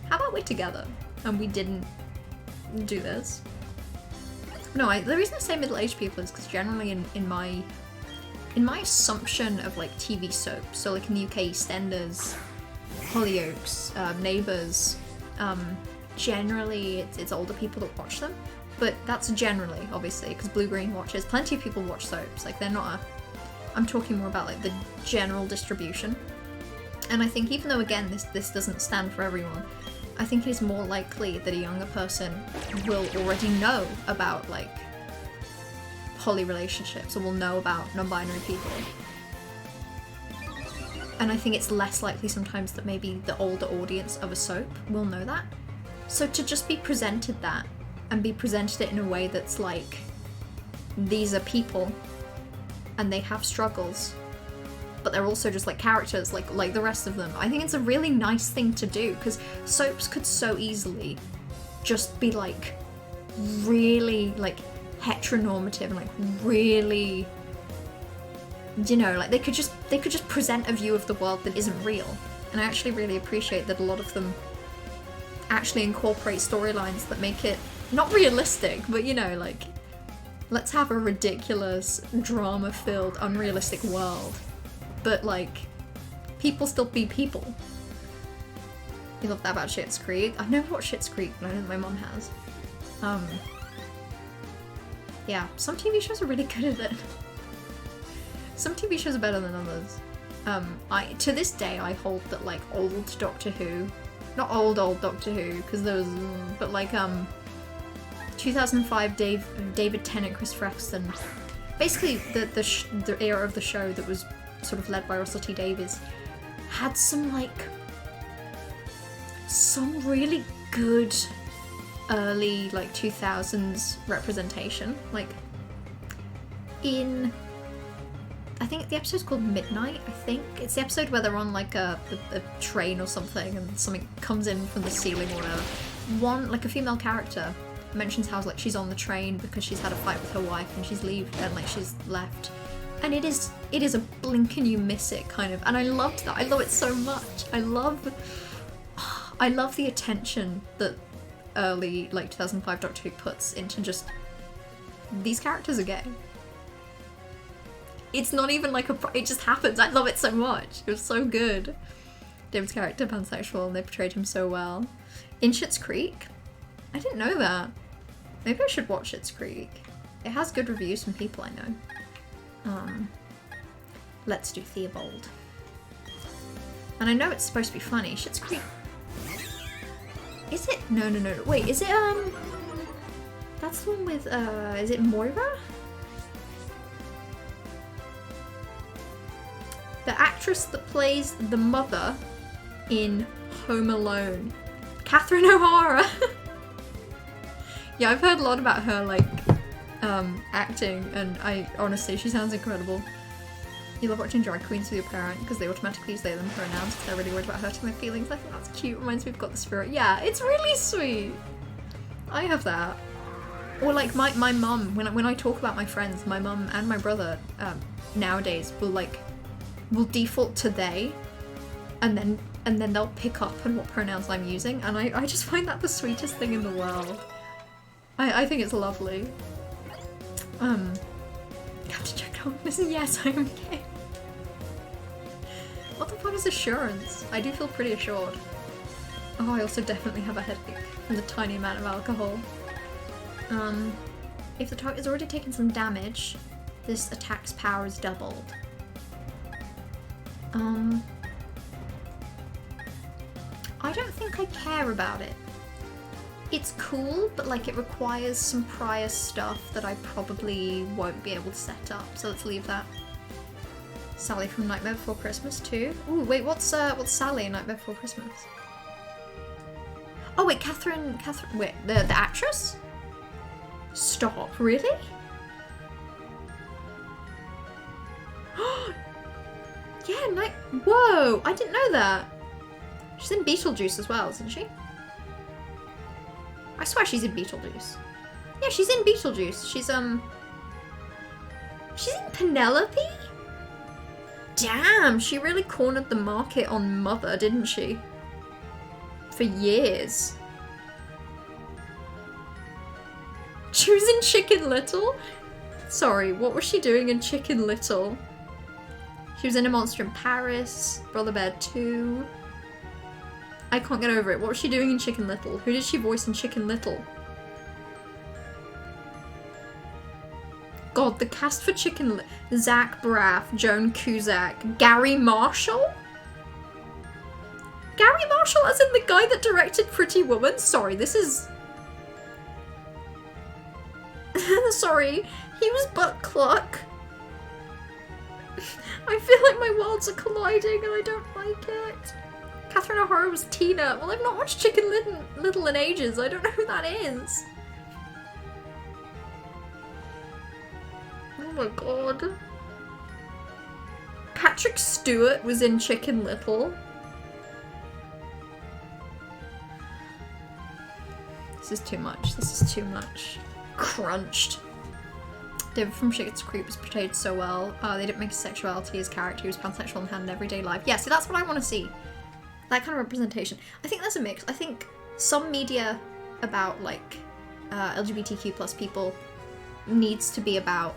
S1: how about we're together? And we didn't do this. No, the reason I say middle-aged people is because generally in my assumption of like TV soaps, so like in the UK, EastEnders, Hollyoaks, Neighbours, generally it's older people that watch them, but that's generally, obviously, because Blue Green watches, plenty of people watch soaps, like they're not I'm talking more about like the general distribution. And I think even though again this doesn't stand for everyone, I think it is more likely that a younger person will already know about like poly relationships or will know about non-binary people. And I think it's less likely sometimes that maybe the older audience of a soap will know that. So to just be presented that and be presented it in a way that's like, these are people and they have struggles, but they're also just like characters like the rest of them. I think it's a really nice thing to do, because soaps could so easily just be like really like heteronormative and like really, you know, like they could just present a view of the world that isn't real. And I actually really appreciate that a lot of them actually incorporate storylines that make it not realistic, but you know, like, let's have a ridiculous, drama-filled, unrealistic world, but like, people still be people. You love that about Schitt's Creek? I've never watched Schitt's Creek, but I know my mom has. Yeah, some TV shows are really good at it. Some TV shows are better than others. To this day, I hold that like old Doctor Who, not old Doctor Who, because there was, but like 2005 David Tennant, Christopher Eccleston, basically the era of the show that was sort of led by Russell T Davies, had some really good early like 2000s representation. Like in, I think the episode's called Midnight, I think. It's the episode where they're on like a train or something and something comes in from the ceiling or whatever. One, like a female character, mentions how like she's on the train because she's had a fight with her wife and she's left. And it is a blink and you miss it kind of, and I loved that. I love it so much. I love the attention that early like 2005 Doctor Who puts into just, these characters are gay. It's not even like it just happens. I love it so much. It was so good. David's character pansexual and they portrayed him so well. In Schitt's Creek, I didn't know that. Maybe I should watch Schitt's Creek. It has good reviews from people I know. Let's do Theobald. And I know it's supposed to be funny. Schitt's Creek. Is it? No. Wait, is it, that's the one with, is it Moira? The actress that plays the mother in Home Alone. Catherine O'Hara! Yeah, I've heard a lot about her, like, acting, and honestly, she sounds incredible. You love watching drag queens with your parent because they automatically use they them pronouns because they're really worried about hurting my feelings. I think that's cute. Reminds me of Got the Spirit. Yeah, it's really sweet. I have that. Or like my mum, when I talk about my friends, my mum and my brother nowadays will default to they, and then they'll pick up on what pronouns I'm using, and I just find that the sweetest thing in the world. I think it's lovely. Captain Jack Thomas, yes, I am gay. What the fuck is assurance? I do feel pretty assured. Oh, I also definitely have a headache from the tiny amount of alcohol. If the target has already taken some damage, this attack's power is doubled. I don't think I care about it. It's cool, but like it requires some prior stuff that I probably won't be able to set up, so let's leave that. Sally from Nightmare Before Christmas too. Ooh, wait, what's Sally in Nightmare Before Christmas? Oh wait, Catherine, wait, the actress? Stop, really? Yeah, whoa, I didn't know that. She's in Beetlejuice as well, isn't she? I swear she's in Beetlejuice. Yeah, she's in Beetlejuice. She's in Penelope? Damn, she really cornered the market on Mother, didn't she? For years. She was in Chicken Little? Sorry, what was she doing in Chicken Little? She was in A Monster in Paris, Brother Bear 2. I can't get over it. What was she doing in Chicken Little? Who did she voice in Chicken Little? God, the cast for Chicken Little. Zach Braff, Joan Cusack, Gary Marshall? Gary Marshall as in the guy that directed Pretty Woman? Sorry, this is... Sorry, he was Buck Cluck. I feel like my worlds are colliding and I don't like it. Catherine O'Hara was Tina. Well, I've not watched Chicken Little in ages. I don't know who that is. Oh my god. Patrick Stewart was in Chicken Little. This is too much. This is too much. Crunched. David from Schitt's Creek was portrayed so well. They didn't make his sexuality his character. He was pansexual and had an everyday life. Yeah, see, that's what I want to see. That kind of representation. I think there's a mix. I think some media about, like, LGBTQ plus people needs to be about...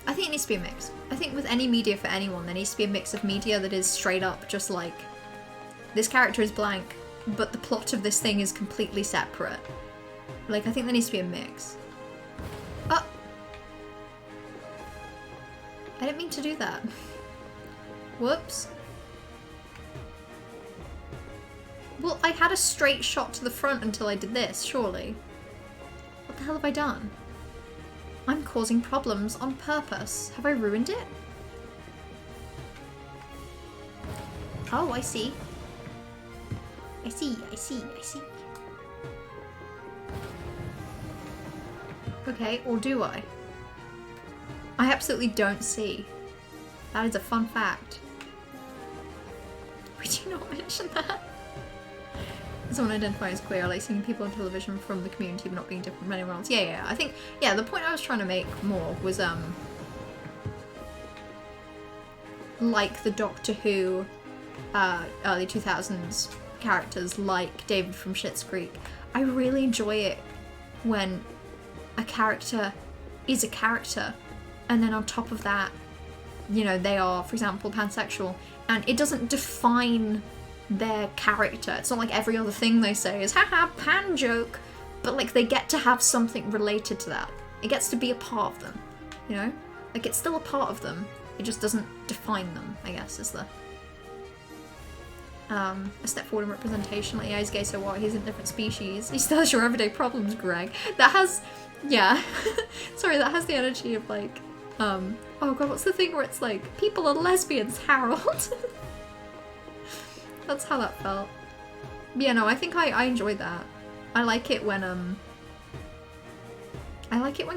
S1: I think it needs to be a mix. I think with any media for anyone, there needs to be a mix of media that is straight up just like, this character is blank, but the plot of this thing is completely separate. Like, I think there needs to be a mix. Oh! I didn't mean to do that. Whoops. Well, I had a straight shot to the front until I did this, surely. What the hell have I done? I'm causing problems on purpose. Have I ruined it? Oh, I see. I see. Okay, or do I? I absolutely don't see. That is a fun fact. We do not mention that. Someone identifying as queer, like seeing people on television from the community but not being different from anyone else. Yeah, I think, yeah, the point I was trying to make more was, like the Doctor Who, early 2000s characters, like David from Schitt's Creek. I really enjoy it when a character is a character, and then on top of that, you know, they are, for example, pansexual, and it doesn't define their character. It's not like every other thing they say is haha pan joke, but like they get to have something related to that. It gets to be a part of them, you know? Like it's still a part of them, it just doesn't define them, I guess, is the a step forward in representation. Like, yeah, he's gay, so what? He's in a different species. He still has your everyday problems, Greg. That has, yeah. Sorry, that has the energy of like, oh god, what's the thing where it's like, people are lesbians, Harold? That's how that felt. Yeah, no, I think I enjoyed that. I like it when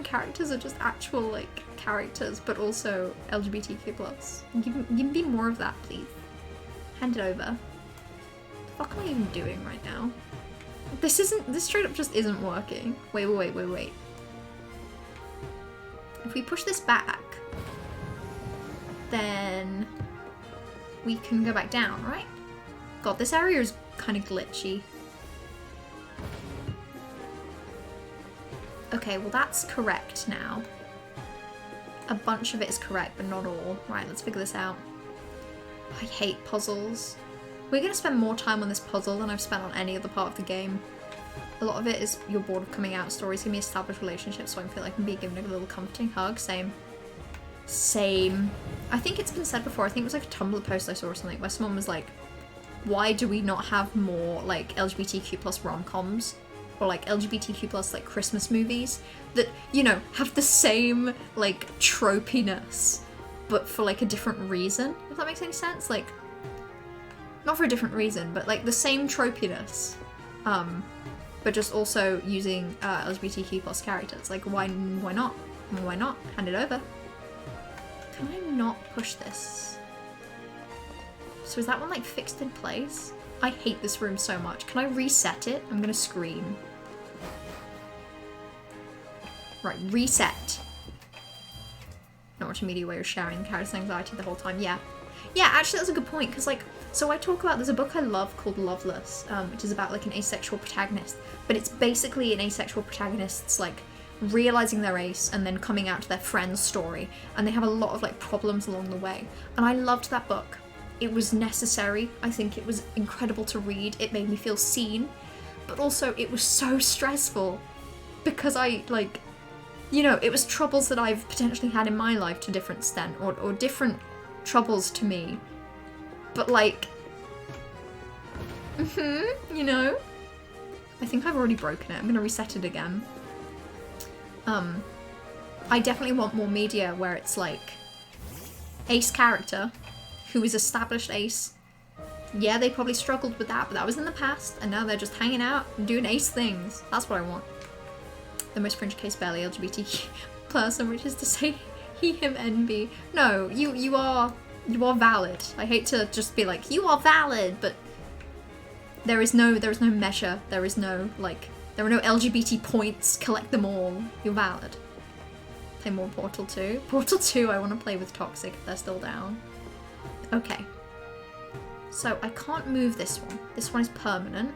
S1: characters are just actual, like, characters, but also LGBTQ+. Give me more of that, please. Hand it over. What the fuck am I even doing right now? This straight up just isn't working. Wait. If we push this back, then we can go back down, right? God, this area is kind of glitchy. Okay, well that's correct now. A bunch of it is correct, but not all. Right, let's figure this out. I hate puzzles. We're gonna spend more time on this puzzle than I've spent on any other part of the game. A lot of it is you're bored of coming out stories, give me established relationships, so I feel like I can be given a little comforting hug. Same. I think it's been said before, I think it was like a Tumblr post I saw or something, where someone was like, why do we not have more like LGBTQ plus rom-coms? Or like LGBTQ plus like Christmas movies that, you know, have the same like tropiness, but for like a different reason, if that makes any sense. Like, not for a different reason, but like the same tropiness, but just also using LGBTQ plus characters. Like, why not? Why not? Hand it over. Can I not push this? So is that one like fixed in place? I hate this room so much. Can I reset it? I'm gonna scream. Right, reset. Not much immediate way of sharing the character's anxiety the whole time. Yeah. Yeah, actually that's a good point, because like, so I talk about, there's a book I love called Loveless, which is about like an asexual protagonist, but it's basically an asexual protagonist's like realizing their ace and then coming out to their friend's story, and they have a lot of like problems along the way. And I loved that book. It was necessary. I think it was incredible to read. It made me feel seen, but also it was so stressful because I like, you know, it was troubles that I've potentially had in my life to different extent, or different troubles to me, but like, you know, I think I've already broken it. I'm gonna reset it again. I definitely want more media where it's like ace character who is established ace. Yeah, they probably struggled with that, but that was in the past, and now they're just hanging out and doing ace things. That's what I want. The most fringe case barely LGBTQ person, which is to say he, him, NB. No, you are valid. I hate to just be like, you are valid, but there is no measure. There is no like, there are no LGBT points. Collect them all. You're valid. Play more Portal 2. Portal 2, I want to play with Toxic if they're still down. Okay. So I can't move this one. This one is permanent.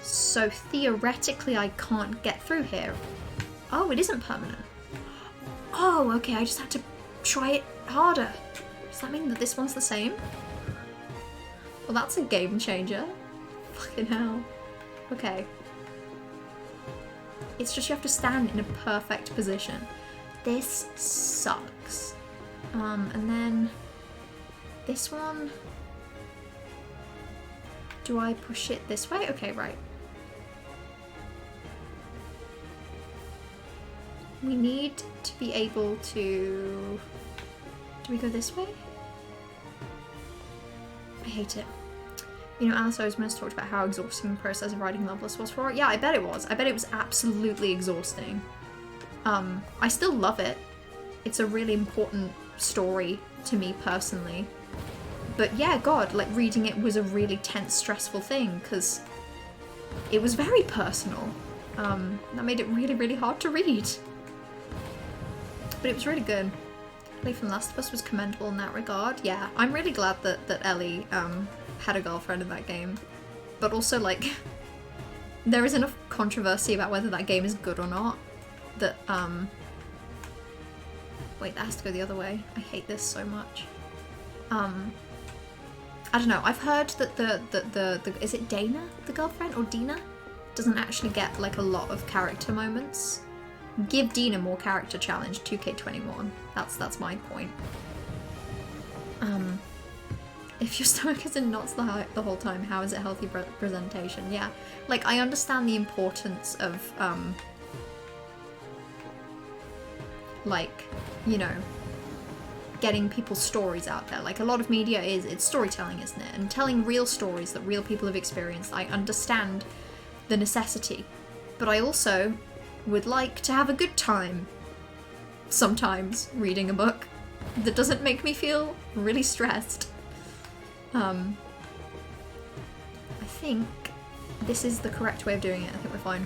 S1: So theoretically I can't get through here. Oh, it isn't permanent. Oh, okay, I just had to try it harder. Does that mean that this one's the same? Well, that's a game changer. Fucking hell. Okay. It's just you have to stand in a perfect position. This sucks. And then this one. Do I push it this way? Okay, right. We need to be able to... Do we go this way? I hate it. You know, Alice Oseman talked about how exhausting the process of writing Loveless was for her. Yeah, I bet it was. I bet it was absolutely exhausting. I still love it. It's a really important story to me personally. But yeah, God, like reading it was a really tense, stressful thing because it was very personal. That made it really, really hard to read. But it was really good. Ellie from Last of Us was commendable in that regard. Yeah, I'm really glad that Ellie had a girlfriend in that game. But also, like, there is enough controversy about whether that game is good or not that, wait, that has to go the other way. I hate this so much. I don't know, I've heard that the is it Dana, the girlfriend, or Dina? Doesn't actually get, like, a lot of character moments. Give Dina more character challenge, 2K21. That's my point. If your stomach is in knots the whole time, how is it healthy representation? Yeah, like, I understand the importance of, like, you know, getting people's stories out there. Like, a lot of media it's storytelling, isn't it? And telling real stories that real people have experienced. I understand the necessity, but I also would like to have a good time sometimes reading a book that doesn't make me feel really stressed. I think this is the correct way of doing it. I think we're fine.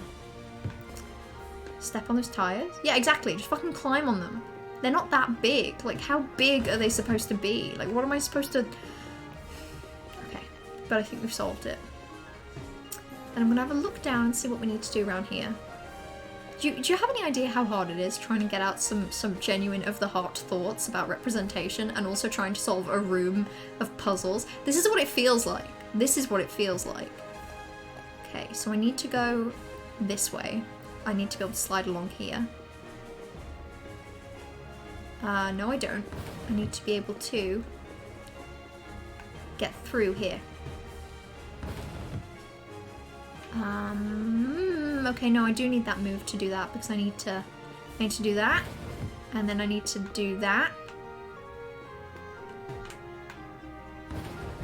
S1: Step on those tires? Yeah, exactly. Just fucking climb on them. They're not that big. Like, how big are they supposed to be? Like, what am I supposed to... Okay, but I think we've solved it. And I'm gonna have a look down and see what we need to do around here. Do you have any idea how hard it is trying to get out some genuine of-the-heart thoughts about representation and also trying to solve a room of puzzles? This is what it feels like. This is what it feels like. Okay, so I need to go this way. I need to be able to slide along here. No I don't. I need to be able to get through here. Okay, no, I do need that move to do that because I need to do that, and then I need to do that.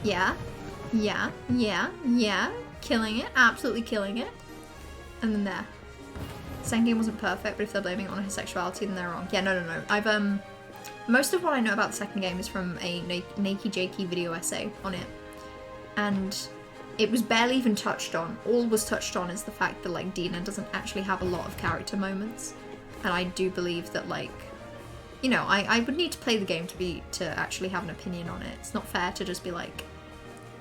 S1: Yeah, killing it, absolutely killing it. And then there. Second game wasn't perfect, but if they're blaming it on his sexuality, then they're wrong. Yeah, no. I've most of what I know about the second game is from a Nakey Jakey video essay on it, and it was barely even touched on. All was touched on is the fact that, like, Dina doesn't actually have a lot of character moments. And I do believe that, like, you know, I would need to play the game to actually have an opinion on it. It's not fair to just be like,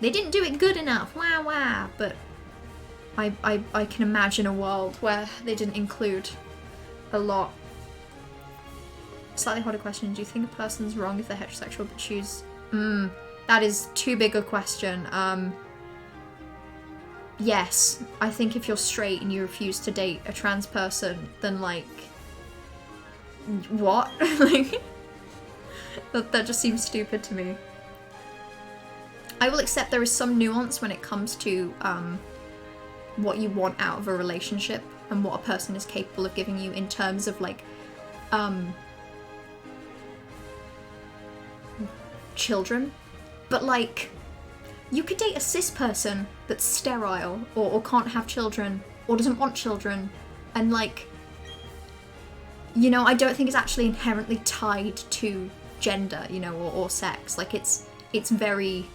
S1: they didn't do it good enough, wah wah, but I can imagine a world where they didn't include a lot. Slightly harder question, do you think a person's wrong if they're heterosexual but choose... that is too big a question. Yes, I think if you're straight and you refuse to date a trans person, then, like... What? Like... that just seems stupid to me. I will accept there is some nuance when it comes to, what you want out of a relationship and what a person is capable of giving you in terms of, like, children. But, like, you could date a cis person that's sterile or can't have children or doesn't want children, and, like, you know, I don't think it's actually inherently tied to gender, you know, or sex. Like, it's very...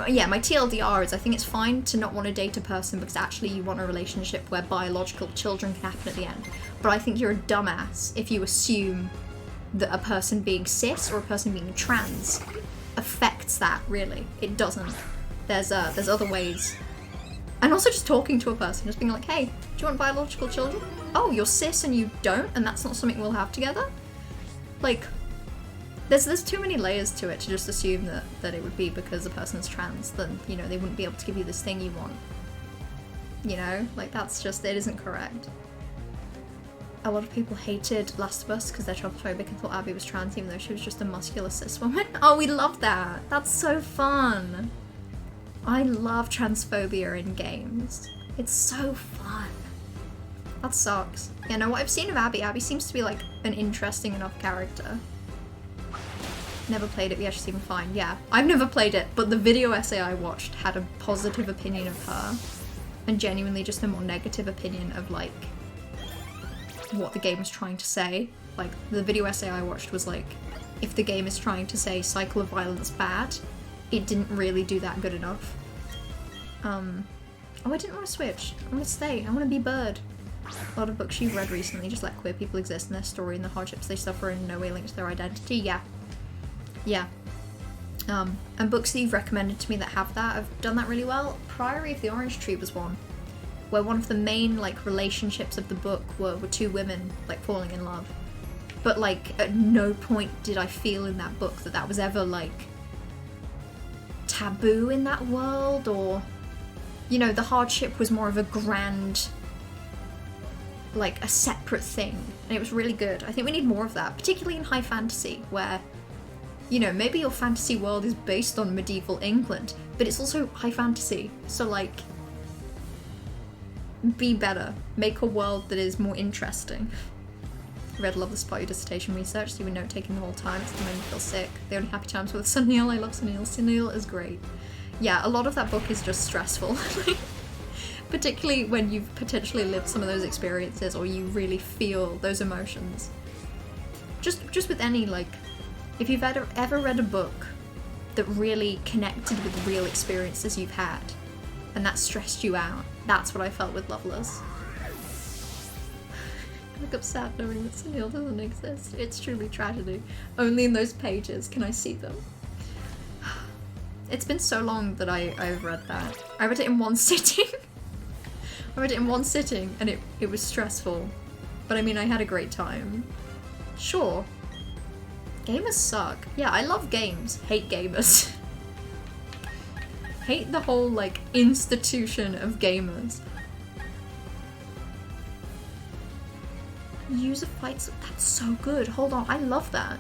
S1: Yeah, my TLDR is I think it's fine to not want to date a person because actually you want a relationship where biological children can happen at the end. But I think you're a dumbass if you assume that a person being cis or a person being trans affects that, really. It doesn't. There's other ways. And also just talking to a person, just being like, hey, do you want biological children? Oh, you're cis and you don't, and that's not something we'll have together? Like... There's too many layers to it to just assume that it would be because the person's trans, then, you know, they wouldn't be able to give you this thing you want. You know? Like, that's just, it isn't correct. A lot of people hated Last of Us because they're transphobic and thought Abby was trans even though she was just a muscular cis woman. Oh, we love that! That's so fun! I love transphobia in games. It's so fun. That sucks. Yeah, no, what I've seen of Abby seems to be, like, an interesting enough character. Never played it, but yeah, she seemed fine. Yeah, I've never played it, but the video essay I watched had a positive opinion of her, and genuinely just a more negative opinion of, like, what the game was trying to say. Like, the video essay I watched was like, if the game is trying to say cycle of violence bad, it didn't really do that good enough. Oh, I didn't want to switch. I want to stay. I want to be Bird. A lot of books you've read recently just let queer people exist in their story and the hardships they suffer in no way linked to their identity. Yeah. Yeah. And books that you've recommended to me that have that have done that really well. Priory of the Orange Tree was one, where one of the main, like, relationships of the book were two women, like, falling in love. But, like, at no point did I feel in that book that was ever, like, taboo in that world, or, you know, the hardship was more of a grand, like, a separate thing. And it was really good. I think we need more of that, particularly in high fantasy, where, you know, maybe your fantasy world is based on medieval England, but it's also high fantasy. So, like, be better. Make a world that is more interesting. Read love this part of your dissertation research, so you were note-taking the whole time. It's the moment you feel sick. The only happy times with Sunil. I love Sunil. Sunil is great. Yeah, a lot of that book is just stressful. Particularly when you've potentially lived some of those experiences, or you really feel those emotions. Just with any, like, if you've ever read a book that really connected with real experiences you've had, and that stressed you out, that's what I felt with Loveless. I look up sad knowing that Sunil doesn't exist. It's truly tragedy. Only in those pages can I see them. It's been so long that I've read that. I read it in one sitting. And it was stressful. But I mean, I had a great time. Sure. Gamers suck. Yeah, I love games. Hate gamers. Hate the whole, like, institution of gamers. User fights. That's so good. Hold on, I love that.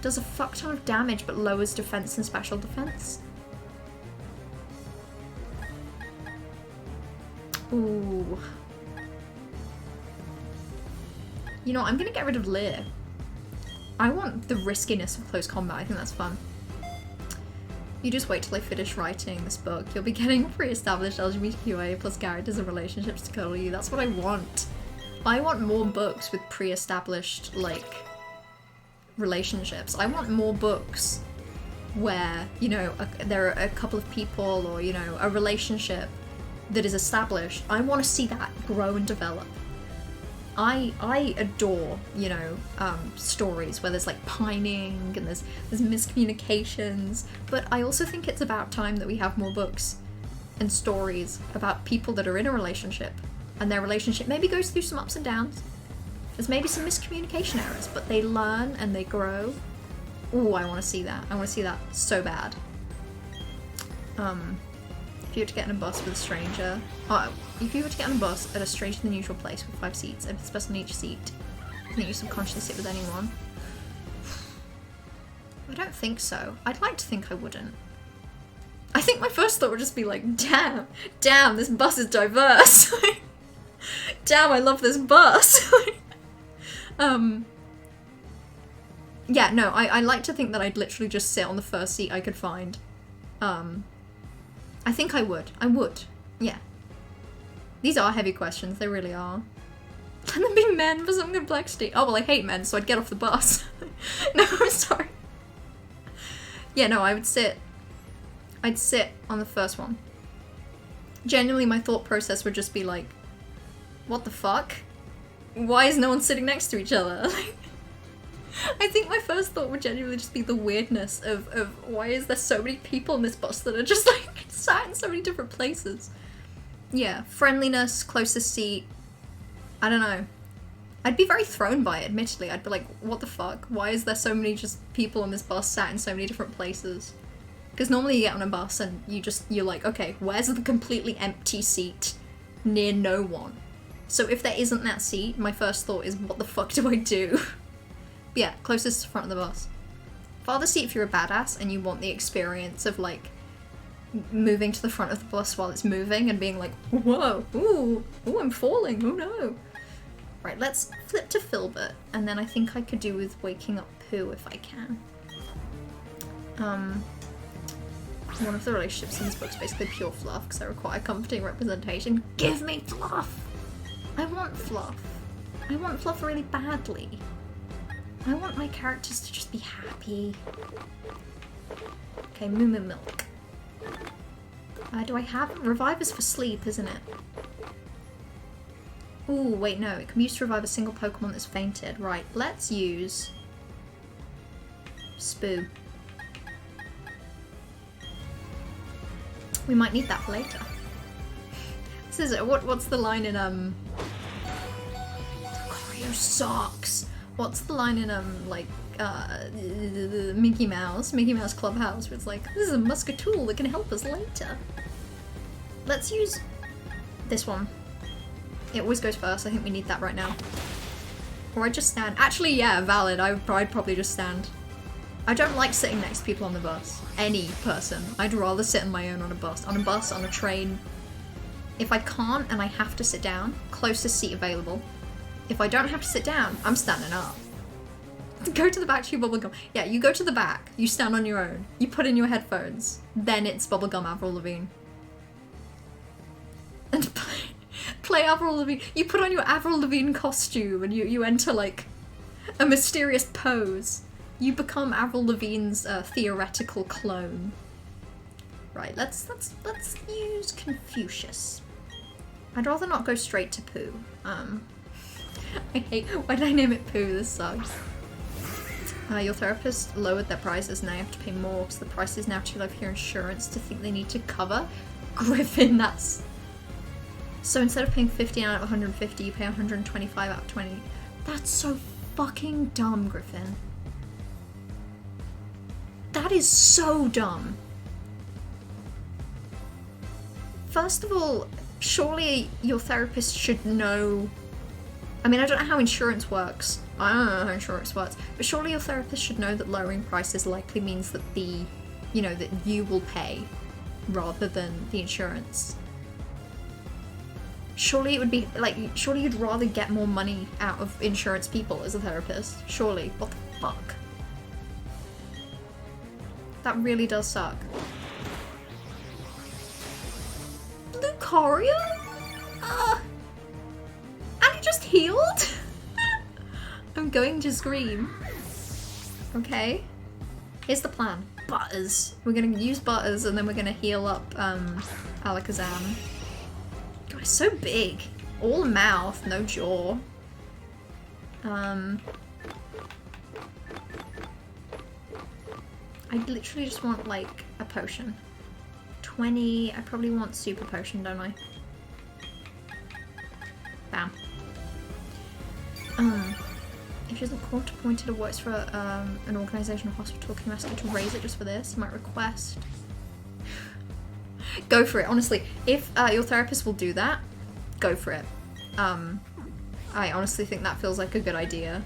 S1: Does a fuck ton of damage but lowers defense and special defense. Ooh. You know, I'm gonna get rid of Lear. I want the riskiness of close combat. I think that's fun. You just wait till I finish writing this book. You'll be getting pre-established LGBTQIA plus characters and relationships to cuddle you. That's what I want. I want more books with pre-established, like, relationships. I want more books where, you know, there are a couple of people or, you know, a relationship that is established. I want to see that grow and develop. I adore, you know, stories where there's like pining and there's miscommunications, but I also think it's about time that we have more books and stories about people that are in a relationship and their relationship maybe goes through some ups and downs. There's maybe some miscommunication errors, but they learn and they grow. Ooh, I want to see that. I want to see that so bad. If you were to get in a bus with a stranger, if you were to get on a bus at a stranger than usual place with 5 seats, and it's person on each seat, I think you subconsciously sit with anyone. I don't think so. I'd like to think I wouldn't. I think my first thought would just be like, damn, this bus is diverse. Damn, I love this bus. Yeah, no, I like to think that I'd literally just sit on the first seat I could find. I think I would. I would. Yeah. These are heavy questions, they really are. Let them be men for some complexity. Oh, well, I hate men, so I'd get off the bus. No, I'm sorry. Yeah, no, I'd sit on the first one. Genuinely, my thought process would just be like, what the fuck? Why is no one sitting next to each other? I think my first thought would genuinely just be the weirdness of why is there so many people in this bus that are just like sat in so many different places. Yeah, friendliness, closest seat. I don't know. I'd be very thrown by it, admittedly. I'd be like, what the fuck? Why is there so many just people on this bus sat in so many different places? Because normally you get on a bus and you're like, okay, where's the completely empty seat near no one? So if there isn't that seat, my first thought is, what the fuck do I do? But yeah, closest to the front of the bus. Farther seat if you're a badass and you want the experience of like moving to the front of the bus while it's moving and being like, whoa, ooh, I'm falling, oh no. Right, let's flip to Filbert, and then I think I could do with waking up Pooh if I can. One of the relationships in this book is basically pure fluff because they require comforting representation. Give me fluff! I want fluff. I want fluff really badly. I want my characters to just be happy. Okay, Moo Moo Milk. Do I have... Revive is for sleep, isn't it? Ooh, wait, no. It can be used to revive a single Pokemon that's fainted. Right, let's use... Spoo. We might need that for later. This is... What's the line in, Lucario sucks! What's the line in, Mickey Mouse Clubhouse, where it's like, this is a Muscatool that can help us later. Let's use this one. It always goes first, I think we need that right now. Or I just stand. Actually, yeah, valid, I'd probably just stand. I don't like sitting next to people on the bus. Any person. I'd rather sit on my own on a bus. On a train. If I can't and I have to sit down, closest seat available. If I don't have to sit down, I'm standing up. Go to the back to your bubblegum. Yeah, you go to the back, you stand on your own, you put in your headphones, then it's bubblegum Avril Lavigne. And play Avril Lavigne. You put on your Avril Lavigne costume and you enter like a mysterious pose. You become Avril Lavigne's theoretical clone. Right, let's use Confucius. I'd rather not go straight to Pooh. I hate. Why did I name it Pooh? This sucks. Your therapist lowered their prices, now you have to pay more because the price is now too low for your insurance to think they need to cover. Griffin, that's... So instead of paying 50 out of 150, you pay 125 out of 20. That's so fucking dumb, Griffin. That is so dumb. First of all, surely your therapist should know... I mean, I don't know how insurance works. I don't know how insurance works. But surely your therapist should know that lowering prices likely means that that you will pay rather than the insurance. Surely it would be, like, surely you'd rather get more money out of insurance people as a therapist. Surely. What the fuck? That really does suck. Lucario? And he just healed? I'm going to scream. Okay. Here's the plan. Butters. We're gonna use Butters and then we're gonna heal up Alakazam. God, it's so big. All mouth, no jaw. I literally just want like a potion. 20, I probably want super potion, don't I? Bam. If she isn't court appointed or works for an organisation or hospital, can you ask her to raise it just for this? You might request. Go for it, honestly. If your therapist will do that, go for it. I honestly think that feels like a good idea.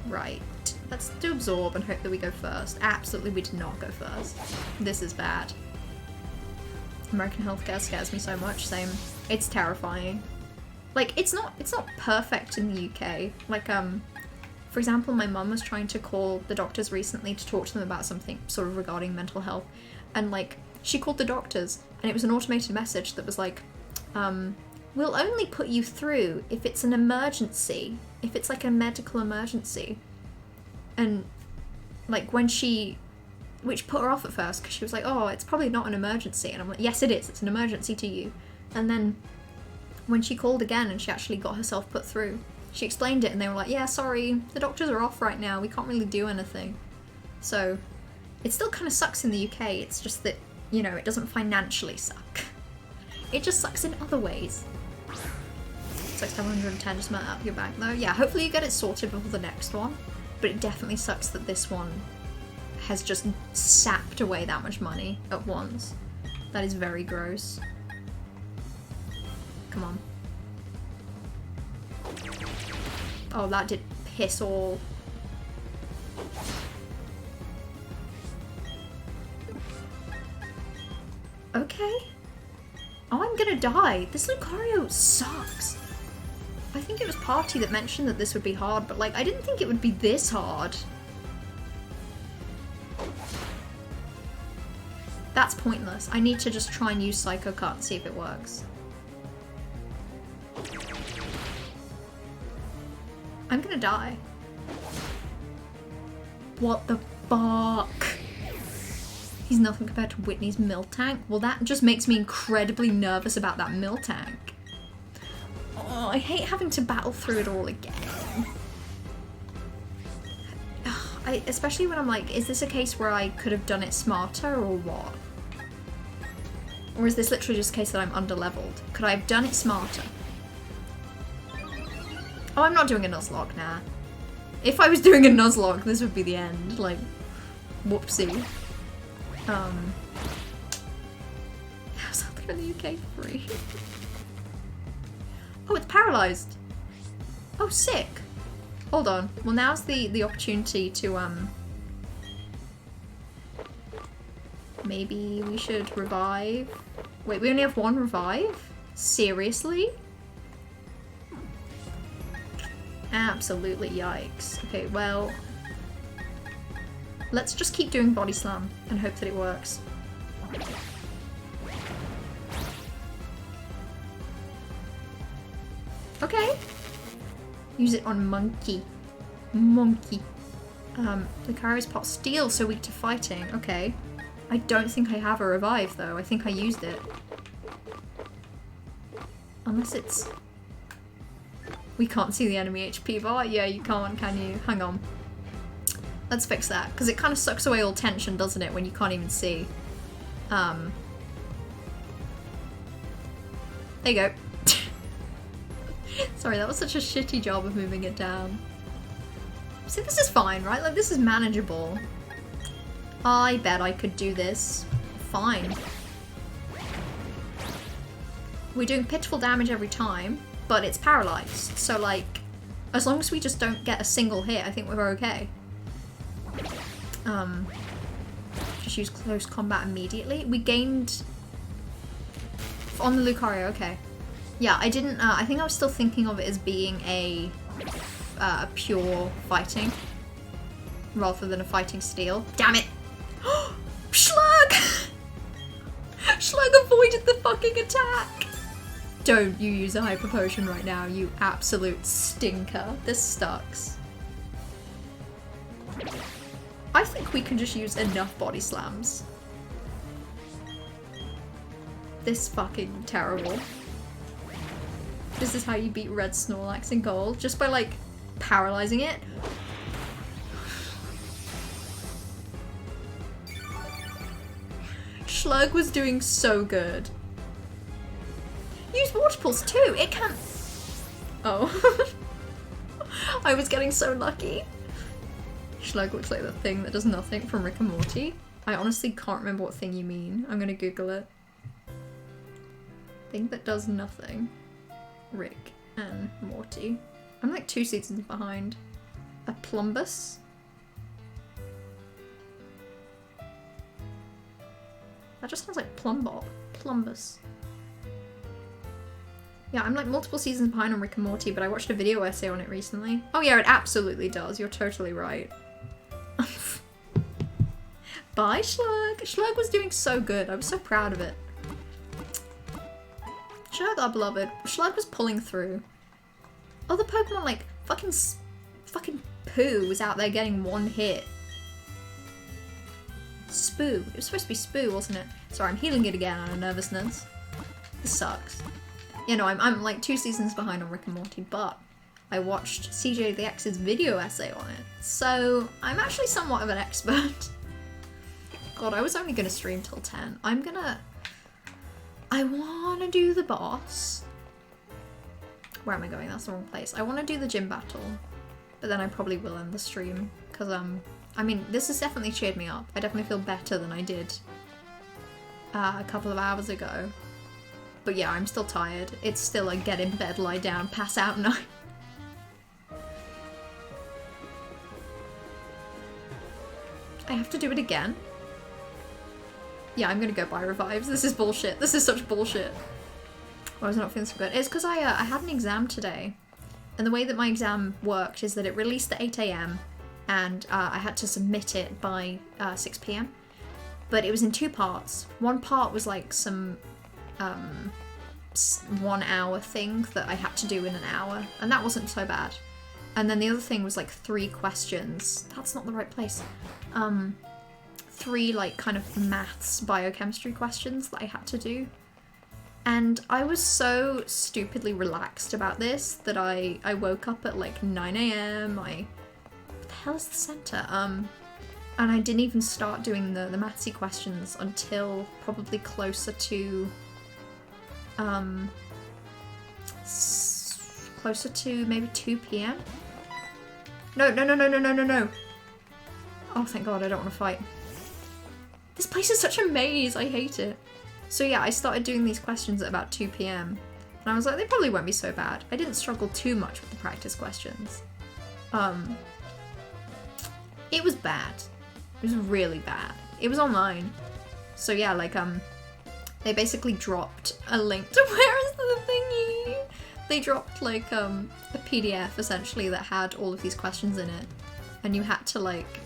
S1: Right. Let's do absorb and hope that we go first. Absolutely we did not go first. This is bad. American healthcare scares me so much, same. It's terrifying. Like, it's not perfect in the UK. Like, for example, my mum was trying to call the doctors recently to talk to them about something sort of regarding mental health. And like, she called the doctors and it was an automated message that was like, we'll only put you through if it's an emergency. If it's like a medical emergency. And like when which put her off at first because she was like, oh, it's probably not an emergency. And I'm like, yes, it is. It's an emergency to you. And then when she called again and she actually got herself put through, she explained it and they were like, yeah, sorry, the doctors are off right now. We can't really do anything. So it still kind of sucks in the UK. It's just that, you know, it doesn't financially suck. It just sucks in other ways. It's like 710 just met up your bank though. Yeah, hopefully you get it sorted before the next one. But it definitely sucks that this one has just sapped away that much money at once. That is very gross. Come on. Oh, that did piss all. Okay. Oh, I'm gonna die. This Lucario sucks. I think it was Party that mentioned that this would be hard, but like, I didn't think it would be this hard. That's pointless. I need to just try and use Psycho Cut and see if it works. I'm gonna die. What the fuck? He's nothing compared to Whitney's Miltank. Well, that just makes me incredibly nervous about that Miltank. Oh, I hate having to battle through it all again. Especially when I'm like, is this a case where I could have done it smarter or what? Or is this literally just a case that I'm under-leveled? Could I have done it smarter? Oh, I'm not doing a Nuzlocke now. If I was doing a Nuzlocke, this would be the end. Like, whoopsie. How's that in the UK free? Oh, it's paralyzed. Oh, sick. Hold on. Well, now's the opportunity to, maybe we should revive. Wait, we only have one revive? Seriously? Absolutely yikes. Okay, well, let's just keep doing Body Slam and hope that it works. Okay. Use it on Monkey. Monkey. Lucario's Pot Steel, so weak to fighting. Okay. I don't think I have a revive though. I think I used it. Unless it's... We can't see the enemy HP bar? Yeah, you can't, can you? Hang on. Let's fix that, because it kind of sucks away all tension, doesn't it, when you can't even see. There you go. Sorry, that was such a shitty job of moving it down. See, this is fine, right? Like, this is manageable. I bet I could do this fine. We're doing pitiful damage every time, but it's paralyzed. So, like, as long as we just don't get a single hit, I think we're okay. Just use close combat immediately. We gained... On the Lucario, okay. Yeah, I didn't, I think I was still thinking of it as being a pure fighting, rather than a fighting steel. Damn it! Slug! Slug avoided the fucking attack! Don't you use a hyper potion right now, you absolute stinker. This sucks. I think we can just use enough body slams. This fucking terrible. This is how you beat Red Snorlax in Gold, just by like paralyzing it. Schlurg was doing so good. Use water pulse too, it can. Oh. I was getting so lucky. Schlurg looks like the thing that does nothing from Rick and Morty. I honestly can't remember what thing you mean. I'm gonna Google it. Thing that does nothing. Rick and Morty. I'm like 2 seasons behind. A Plumbus? That just sounds like Plumbot. Plumbus. Yeah, I'm like multiple seasons behind on Rick and Morty, but I watched a video essay on it recently. Oh yeah, it absolutely does. You're totally right. Bye, Schlurg. Schlurg was doing so good. I was so proud of it. Schlurg, our beloved. Schlurg was pulling through. Other Pokemon, like, fucking Pooh was out there getting 1 hit. Spoo. It was supposed to be Spoo, wasn't it? Sorry, I'm healing it again out of nervousness. This sucks. Yeah, no, I'm like 2 seasons behind on Rick and Morty, but I watched CJ the X's video essay on it, so I'm actually somewhat of an expert. God, I was only gonna stream till 10. I wanna do the boss. Where am I going? That's the wrong place. I wanna do the gym battle, but then I probably will end the stream, because, I mean, this has definitely cheered me up. I definitely feel better than I did a couple of hours ago. But yeah, I'm still tired. It's still a get in bed, lie down, pass out night. I have to do it again. Yeah, I'm gonna go buy revives. This is bullshit. This is such bullshit. I was not feeling so good. It's because I had an exam today. And the way that my exam worked is that it released at 8 AM and I had to submit it by 6 PM. But it was in 2 parts. One part was like some 1 hour thing that I had to do in an hour, and that wasn't so bad. And then the other thing was like 3 questions. That's not the right place. 3 like kind of maths biochemistry questions that I had to do. And I was so stupidly relaxed about this that I woke up at like 9 AM. What the hell is the center? And I didn't even start doing the mathsy questions until probably closer to maybe 2 PM. No. Oh, thank God, I don't want to fight. This place is such a maze, I hate it. So yeah, I started doing these questions at about 2 PM. And I was like, they probably won't be so bad. I didn't struggle too much with the practice questions. It was bad. It was really bad. It was online. So yeah, like, they basically dropped a link to where is the thingy? They dropped like a PDF essentially that had all of these questions in it. And you had to like...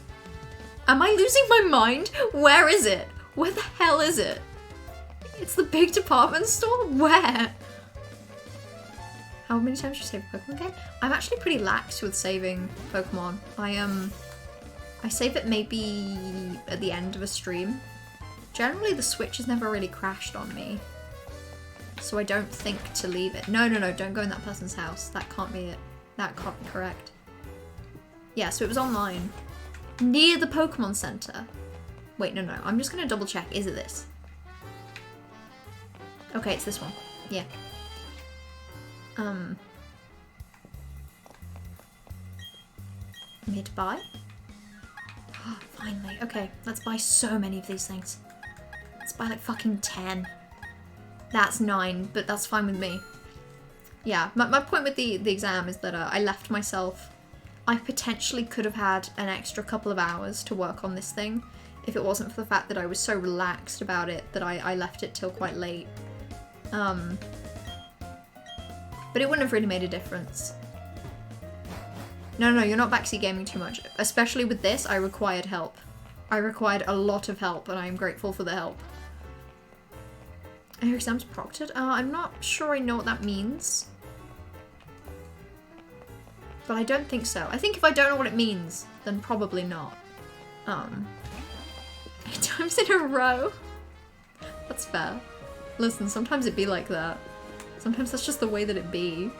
S1: Am I losing my mind? Where is it? Where the hell is it? It's the big department store? Where? How many times do you save a Pokemon game? I'm actually pretty lax with saving Pokemon. I save it maybe at the end of a stream. Generally the Switch has never really crashed on me. So I don't think to leave it. No, don't go in that person's house. That can't be it. That can't be correct. Yeah, so it was online. Near the Pokemon Center. Wait, no. I'm just gonna double check. Is it this? Okay, it's this one. Yeah. I'm here to buy. Oh, finally. Okay, let's buy so many of these things. Let's buy like fucking 10. That's 9, but that's fine with me. Yeah, my point with the exam is that I left myself... I potentially could have had an extra couple of hours to work on this thing if it wasn't for the fact that I was so relaxed about it that I left it till quite late. But it wouldn't have really made a difference. No, you're not backseat gaming too much. Especially with this, I required help. I required a lot of help, and I am grateful for the help. Are your exams proctored? I'm not sure I know what that means. But I don't think so. I think if I don't know what it means, then probably not. 8 times in a row. That's fair. Listen, sometimes it be like that. Sometimes that's just the way that it be.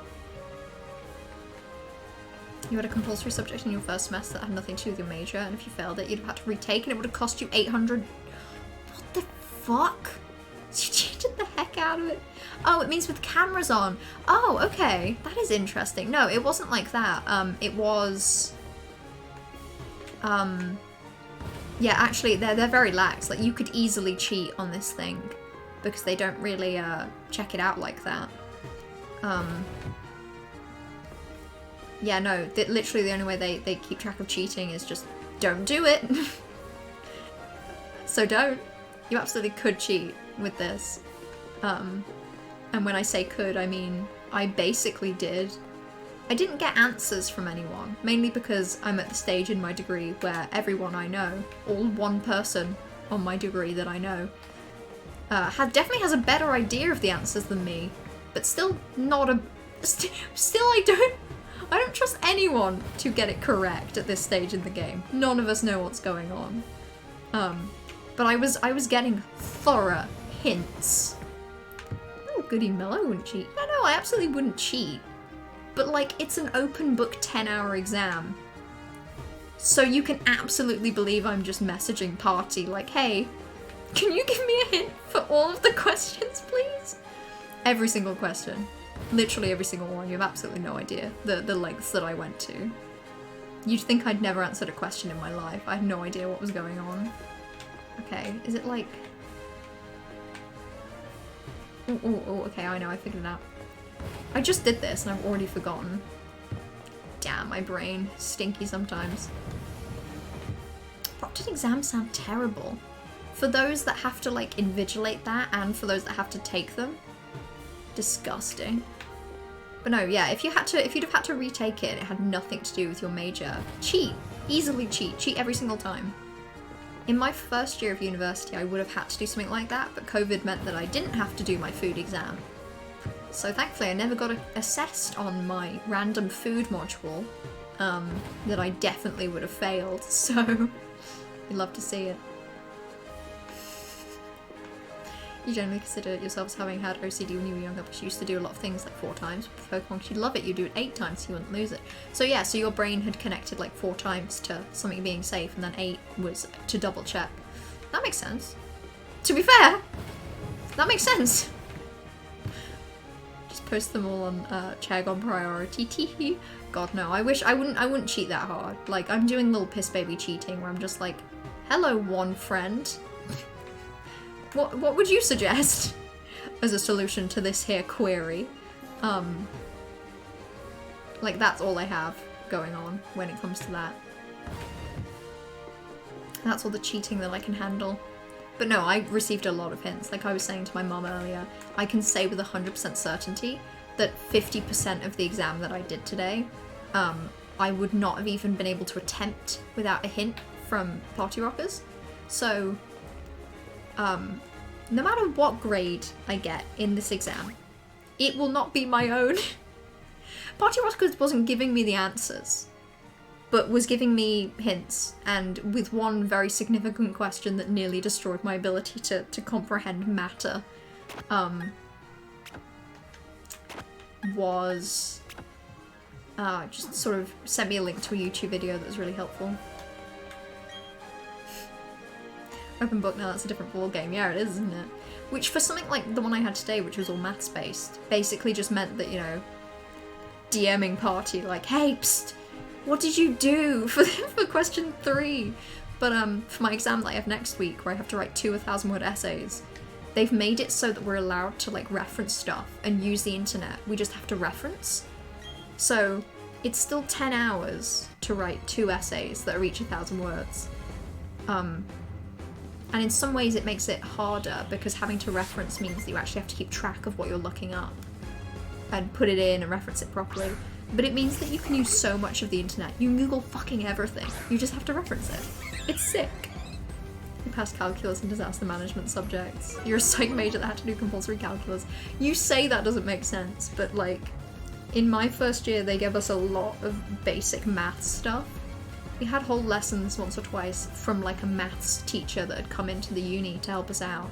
S1: You had a compulsory subject in your first semester that had nothing to do with your major, and if you failed it, you'd have had to retake, and it would have cost you 800. What the fuck? You cheated the heck out of it. Oh, it means with cameras on. Oh, okay. That is interesting. No, it wasn't like that. It was... Yeah, actually, they're very lax. Like, you could easily cheat on this thing because they don't really check it out like that. Yeah, no, literally the only way they keep track of cheating is just don't do it. So don't. You absolutely could cheat with this. And when I say could, I mean I basically did. I didn't get answers from anyone, mainly because I'm at the stage in my degree where everyone I know, all one person on my degree that I know, definitely has a better idea of the answers than me, but still not a... Still I don't trust anyone to get it correct at this stage in the game. None of us know what's going on. But I was getting thorough hints. Oh, goody Mel, I wouldn't cheat. No, I absolutely wouldn't cheat. But, like, it's an open book 10-hour exam. So you can absolutely believe I'm just messaging Party like, hey, can you give me a hint for all of the questions, please? Every single question. Literally every single one. You have absolutely no idea the lengths that I went to. You'd think I'd never answered a question in my life. I had no idea what was going on. Okay, is it like... Oh, okay, I know, I figured it out. I just did this and I've already forgotten. Damn, my brain. Stinky sometimes. Proctored exams sound terrible. For those that have to, like, invigilate that and for those that have to take them. Disgusting. But no, yeah, if you'd have had to retake it, it had nothing to do with your major. Cheat. Easily cheat. Cheat every single time. In my first year of university, I would have had to do something like that, but COVID meant that I didn't have to do my food exam. So thankfully I never got assessed on my random food module, that I definitely would have failed, so you'd love to see it. You generally consider yourselves having had OCD when you were younger, but you used to do a lot of things like 4 times. With Pokemon, you'd love it, you'd do it 8 times so you wouldn't lose it. So yeah, so your brain had connected like 4 times to something being safe, and then 8 was to double check. That makes sense. To be fair, that makes sense. Just post them all on Chag on priority. Teehee. God no, I wouldn't cheat that hard. Like, I'm doing little piss baby cheating where I'm just like, hello one friend. What would you suggest as a solution to this here query? Like, that's all I have going on when it comes to that. That's all the cheating that I can handle. But no, I received a lot of hints. Like I was saying to my mum earlier, I can say with 100% certainty that 50% of the exam that I did today, I would not have even been able to attempt without a hint from Party Rockers. So, no matter what grade I get in this exam, it will not be my own. Party Rockers wasn't giving me the answers, but was giving me hints, and with one very significant question that nearly destroyed my ability to comprehend matter, was just sort of sent me a link to a YouTube video that was really helpful. Open book, now that's a different ball game. Yeah, it is, isn't it? Which for something like the one I had today, which was all maths based, basically just meant that, you know, DMing Party like, hey, psst, what did you do for question 3? But for my exam that I have next week, where I have to write 2 1,000-word essays, they've made it so that we're allowed to like reference stuff and use the internet. We just have to reference. So it's still 10 hours to write 2 essays that are each 1,000 words. And in some ways it makes it harder because having to reference means that you actually have to keep track of what you're looking up and put it in and reference it properly. But it means that you can use so much of the internet. You can Google fucking everything. You just have to reference it. It's sick. You passed calculus and disaster management subjects. You're a psych major that had to do compulsory calculus. You say that doesn't make sense, but like, in my first year they gave us a lot of basic math stuff. We had whole lessons once or twice from like a maths teacher that had come into the uni to help us out.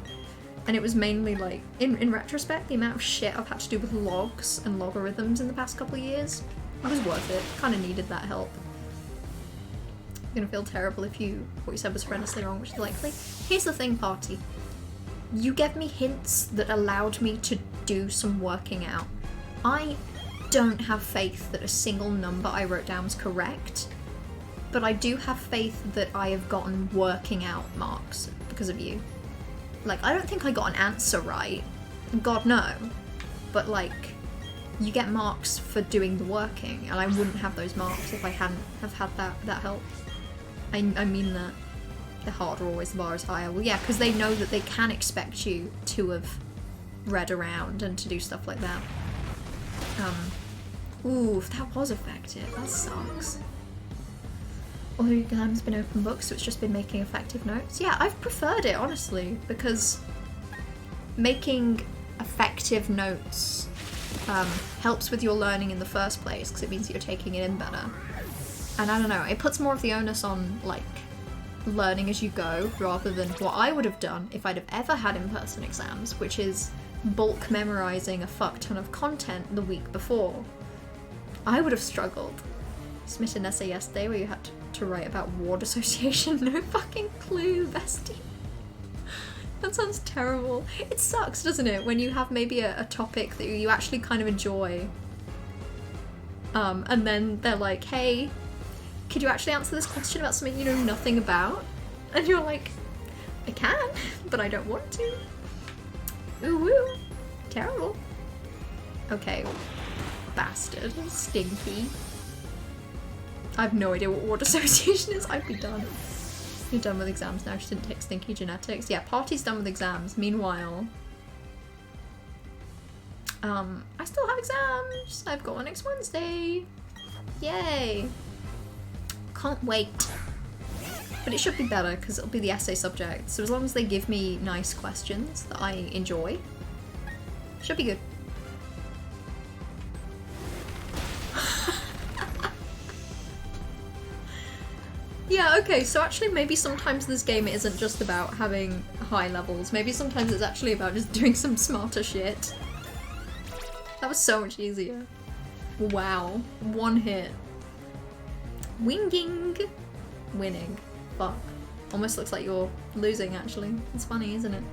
S1: And it was mainly like, in retrospect, the amount of shit I've had to do with logs and logarithms in the past couple of years, it was worth it. Kind of needed that help. You're gonna feel terrible if what you said was horrendously wrong, which is likely. Here's the thing, party. You gave me hints that allowed me to do some working out. I don't have faith that a single number I wrote down was correct, but I do have faith that I have gotten working out marks because of you. Like, I don't think I got an answer right. God, no. But, like, you get marks for doing the working, and I wouldn't have those marks if I hadn't have had that help. I mean that. The harder always the bar is higher. Well, yeah, because they know that they can expect you to have read around and to do stuff like that. Ooh, that was effective. That sucks. All your exams been open books, so it's just been making effective notes. Yeah, I've preferred it, honestly, because making effective notes helps with your learning in the first place, because it means you're taking it in better. And I don't know, it puts more of the onus on, like, learning as you go, rather than what I would have done if I'd have ever had in-person exams, which is bulk memorizing a fuck ton of content the week before. I would have struggled. Submitted an essay yesterday where you had to write about ward association. No fucking clue, bestie. That sounds terrible. It sucks, doesn't it, when you have maybe a topic that you actually kind of enjoy, and then they're like, hey, could you actually answer this question about something you know nothing about? And you're like, I can, but I don't want to. Ooh woo. Terrible. Okay. Bastard. Stinky. I have no idea what ward association is. I'd be done. You're done with exams now. She didn't take stinky genetics. Yeah, party's done with exams. Meanwhile, I still have exams. I've got one next Wednesday. Yay. Can't wait. But it should be better because it'll be the essay subject. So as long as they give me nice questions that I enjoy, should be good. Yeah, okay, so actually maybe sometimes this game isn't just about having high levels. Maybe sometimes it's actually about just doing some smarter shit. That was so much easier. Wow. One hit. Winging. Winning. Fuck. Almost looks like you're losing, actually. It's funny, isn't it?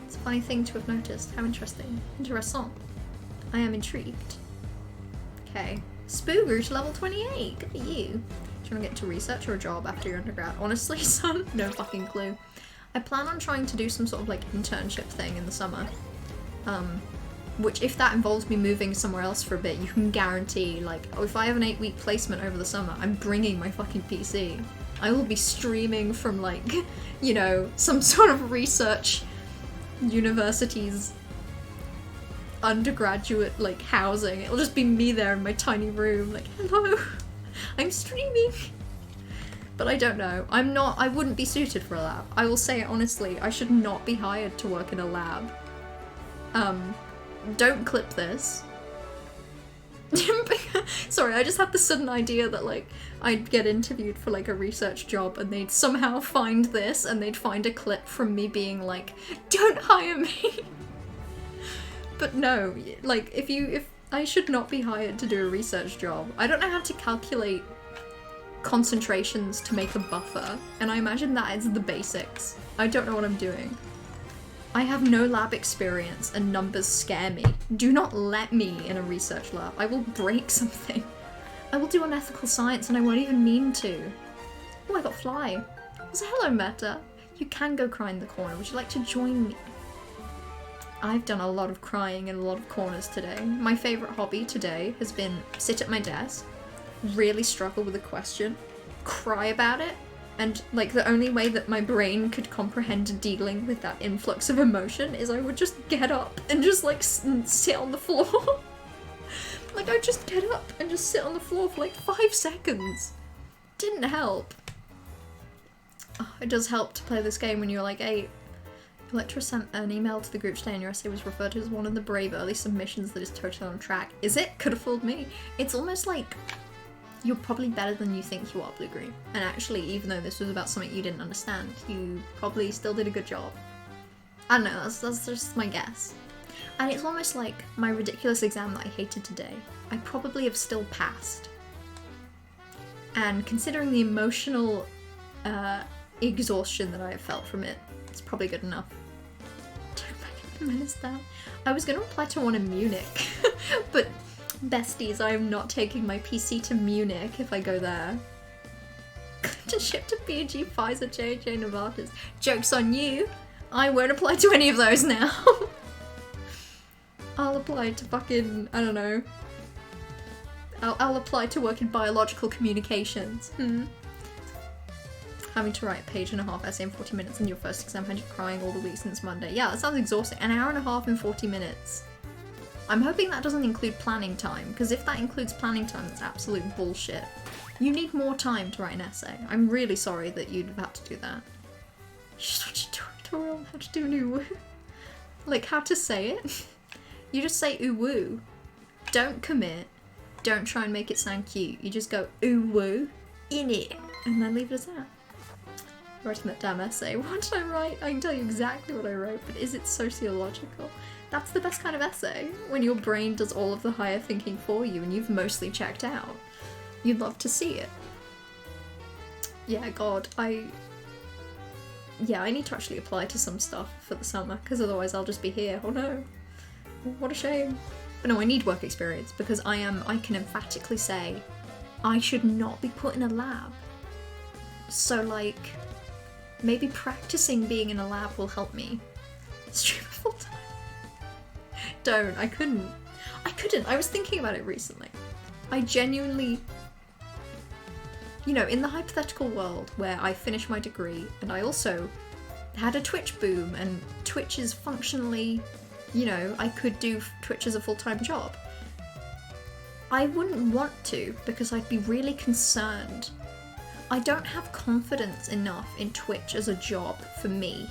S1: It's a funny thing to have noticed. How interesting. Interessant. I am intrigued. Okay. Spoo grew to level 28. Good for you. Do you want to get into research or a job after your undergrad? Honestly, son, no fucking clue. I plan on trying to do some sort of like internship thing in the summer. Which if that involves me moving somewhere else for a bit, you can guarantee, like, oh, if I have an 8-week placement over the summer, I'm bringing my fucking PC. I will be streaming from, like, you know, some sort of research university's undergraduate, like, housing. It'll just be me there in my tiny room, like, hello, I'm streaming. But I don't know. I wouldn't be suited for a lab. I will say it honestly, I should not be hired to work in a lab. Don't clip this. Sorry, I just had the sudden idea that, like, I'd get interviewed for, like, a research job and they'd somehow find this and they'd find a clip from me being like, don't hire me! But no, like, if I should not be hired to do a research job. I don't know how to calculate concentrations to make a buffer, and I imagine that is the basics. I don't know what I'm doing. I have no lab experience and numbers scare me. Do not let me in a research lab. I will break something. I will do unethical science and I won't even mean to. Oh, I got fly. So hello, Meta. You can go cry in the corner. Would you like to join me? I've done a lot of crying in a lot of corners today. My favourite hobby today has been sit at my desk, really struggle with a question, cry about it, and, like, the only way that my brain could comprehend dealing with that influx of emotion is I would just get up and just, like, sit on the floor. Like, I'd just get up and just sit on the floor for, like, 5 seconds. Didn't help. Oh, it does help to play this game when you're, like, 8. Your lecturer sent an email to the group today and your essay was referred to as one of the brave early submissions that is totally on track. Is it? Could have fooled me. It's almost like you're probably better than you think you are, Blue Green. And actually, even though this was about something you didn't understand, you probably still did a good job. I don't know, that's just my guess. And it's almost like my ridiculous exam that I hated today, I probably have still passed. And considering the emotional exhaustion that I have felt from it, it's probably good enough. Don't menace that. I was going to apply to one in Munich, but besties, I am not taking my PC to Munich if I go there. To ship to B&G, Pfizer, J&J, Novartis. Joke's on you! I won't apply to any of those now. I'll apply to fucking, I don't know. I'll apply to work in biological communications. Having to write a page-and-a-half essay in 40 minutes and your first exam had you crying all the week since Monday. Yeah, that sounds exhausting. An hour and a half and 40 minutes. I'm hoping that doesn't include planning time, because if that includes planning time, that's absolute bullshit. You need more time to write an essay. I'm really sorry that you'd have had to do that. You just watch a tutorial on how to do an uwu. Like, how to say it. You just say uwu. Don't commit. Don't try and make it sound cute. You just go uwu in it, and then leave it as that. Writing that damn essay. What did I write? I can tell you exactly what I wrote, but is it sociological? That's the best kind of essay, when your brain does all of the higher thinking for you and you've mostly checked out. You'd love to see it. Yeah, God, I need to actually apply to some stuff for the summer, because otherwise I'll just be here. Oh no. What a shame. But no, I need work experience, because I can emphatically say I should not be put in a lab. So, like, maybe practicing being in a lab will help me. Stream full time. Don't. I couldn't. I was thinking about it recently. I genuinely... You know, in the hypothetical world where I finished my degree and I also had a Twitch boom and Twitch is functionally, you know, I could do Twitch as a full-time job. I wouldn't want to, because I'd be really concerned. I don't have confidence enough in Twitch as a job for me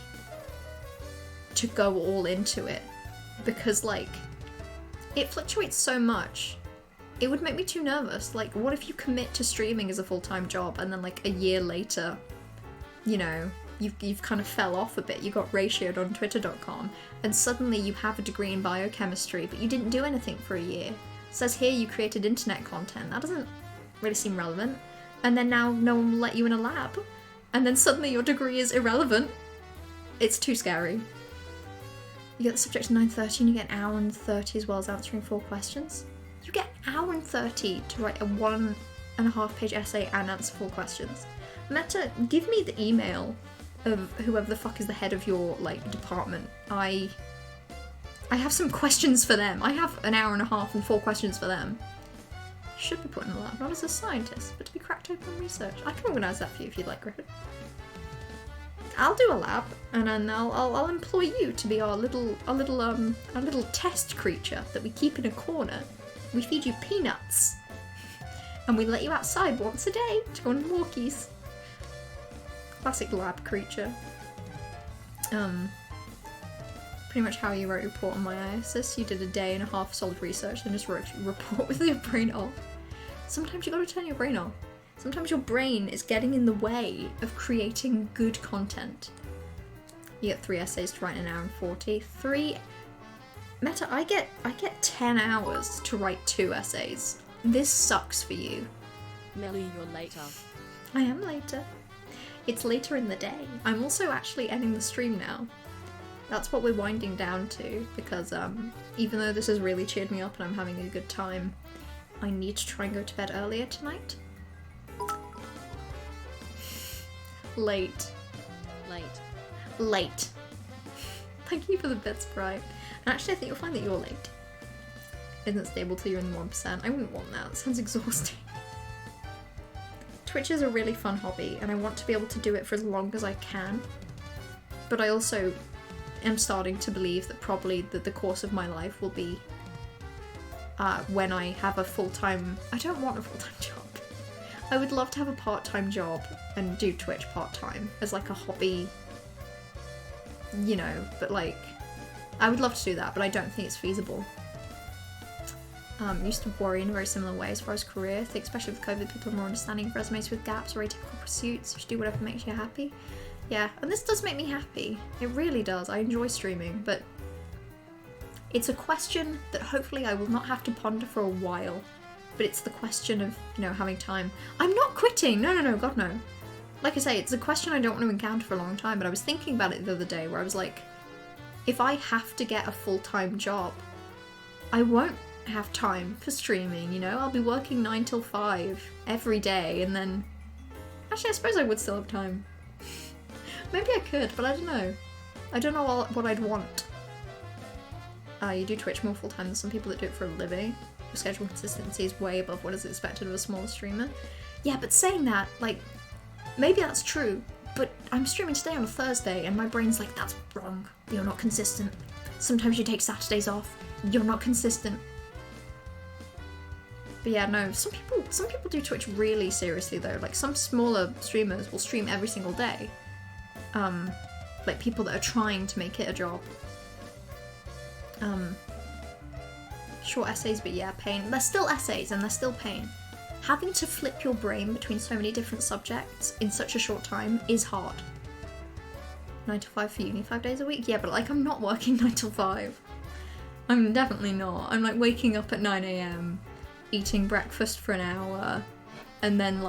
S1: to go all into it, because, like, it fluctuates so much. It would make me too nervous. Like, what if you commit to streaming as a full-time job and then, like, a year later, you know, you've kind of fell off a bit, you got ratioed on twitter.com, and suddenly you have a degree in biochemistry, but you didn't do anything for a year. It says here you created internet content. That doesn't really seem relevant. And then now no one will let you in a lab. And then suddenly your degree is irrelevant. It's too scary. You get the subject to 9:30 and you get an hour and 30 as well as answering 4 questions. You get an hour and 30 to write a 1.5 page essay and answer 4 questions. Meta, give me the email of whoever the fuck is the head of your, like, department. I have some questions for them. I have an hour and a half and 4 questions for them. Should be put in the lab, not as a scientist, but to be cracked open research. I can organise that for you if you'd like, Griffin. I'll do a lab, and then I'll employ you to be our little test creature that we keep in a corner. We feed you peanuts, and we let you outside once a day to go on walkies. Classic lab creature. Pretty much how you wrote your report on my ISIS. You did a day and a half solid research and just wrote your report with your brain off. Sometimes you gotta turn your brain off. Sometimes your brain is getting in the way of creating good content. You get 3 essays to write in an hour and 40. Meta, I get 10 hours to write 2 essays. This sucks for you.
S2: Melly, you're later.
S1: I am later. It's later in the day. I'm also actually ending the stream now. That's what we're winding down to, because even though this has really cheered me up and I'm having a good time, I need to try and go to bed earlier tonight. Late. Thank you for the bits, Bright. And actually, I think you'll find that you're late. Isn't stable till you're in the 1%. I wouldn't want that. That sounds exhausting. Twitch is a really fun hobby, and I want to be able to do it for as long as I can. But I also am starting to believe that probably the course of my life will be when I have a full-time... I don't want a full-time job. I would love to have a part-time job and do Twitch part-time as like a hobby, you know, but like, I would love to do that, but I don't think it's feasible. Used to worry in a very similar way as far as career. I think especially with COVID, people are more understanding of resumes with gaps or atypical pursuits. Just do whatever makes you happy. Yeah, and this does make me happy. It really does. I enjoy streaming, but it's a question that hopefully I will not have to ponder for a while. But it's the question of, having time. I'm not quitting! No, God no. Like I say, it's a question I don't want to encounter for a long time, but I was thinking about it the other day where I was like, if I have to get a full-time job, I won't have time for streaming, I'll be working 9 till 5 every day, and then... Actually, I suppose I would still have time. Maybe I could, but I don't know. I don't know what I'd want. You do Twitch more full-time than some people that do it for a living. Your schedule consistency is way above what is expected of a smaller streamer. Yeah, but saying that, maybe that's true, but I'm streaming today on a Thursday, and my brain's like, that's wrong. You're not consistent. Sometimes you take Saturdays off. You're not consistent. But yeah, no, some people do Twitch really seriously though. Like some smaller streamers will stream every single day. Like people that are trying to make it a job. Short essays, but yeah, pain. They're still essays and they're still pain. Having to flip your brain between so many different subjects in such a short time is hard. 9 to 5 for uni, 5 days a week? Yeah, but I'm not working 9 till 5. I'm definitely not. I'm waking up at 9 AM, eating breakfast for an hour, and then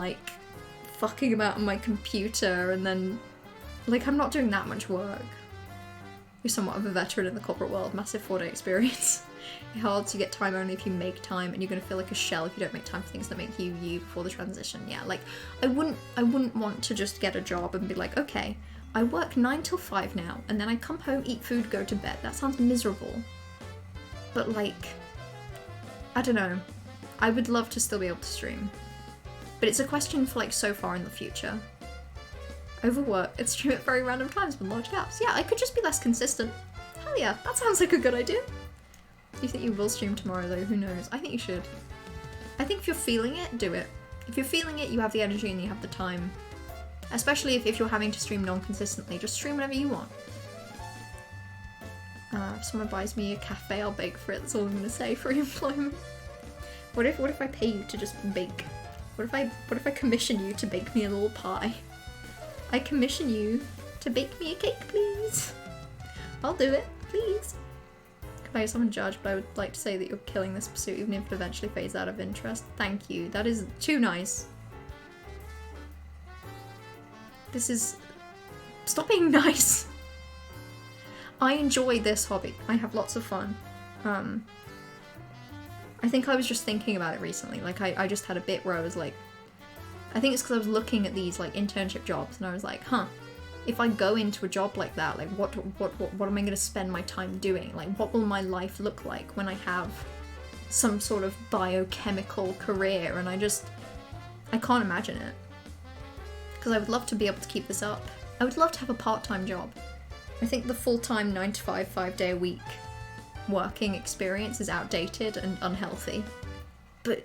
S1: fucking about on my computer, and then I'm not doing that much work. You're somewhat of a veteran in the corporate world, massive 4-day experience. It's hard to get time only if you make time, and you're gonna feel like a shell if you don't make time for things that make you you before the transition. Yeah, I wouldn't want to just get a job and be like, okay, I work 9 till 5 now, and then I come home, eat food, go to bed. That sounds miserable. But I don't know. I would love to still be able to stream. But it's a question for so far in the future. Overwork and stream at very random times with large gaps. Yeah, I could just be less consistent. Hell yeah, that sounds like a good idea. Do you think you will stream tomorrow though? Who knows? I think you should. I think if you're feeling it, do it. If you're feeling it, you have the energy and you have the time. Especially if you're having to stream non-consistently, just stream whenever you want. If someone buys me a cafe, I'll bake for it. That's all I'm gonna say. Free employment. What if I pay you to just bake? What if I commission you to bake me a little pie? I commission you to bake me a cake, please. I'll do it, please. Could I someone judge, but I would like to say that you're killing this pursuit even if it eventually fades out of interest. Thank you. That is too nice. This is... Stop being nice. I enjoy this hobby. I have lots of fun. I think I was just thinking about it recently. I just had a bit where I was like... I think it's because I was looking at these internship jobs and I was like, huh, if I go into a job like that, what am I going to spend my time doing? What will my life look like when I have some sort of biochemical career? And I can't imagine it. Because I would love to be able to keep this up. I would love to have a part-time job. I think the full-time 9 to 5, 5 day a week working experience is outdated and unhealthy. But,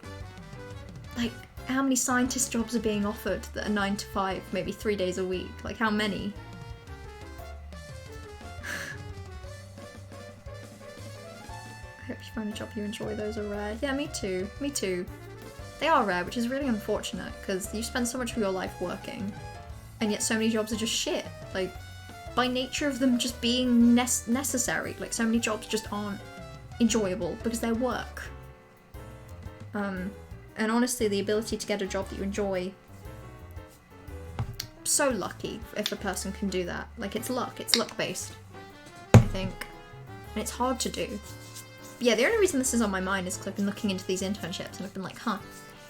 S1: how many scientist jobs are being offered that are 9 to 5, maybe 3 days a week? How many? I hope you find a job you enjoy. Those are rare. Yeah, me too. Me too. They are rare, which is really unfortunate, because you spend so much of your life working, and yet so many jobs are just shit. By nature of them just being necessary. So many jobs just aren't enjoyable because they're work. And honestly, the ability to get a job that you enjoy, so lucky if a person can do that. It's luck based, I think. And it's hard to do. Yeah, the only reason this is on my mind is because I've been looking into these internships and I've been like, huh,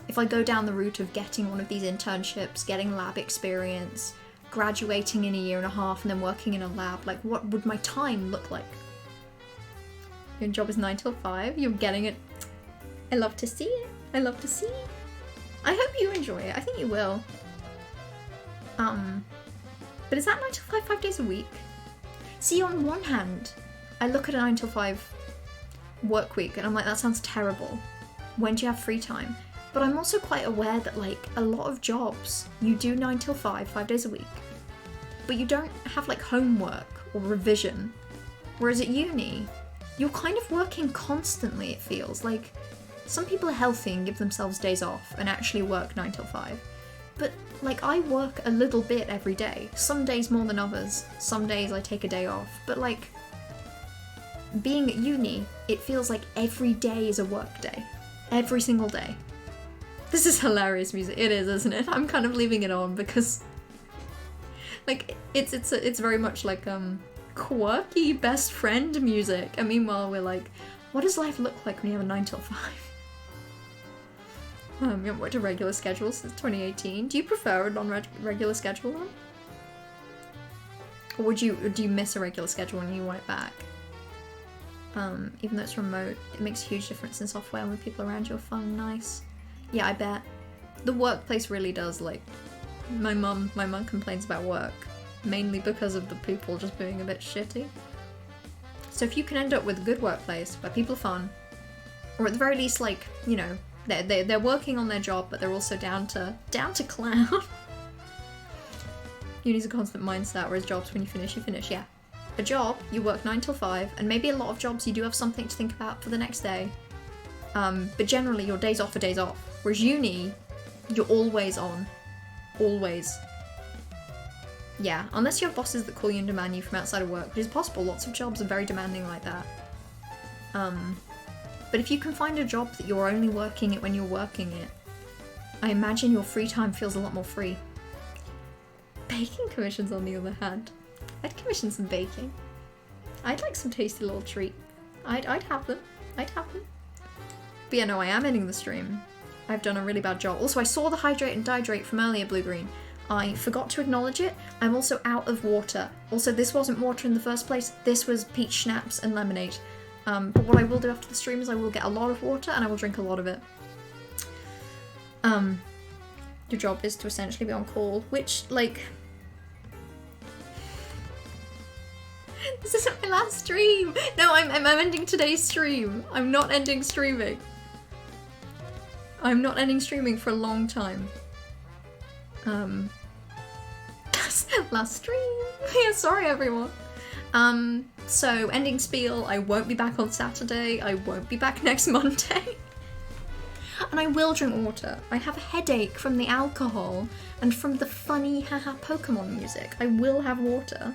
S1: if I go down the route of getting one of these internships, getting lab experience, graduating in a year and a half and then working in a lab, what would my time look like? Your job is 9 till 5, you're getting it. I love to see it. I love to see it. I hope you enjoy it. I think you will. But is that 9 till 5, 5 days a week? See, on one hand, I look at a 9 till 5 work week and I'm like, that sounds terrible. When do you have free time? But I'm also quite aware that a lot of jobs, you do 9 till 5, 5 days a week, but you don't have homework or revision. Whereas at uni, you're kind of working constantly, it feels. some people are healthy and give themselves days off and actually work 9 till 5. But, like, I work a little bit every day. Some days more than others. Some days I take a day off. But, like, being at uni, it feels like every day is a work day. Every single day. This is hilarious music. It is, isn't it? I'm kind of leaving it on because, like, it's very much like, quirky best friend music. And meanwhile, we're like, what does life look like when you have a 9 till 5? You haven't worked a regular schedule since 2018. Do you prefer a non-regular schedule then? Or do you miss a regular schedule and you want it back? Even though it's remote, it makes a huge difference in software when people around you are fun and nice. Yeah, I bet. The workplace really does, like, my mum complains about work, mainly because of the people just being a bit shitty. So if you can end up with a good workplace where people are fun, or at the very least, like, you know, they're working on their job, but they're also down to clown. Uni's a constant mindset, whereas jobs, when you finish, yeah. A job, you work 9 till 5, and maybe a lot of jobs you do have something to think about for the next day. But generally, your days off are days off. Whereas uni, you're always on. Always. Yeah, unless you have bosses that call you and demand you from outside of work, which is possible. Lots of jobs are very demanding like that. But if you can find a job that you're only working it when you're working it, I imagine your free time feels a lot more free. Baking commissions, on the other hand. I'd commission some baking. I'd like some tasty little treat. I'd have them. I'd have them. But yeah, no, I am ending the stream. I've done a really bad job. Also, I saw the hydrate and dihydrate from earlier, Blue Green. I forgot to acknowledge it. I'm also out of water. Also, this wasn't water in the first place. This was peach schnapps and lemonade. But what I will do after the stream is I will get a lot of water and I will drink a lot of it. Your job is to essentially be on call, which, like... This isn't my last stream! No, I'm ending today's stream. I'm not ending streaming. I'm not ending streaming for a long time. Last stream. Yeah, sorry everyone. So ending spiel, I won't be back on Saturday, I won't be back next Monday. And I will drink water. I have a headache from the alcohol and from the funny haha Pokemon music. I will have water.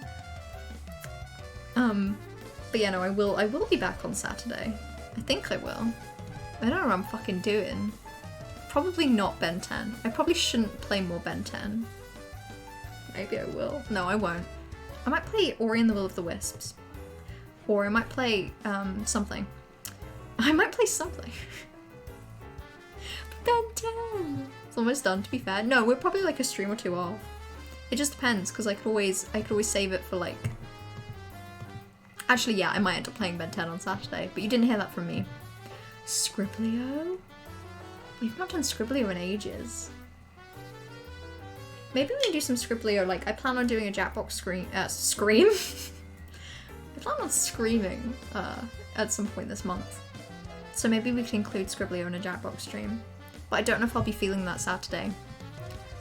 S1: But yeah, no, I will be back on Saturday. I think I will. I don't know what I'm fucking doing. Probably not Ben 10. I probably shouldn't play more Ben 10. Maybe I will. No, I won't. I might play Ori and the Will of the Wisps. Or I might play, something. I might play something. Ben 10! It's almost done, to be fair. No, we're probably like a stream or two off. It just depends, because I could always save it for like... Actually, yeah, I might end up playing Ben 10 on Saturday, but you didn't hear that from me. Scriblio? We've not done Scriblio in ages. Maybe we can do some Scriblio, like, I plan on doing a Jackbox scream? I plan on screaming, at some point this month. So maybe we can include Scriblio in a Jackbox stream. But I don't know if I'll be feeling that Saturday.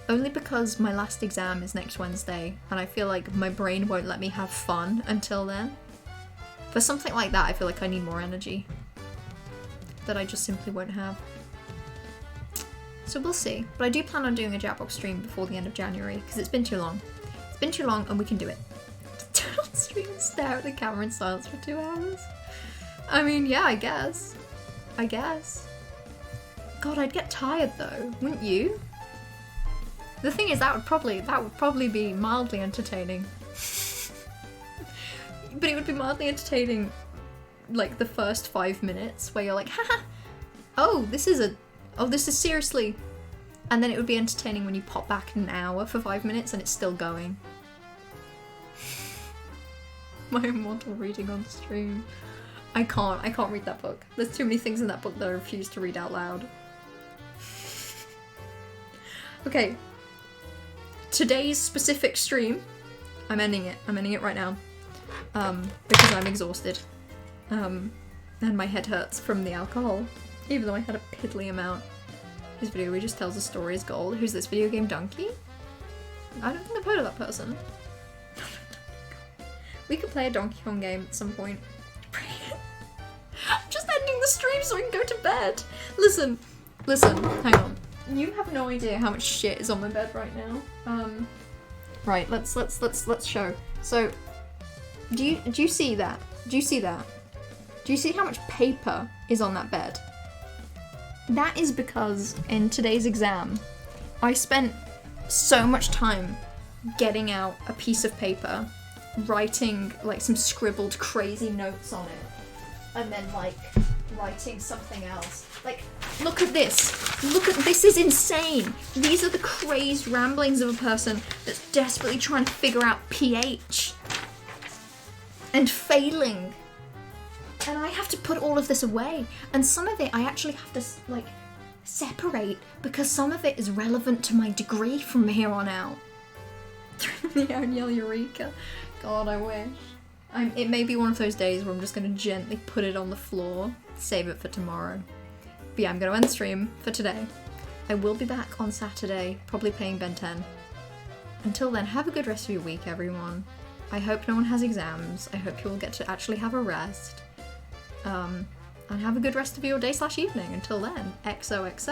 S1: Only because my last exam is next Wednesday, and I feel like my brain won't let me have fun until then. For something like that, I feel like I need more energy. That I just simply won't have. So we'll see. But I do plan on doing a Jackbox stream before the end of January, because it's been too long. It's been too long and we can do it. Turn on stream and stare at the camera in silence for 2 hours. I mean, yeah, I guess. I guess. God, I'd get tired though, wouldn't you? The thing is, that would probably be mildly entertaining. But it would be mildly entertaining, like, the first 5 minutes, where you're like, haha, oh, this is seriously. And then it would be entertaining when you pop back in an hour for 5 minutes and it's still going. My immortal reading on stream. I can't read that book. There's too many things in that book that I refuse to read out loud. Okay. Today's specific stream, I'm ending it right now. Because I'm exhausted. And my head hurts from the alcohol. Even though I had a piddly amount. His video he just tells a story is gold. Who's this video game donkey? I don't think I've heard of that person. We could play a Donkey Kong game at some point. I'm just ending the stream so I can go to bed. Listen, hang on. You have no idea how much shit is on my bed right now. Right, let's show. So, do you see that? Do you see that? Do you see how much paper is on that bed? That is because in today's exam, I spent so much time getting out a piece of paper, writing like some scribbled crazy notes on it, and then like writing something else. Like, look at this. This is insane. These are the crazed ramblings of a person that's desperately trying to figure out pH and failing. And I have to put all of this away. And some of it I actually have to, like, separate because some of it is relevant to my degree from here on out. Yeah, and yell Eureka. God, I wish. It may be one of those days where I'm just going to gently put it on the floor, save it for tomorrow. But yeah, I'm going to end the stream for today. I will be back on Saturday, probably playing Ben 10. Until then, have a good rest of your week, everyone. I hope no one has exams. I hope you will get to actually have a rest. And have a good rest of your day/evening. Until then, XOXO.